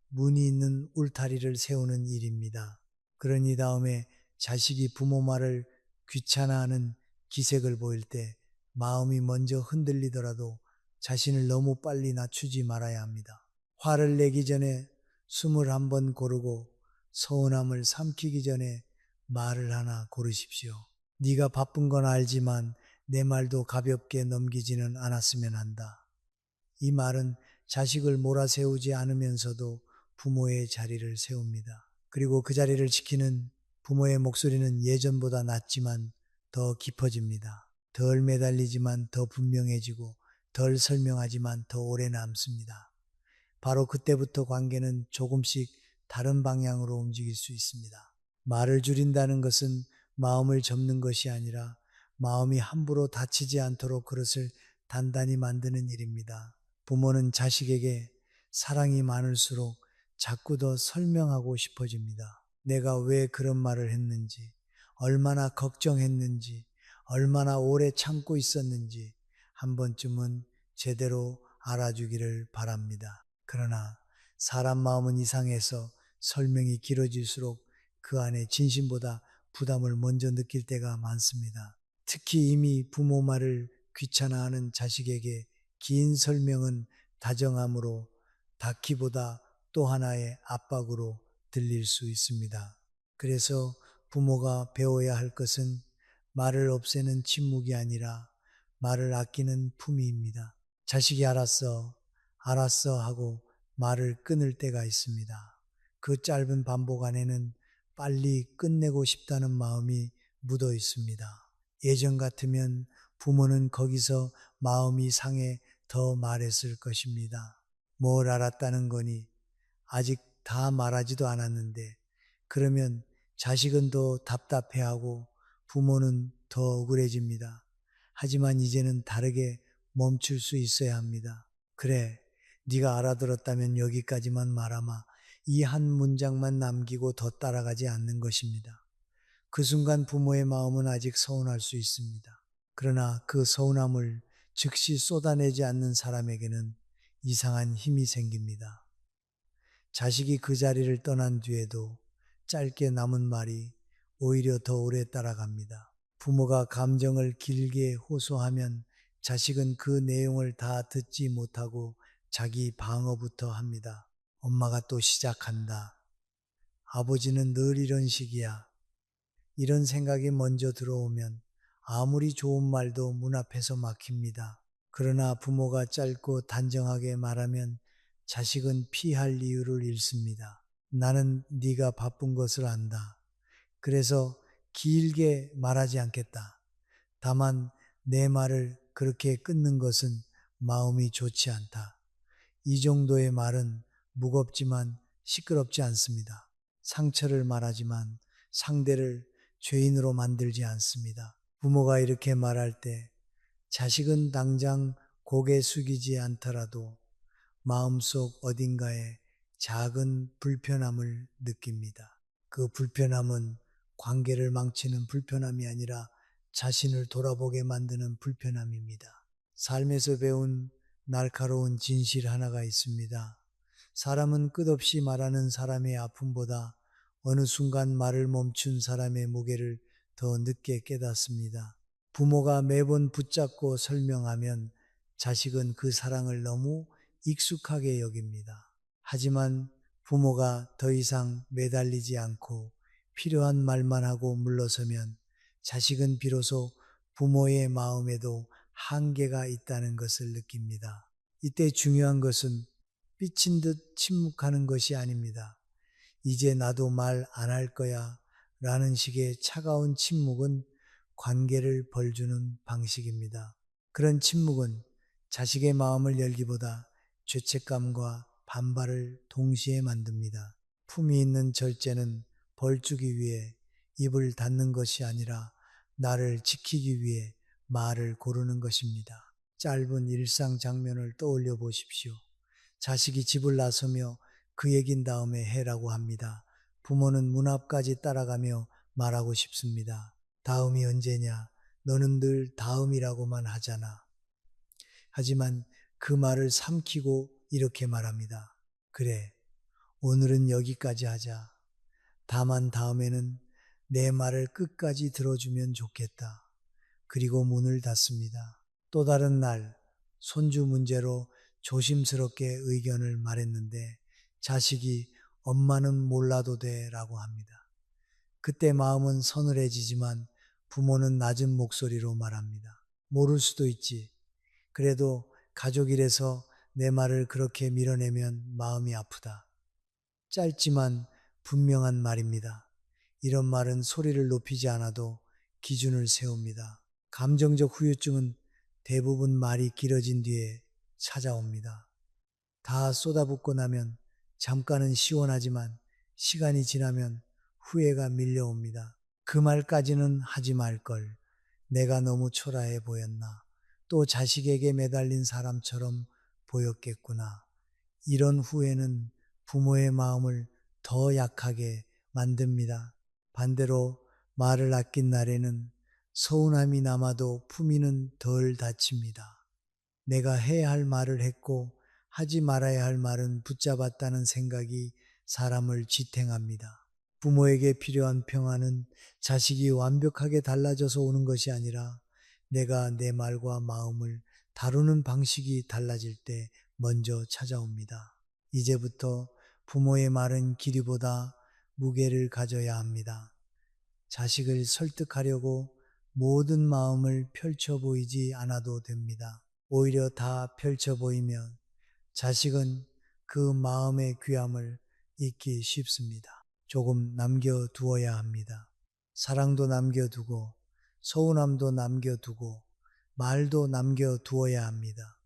문이 있는 울타리를 세우는 일입니다. 그러니 다음에 자식이 부모 말을 귀찮아하는 기색을 보일 때 마음이 먼저 흔들리더라도 자신을 너무 빨리 낮추지 말아야 합니다. 화를 내기 전에 숨을 한번 고르고 서운함을 삼키기 전에 말을 하나 고르십시오. 네가 바쁜 건 알지만 내 말도 가볍게 넘기지는 않았으면 한다. 이 말은 자식을 몰아세우지 않으면서도 부모의 자리를 세웁니다. 그리고 그 자리를 지키는 부모의 목소리는 예전보다 낮지만 더 깊어집니다. 덜 매달리지만 더 분명해지고 덜 설명하지만 더 오래 남습니다. 바로 그때부터 관계는 조금씩 다른 방향으로 움직일 수 있습니다. 말을 줄인다는 것은 마음을 접는 것이 아니라 마음이 함부로 다치지 않도록 그릇을 단단히 만드는 일입니다. 부모는 자식에게 사랑이 많을수록 자꾸 더 설명하고 싶어집니다. 내가 왜 그런 말을 했는지, 얼마나 걱정했는지, 얼마나 오래 참고 있었는지 한 번쯤은 제대로 알아주기를 바랍니다. 그러나 사람 마음은 이상해서 설명이 길어질수록 그 안에 진심보다 부담을 먼저 느낄 때가 많습니다. 특히 이미 부모 말을 귀찮아하는 자식에게 긴 설명은 다정함으로 닫기보다 또 하나의 압박으로 들릴 수 있습니다. 그래서 부모가 배워야 할 것은 말을 없애는 침묵이 아니라 말을 아끼는 품위입니다. 자식이 알았어, 알았어 하고 말을 끊을 때가 있습니다. 그 짧은 반복 안에는 빨리 끝내고 싶다는 마음이 묻어 있습니다. 예전 같으면 부모는 거기서 마음이 상해 더 말했을 것입니다. 뭘 알았다는 거니? 아직 다 말하지도 않았는데, 그러면 자식은 더 답답해하고 부모는 더 억울해집니다. 하지만 이제는 다르게 멈출 수 있어야 합니다. 그래, 네가 알아들었다면 여기까지만 말하마. 이 한 문장만 남기고 더 따라가지 않는 것입니다. 그 순간 부모의 마음은 아직 서운할 수 있습니다. 그러나 그 서운함을 즉시 쏟아내지 않는 사람에게는 이상한 힘이 생깁니다. 자식이 그 자리를 떠난 뒤에도 짧게 남은 말이 오히려 더 오래 따라갑니다. 부모가 감정을 길게 호소하면 자식은 그 내용을 다 듣지 못하고 자기 방어부터 합니다. 엄마가 또 시작한다. 아버지는 늘 이런 식이야. 이런 생각이 먼저 들어오면 아무리 좋은 말도 문 앞에서 막힙니다. 그러나 부모가 짧고 단정하게 말하면 자식은 피할 이유를 잃습니다. 나는 네가 바쁜 것을 안다. 그래서 길게 말하지 않겠다. 다만 내 말을 그렇게 끊는 것은 마음이 좋지 않다. 이 정도의 말은 무겁지만 시끄럽지 않습니다. 상처를 말하지만 상대를 죄인으로 만들지 않습니다. 부모가 이렇게 말할 때 자식은 당장 고개 숙이지 않더라도 마음속 어딘가에 작은 불편함을 느낍니다. 그 불편함은 관계를 망치는 불편함이 아니라 자신을 돌아보게 만드는 불편함입니다. 삶에서 배운 날카로운 진실 하나가 있습니다. 사람은 끝없이 말하는 사람의 아픔보다 어느 순간 말을 멈춘 사람의 무게를 더 늦게 깨닫습니다. 부모가 매번 붙잡고 설명하면 자식은 그 사랑을 너무 익숙하게 여깁니다. 하지만 부모가 더 이상 매달리지 않고 필요한 말만 하고 물러서면 자식은 비로소 부모의 마음에도 한계가 있다는 것을 느낍니다. 이때 중요한 것은 삐친 듯 침묵하는 것이 아닙니다. 이제 나도 말 안 할 거야 라는 식의 차가운 침묵은 관계를 벌주는 방식입니다. 그런 침묵은 자식의 마음을 열기보다 죄책감과 반발을 동시에 만듭니다. 품위 있는 절제는 벌주기 위해 입을 닫는 것이 아니라 나를 지키기 위해 말을 고르는 것입니다. 짧은 일상 장면을 떠올려 보십시오. 자식이 집을 나서며 그 얘긴 다음에 해라고 합니다. 부모는 문 앞까지 따라가며 말하고 싶습니다. 다음이 언제냐? 너는 늘 다음이라고만 하잖아. 하지만 그 말을 삼키고 이렇게 말합니다. 그래, 오늘은 여기까지 하자. 다만 다음에는 내 말을 끝까지 들어주면 좋겠다. 그리고 문을 닫습니다. 또 다른 날, 손주 문제로 조심스럽게 의견을 말했는데 자식이 엄마는 몰라도 돼 라고 합니다. 그때 마음은 서늘해지지만 부모는 낮은 목소리로 말합니다. 모를 수도 있지. 그래도 가족이라서 내 말을 그렇게 밀어내면 마음이 아프다. 짧지만 분명한 말입니다. 이런 말은 소리를 높이지 않아도 기준을 세웁니다. 감정적 후유증은 대부분 말이 길어진 뒤에 찾아옵니다. 다 쏟아붓고 나면 잠깐은 시원하지만 시간이 지나면 후회가 밀려옵니다. 그 말까지는 하지 말걸. 내가 너무 초라해 보였나. 또 자식에게 매달린 사람처럼 보였겠구나. 이런 후회는 부모의 마음을 더 약하게 만듭니다. 반대로 말을 아낀 날에는 서운함이 남아도 품위는 덜 다칩니다. 내가 해야 할 말을 했고 하지 말아야 할 말은 붙잡았다는 생각이 사람을 지탱합니다. 부모에게 필요한 평안은 자식이 완벽하게 달라져서 오는 것이 아니라 내가 내 말과 마음을 다루는 방식이 달라질 때 먼저 찾아옵니다. 이제부터 부모의 말은 길이보다 무게를 가져야 합니다. 자식을 설득하려고 모든 마음을 펼쳐 보이지 않아도 됩니다. 오히려 다 펼쳐 보이면 자식은 그 마음의 귀함을 잊기 쉽습니다. 조금 남겨두어야 합니다. 사랑도 남겨두고 서운함도 남겨두고 말도 남겨두어야 합니다.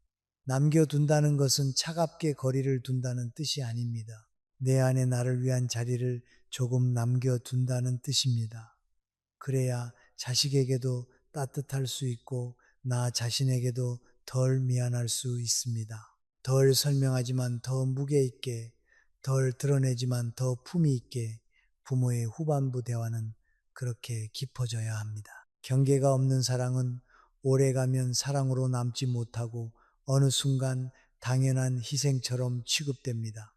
남겨둔다는 것은 차갑게 거리를 둔다는 뜻이 아닙니다. 내 안에 나를 위한 자리를 조금 남겨둔다는 뜻입니다. 그래야 자식에게도 따뜻할 수 있고 나 자신에게도 덜 미안할 수 있습니다. 덜 설명하지만 더 무게 있게, 덜 드러내지만 더 품위 있게 부모의 후반부 대화는 그렇게 깊어져야 합니다. 경계가 없는 사랑은 오래가면 사랑으로 남지 못하고 어느 순간 당연한 희생처럼 취급됩니다.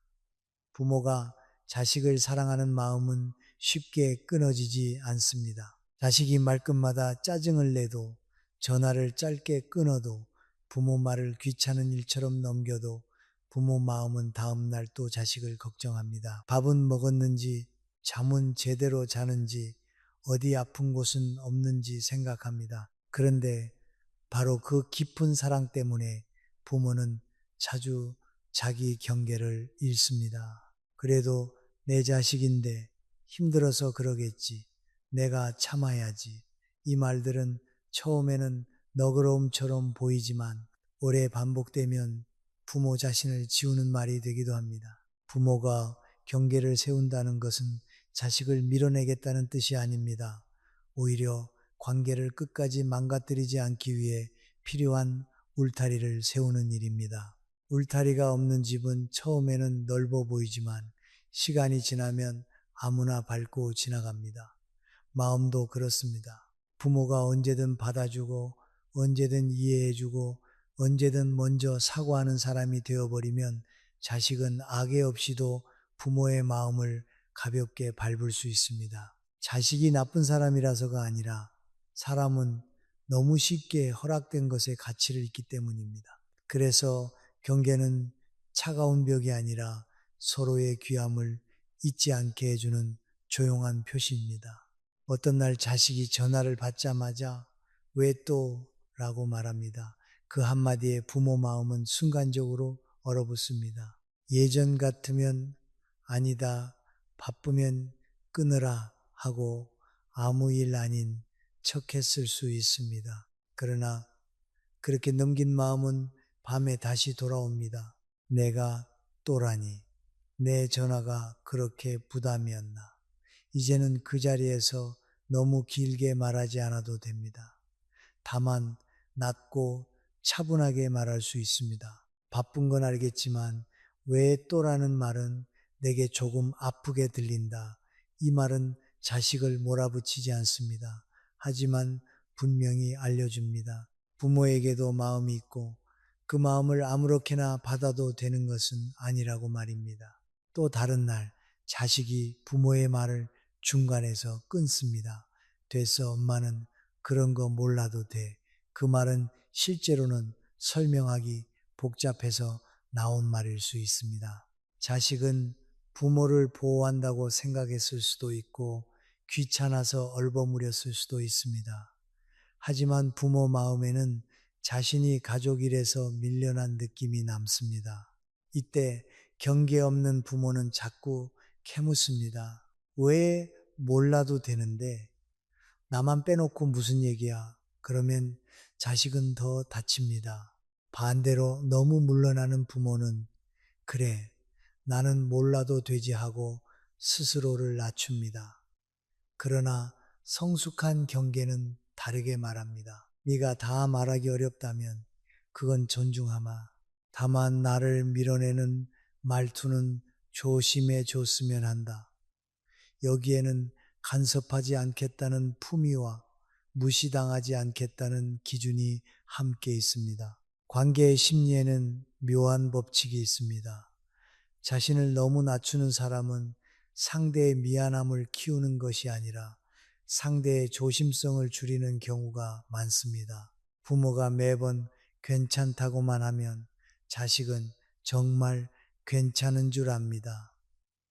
부모가 자식을 사랑하는 마음은 쉽게 끊어지지 않습니다. 자식이 말끝마다 짜증을 내도 전화를 짧게 끊어도 부모 말을 귀찮은 일처럼 넘겨도 부모 마음은 다음날 또 자식을 걱정합니다. 밥은 먹었는지 잠은 제대로 자는지 어디 아픈 곳은 없는지 생각합니다. 그런데 바로 그 깊은 사랑 때문에 부모는 자주 자기 경계를 잃습니다. 그래도 내 자식인데 힘들어서 그러겠지. 내가 참아야지. 이 말들은 처음에는 너그러움처럼 보이지만 오래 반복되면 부모 자신을 지우는 말이 되기도 합니다. 부모가 경계를 세운다는 것은 자식을 밀어내겠다는 뜻이 아닙니다. 오히려 관계를 끝까지 망가뜨리지 않기 위해 필요한 울타리를 세우는 일입니다. 울타리가 없는 집은 처음에는 넓어 보이지만 시간이 지나면 아무나 밟고 지나갑니다. 마음도 그렇습니다. 부모가 언제든 받아주고 언제든 이해해주고 언제든 먼저 사과하는 사람이 되어버리면 자식은 악의 없이도 부모의 마음을 가볍게 밟을 수 있습니다. 자식이 나쁜 사람이라서가 아니라 사람은 너무 쉽게 허락된 것에 가치를 잊기 때문입니다. 그래서 경계는 차가운 벽이 아니라 서로의 귀함을 잊지 않게 해주는 조용한 표시입니다. 어떤 날 자식이 전화를 받자마자 왜 또? 라고 말합니다. 그 한마디에 부모 마음은 순간적으로 얼어붙습니다. 예전 같으면 아니다, 바쁘면 끊으라 하고 아무 일 아닌 척했을 수 있습니다. 그러나 그렇게 넘긴 마음은 밤에 다시 돌아옵니다. 내가 또라니. 내 전화가 그렇게 부담이었나. 이제는 그 자리에서 너무 길게 말하지 않아도 됩니다. 다만 낮고 차분하게 말할 수 있습니다. 바쁜 건 알겠지만 왜 또라는 말은 내게 조금 아프게 들린다. 이 말은 자식을 몰아붙이지 않습니다. 하지만 분명히 알려줍니다. 부모에게도 마음이 있고 그 마음을 아무렇게나 받아도 되는 것은 아니라고 말입니다. 또 다른 날 자식이 부모의 말을 중간에서 끊습니다. 됐어, 엄마는 그런 거 몰라도 돼. 그 말은 실제로는 설명하기 복잡해서 나온 말일 수 있습니다. 자식은 부모를 보호한다고 생각했을 수도 있고 귀찮아서 얼버무렸을 수도 있습니다. 하지만 부모 마음에는 자신이 가족이라서 밀려난 느낌이 남습니다. 이때 경계 없는 부모는 자꾸 캐묻습니다. 왜 몰라도 되는데 나만 빼놓고 무슨 얘기야? 그러면 자식은 더 다칩니다. 반대로 너무 물러나는 부모는 그래, 나는 몰라도 되지 하고 스스로를 낮춥니다. 그러나 성숙한 경계는 다르게 말합니다. 네가 다 말하기 어렵다면 그건 존중하마. 다만 나를 밀어내는 말투는 조심해 줬으면 한다. 여기에는 간섭하지 않겠다는 품위와 무시당하지 않겠다는 기준이 함께 있습니다. 관계의 심리에는 묘한 법칙이 있습니다. 자신을 너무 낮추는 사람은 상대의 미안함을 키우는 것이 아니라 상대의 조심성을 줄이는 경우가 많습니다. 부모가 매번 괜찮다고만 하면 자식은 정말 괜찮은 줄 압니다.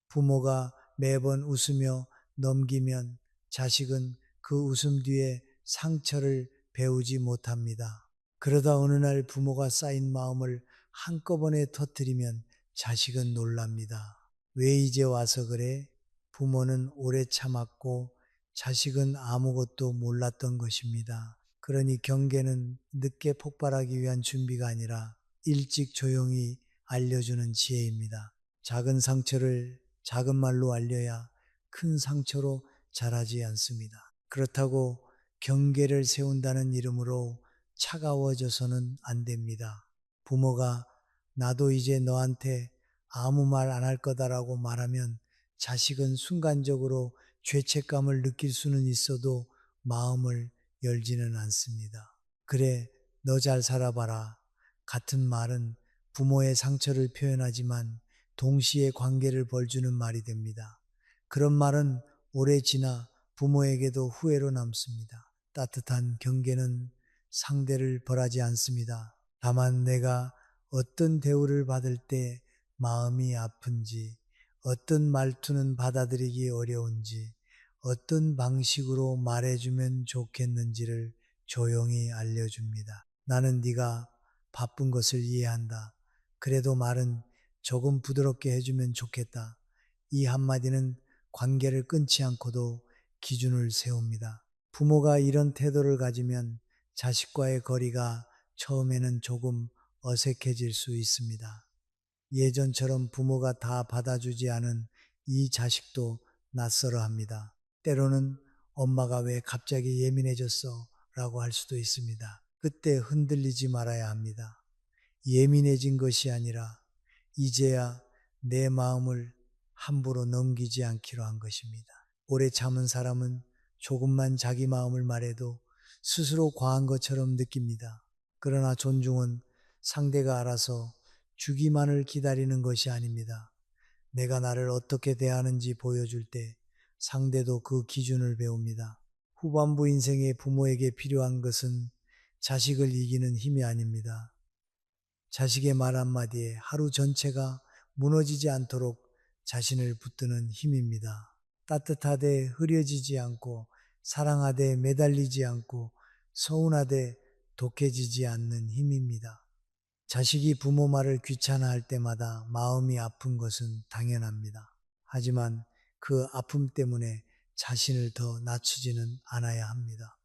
부모가 매번 웃으며 넘기면 자식은 그 웃음 뒤에 상처를 배우지 못합니다. 그러다 어느 날 부모가 쌓인 마음을 한꺼번에 터뜨리면 자식은 놀랍니다. 왜 이제 와서 그래? 부모는 오래 참았고 자식은 아무것도 몰랐던 것입니다. 그러니 경계는 늦게 폭발하기 위한 준비가 아니라 일찍 조용히 알려주는 지혜입니다. 작은 상처를 작은 말로 알려야 큰 상처로 자라지 않습니다. 그렇다고 경계를 세운다는 이름으로 차가워져서는 안 됩니다. 부모가 나도 이제 너한테 아무 말 안 할 거다라고 말하면 자식은 순간적으로 죄책감을 느낄 수는 있어도 마음을 열지는 않습니다. 그래, 너 잘 살아봐라. 같은 말은 부모의 상처를 표현하지만 동시에 관계를 벌주는 말이 됩니다. 그런 말은 오래 지나 부모에게도 후회로 남습니다. 따뜻한 경계는 상대를 벌하지 않습니다. 다만 내가 어떤 대우를 받을 때 마음이 아픈지, 어떤 말투는 받아들이기 어려운지, 어떤 방식으로 말해주면 좋겠는지를 조용히 알려줍니다. 나는 네가 바쁜 것을 이해한다. 그래도 말은 조금 부드럽게 해주면 좋겠다. 이 한마디는 관계를 끊지 않고도 기준을 세웁니다. 부모가 이런 태도를 가지면 자식과의 거리가 처음에는 조금 어색해질 수 있습니다. 예전처럼 부모가 다 받아주지 않은 이 자식도 낯설어 합니다. 때로는 엄마가 왜 갑자기 예민해졌어? 라고 할 수도 있습니다. 그때 흔들리지 말아야 합니다. 예민해진 것이 아니라 이제야 내 마음을 함부로 넘기지 않기로 한 것입니다. 오래 참은 사람은 조금만 자기 마음을 말해도 스스로 과한 것처럼 느낍니다. 그러나 존중은 상대가 알아서 주기만을 기다리는 것이 아닙니다. 내가 나를 어떻게 대하는지 보여줄 때 상대도 그 기준을 배웁니다. 후반부 인생의 부모에게 필요한 것은 자식을 이기는 힘이 아닙니다. 자식의 말 한마디에 하루 전체가 무너지지 않도록 자신을 붙드는 힘입니다. 따뜻하되 흐려지지 않고 사랑하되 매달리지 않고 서운하되 독해지지 않는 힘입니다. 자식이 부모 말을 귀찮아할 때마다 마음이 아픈 것은 당연합니다. 하지만 그 아픔 때문에 자신을 더 낮추지는 않아야 합니다.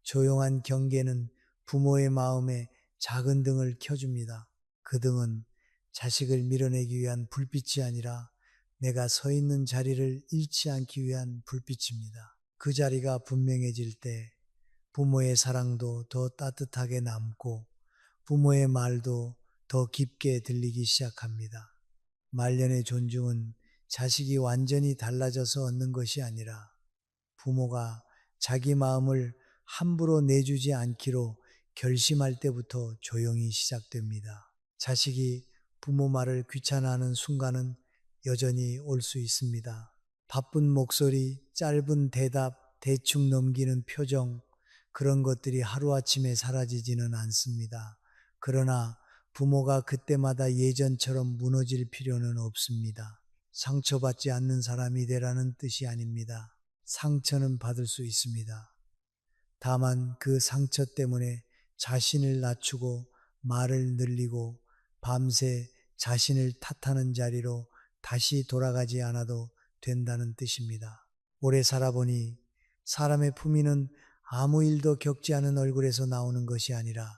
조용한 경계는 부모의 마음에 작은 등을 켜줍니다. 그 등은 자식을 밀어내기 위한 불빛이 아니라 내가 서 있는 자리를 잃지 않기 위한 불빛입니다. 그 자리가 분명해질 때 부모의 사랑도 더 따뜻하게 남고 부모의 말도 더 깊게 들리기 시작합니다. 말년의 존중은 자식이 완전히 달라져서 얻는 것이 아니라 부모가 자기 마음을 함부로 내주지 않기로 결심할 때부터 조용히 시작됩니다. 자식이 부모 말을 귀찮아하는 순간은 여전히 올 수 있습니다. 바쁜 목소리, 짧은 대답, 대충 넘기는 표정, 그런 것들이 하루아침에 사라지지는 않습니다. 그러나 부모가 그때마다 예전처럼 무너질 필요는 없습니다. 상처받지 않는 사람이 되라는 뜻이 아닙니다. 상처는 받을 수 있습니다. 다만 그 상처 때문에 자신을 낮추고 말을 늘리고 밤새 자신을 탓하는 자리로 다시 돌아가지 않아도 된다는 뜻입니다. 오래 살아보니 사람의 품위는 아무 일도 겪지 않은 얼굴에서 나오는 것이 아니라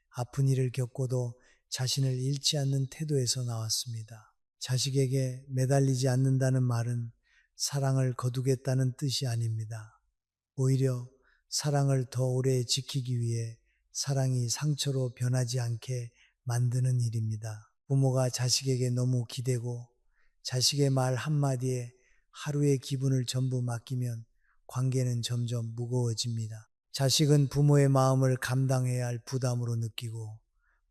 아픈 일을 겪고도 자신을 잃지 않는 태도에서 나왔습니다. 자식에게 매달리지 않는다는 말은 사랑을 거두겠다는 뜻이 아닙니다. 오히려 사랑을 더 오래 지키기 위해 사랑이 상처로 변하지 않게 만드는 일입니다. 부모가 자식에게 너무 기대고 자식의 말 한마디에 하루의 기분을 전부 맡기면 관계는 점점 무거워집니다. 자식은 부모의 마음을 감당해야 할 부담으로 느끼고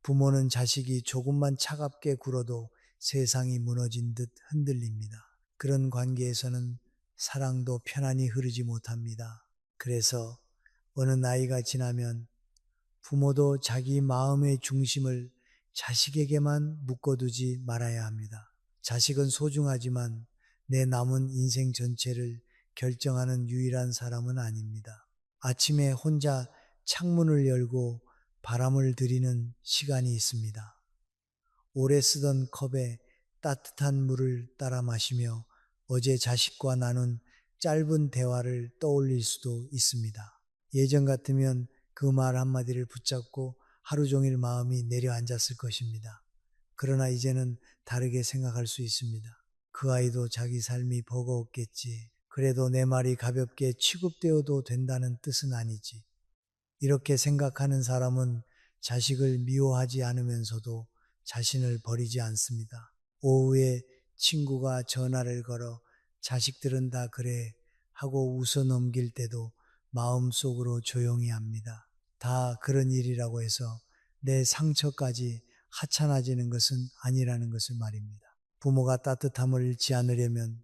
부모는 자식이 조금만 차갑게 굴어도 세상이 무너진 듯 흔들립니다. 그런 관계에서는 사랑도 편안히 흐르지 못합니다. 그래서 어느 나이가 지나면 부모도 자기 마음의 중심을 자식에게만 묶어두지 말아야 합니다. 자식은 소중하지만 내 남은 인생 전체를 결정하는 유일한 사람은 아닙니다. 아침에 혼자 창문을 열고 바람을 들이는 시간이 있습니다. 오래 쓰던 컵에 따뜻한 물을 따라 마시며 어제 자식과 나눈 짧은 대화를 떠올릴 수도 있습니다. 예전 같으면 그 말 한마디를 붙잡고 하루 종일 마음이 내려앉았을 것입니다. 그러나 이제는 다르게 생각할 수 있습니다. 그 아이도 자기 삶이 버거웠겠지. 그래도 내 말이 가볍게 취급되어도 된다는 뜻은 아니지. 이렇게 생각하는 사람은 자식을 미워하지 않으면서도 자신을 버리지 않습니다. 오후에 친구가 전화를 걸어 자식들은 다 그래 하고 웃어 넘길 때도 마음속으로 조용히 합니다. 다 그런 일이라고 해서 내 상처까지 하찮아지는 것은 아니라는 것을 말입니다. 부모가 따뜻함을 잃지 않으려면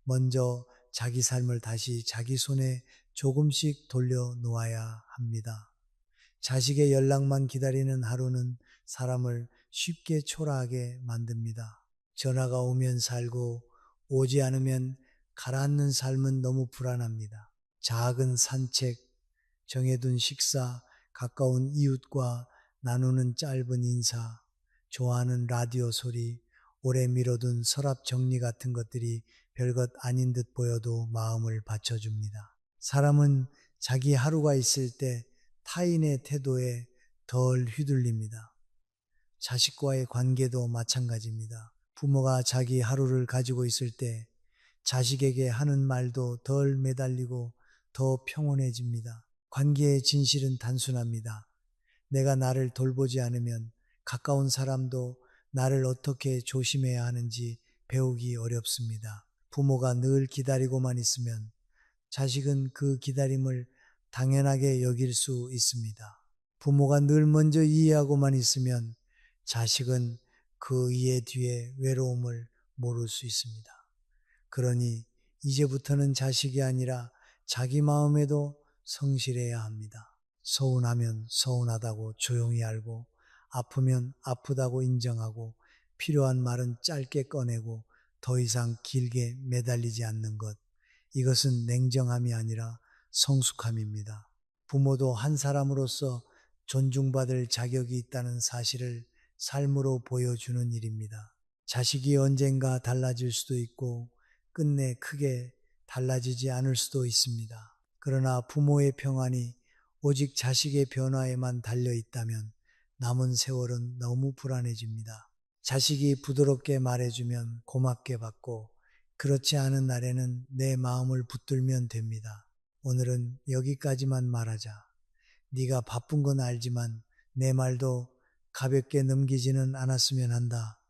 먼저 자기 삶을 다시 자기 손에 조금씩 돌려놓아야 합니다. 자식의 연락만 기다리는 하루는 사람을 쉽게 초라하게 만듭니다. 전화가 오면 살고 오지 않으면 가라앉는 삶은 너무 불안합니다. 작은 산책, 정해둔 식사, 가까운 이웃과 나누는 짧은 인사, 좋아하는 라디오 소리, 오래 미뤄둔 서랍 정리 같은 것들이 별것 아닌 듯 보여도 마음을 받쳐줍니다. 사람은 자기 하루가 있을 때 타인의 태도에 덜 휘둘립니다. 자식과의 관계도 마찬가지입니다. 부모가 자기 하루를 가지고 있을 때 자식에게 하는 말도 덜 매달리고 더 평온해집니다. 관계의 진실은 단순합니다. 내가 나를 돌보지 않으면 가까운 사람도 나를 어떻게 조심해야 하는지 배우기 어렵습니다. 부모가 늘 기다리고만 있으면 자식은 그 기다림을 당연하게 여길 수 있습니다. 부모가 늘 먼저 이해하고만 있으면 자식은 그 이해 뒤에 외로움을 모를 수 있습니다. 그러니 이제부터는 자식이 아니라 자기 마음에도 성실해야 합니다. 서운하면 서운하다고 조용히 알고 아프면 아프다고 인정하고 필요한 말은 짧게 꺼내고 더 이상 길게 매달리지 않는 것. 이것은 냉정함이 아니라 성숙함입니다. 부모도 한 사람으로서 존중받을 자격이 있다는 사실을 삶으로 보여주는 일입니다. 자식이 언젠가 달라질 수도 있고 끝내 크게 달라지지 않을 수도 있습니다. 그러나 부모의 평안이 오직 자식의 변화에만 달려 있다면 남은 세월은 너무 불안해집니다. 자식이 부드럽게 말해주면 고맙게 받고 그렇지 않은 날에는 내 마음을 붙들면 됩니다. 오늘은 여기까지만 말하자. 네가 바쁜 건 알지만 내 말도 가볍게 넘기지는 않았으면 한다.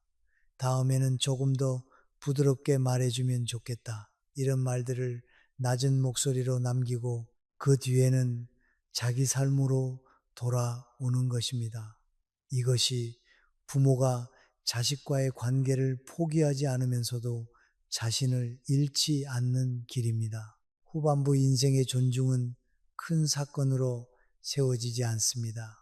다음에는 조금 더 부드럽게 말해주면 좋겠다. 이런 말들을 낮은 목소리로 남기고 그 뒤에는 자기 삶으로 돌아오는 것입니다. 이것이 부모가 자식과의 관계를 포기하지 않으면서도 자신을 잃지 않는 길입니다. 후반부 인생의 존중은 큰 사건으로 세워지지 않습니다.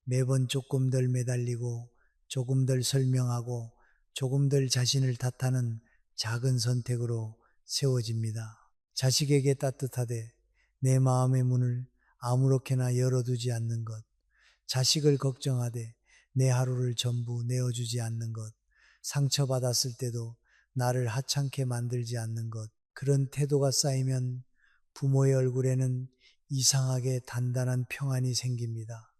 매번 조금 덜 매달리고 조금 덜 설명하고 조금 덜 자신을 탓하는 작은 선택으로 세워집니다. 자식에게 따뜻하되 내 마음의 문을 아무렇게나 열어두지 않는 것, 자식을 걱정하되 내 하루를 전부 내어주지 않는 것, 상처받았을 때도 나를 하찮게 만들지 않는 것, 그런 태도가 쌓이면 부모의 얼굴에는 이상하게 단단한 평안이 생깁니다.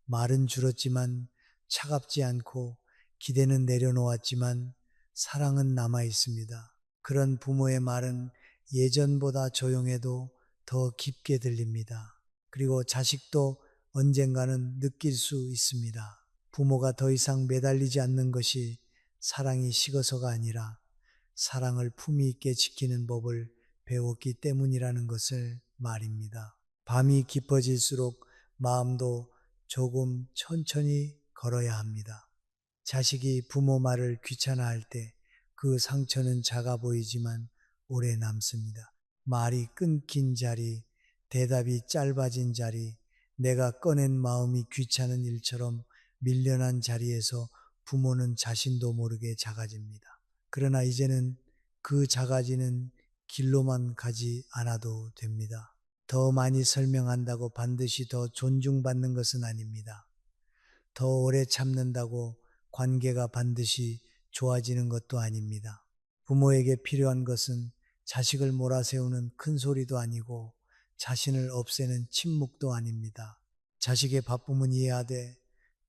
말은 줄었지만 차갑지 않고 기대는 내려놓았지만 사랑은 남아 있습니다. 그런 부모의 말은 예전보다 조용해도 더 깊게 들립니다. 그리고 자식도 언젠가는 느낄 수 있습니다. 부모가 더 이상 매달리지 않는 것이 사랑이 식어서가 아니라 사랑을 품위 있게 지키는 법을 배웠기 때문이라는 것을 말입니다. 밤이 깊어질수록 마음도 조금 천천히 걸어야 합니다. 자식이 부모 말을 귀찮아할 때 그 상처는 작아 보이지만 오래 남습니다. 말이 끊긴 자리, 대답이 짧아진 자리, 내가 꺼낸 마음이 귀찮은 일처럼 밀려난 자리에서 부모는 자신도 모르게 작아집니다. 그러나 이제는 그 작아지는 길로만 가지 않아도 됩니다. 더 많이 설명한다고 반드시 더 존중받는 것은 아닙니다. 더 오래 참는다고 관계가 반드시 좋아지는 것도 아닙니다. 부모에게 필요한 것은 자식을 몰아세우는 큰 소리도 아니고 자신을 없애는 침묵도 아닙니다. 자식의 바쁨은 이해하되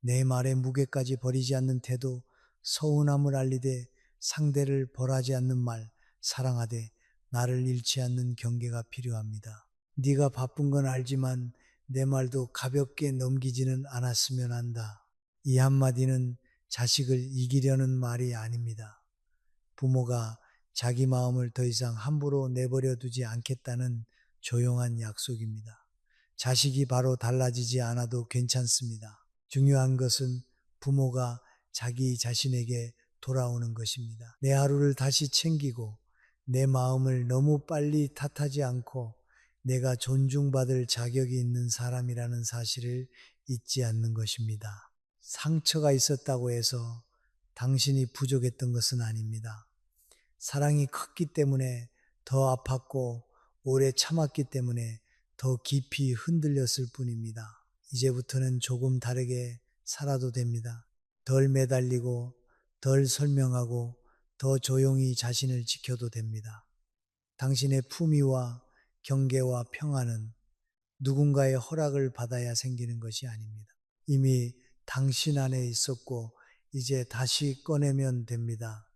내 말의 무게까지 버리지 않는 태도, 서운함을 알리되 상대를 벌하지 않는 말, 사랑하되 나를 잃지 않는 경계가 필요합니다. 네가 바쁜 건 알지만 내 말도 가볍게 넘기지는 않았으면 한다. 이 한마디는 자식을 이기려는 말이 아닙니다. 부모가 자기 마음을 더 이상 함부로 내버려 두지 않겠다는 조용한 약속입니다. 자식이 바로 달라지지 않아도 괜찮습니다. 중요한 것은 부모가 자기 자신에게 돌아오는 것입니다. 내 하루를 다시 챙기고 내 마음을 너무 빨리 탓하지 않고 내가 존중받을 자격이 있는 사람이라는 사실을 잊지 않는 것입니다. 상처가 있었다고 해서 당신이 부족했던 것은 아닙니다. 사랑이 컸기 때문에 더 아팠고 오래 참았기 때문에 더 깊이 흔들렸을 뿐입니다. 이제부터는 조금 다르게 살아도 됩니다. 덜 매달리고 덜 설명하고 더 조용히 자신을 지켜도 됩니다. 당신의 품위와 경계와 평안은 누군가의 허락을 받아야 생기는 것이 아닙니다. 이미 당신 안에 있었고 이제 다시 꺼내면 됩니다.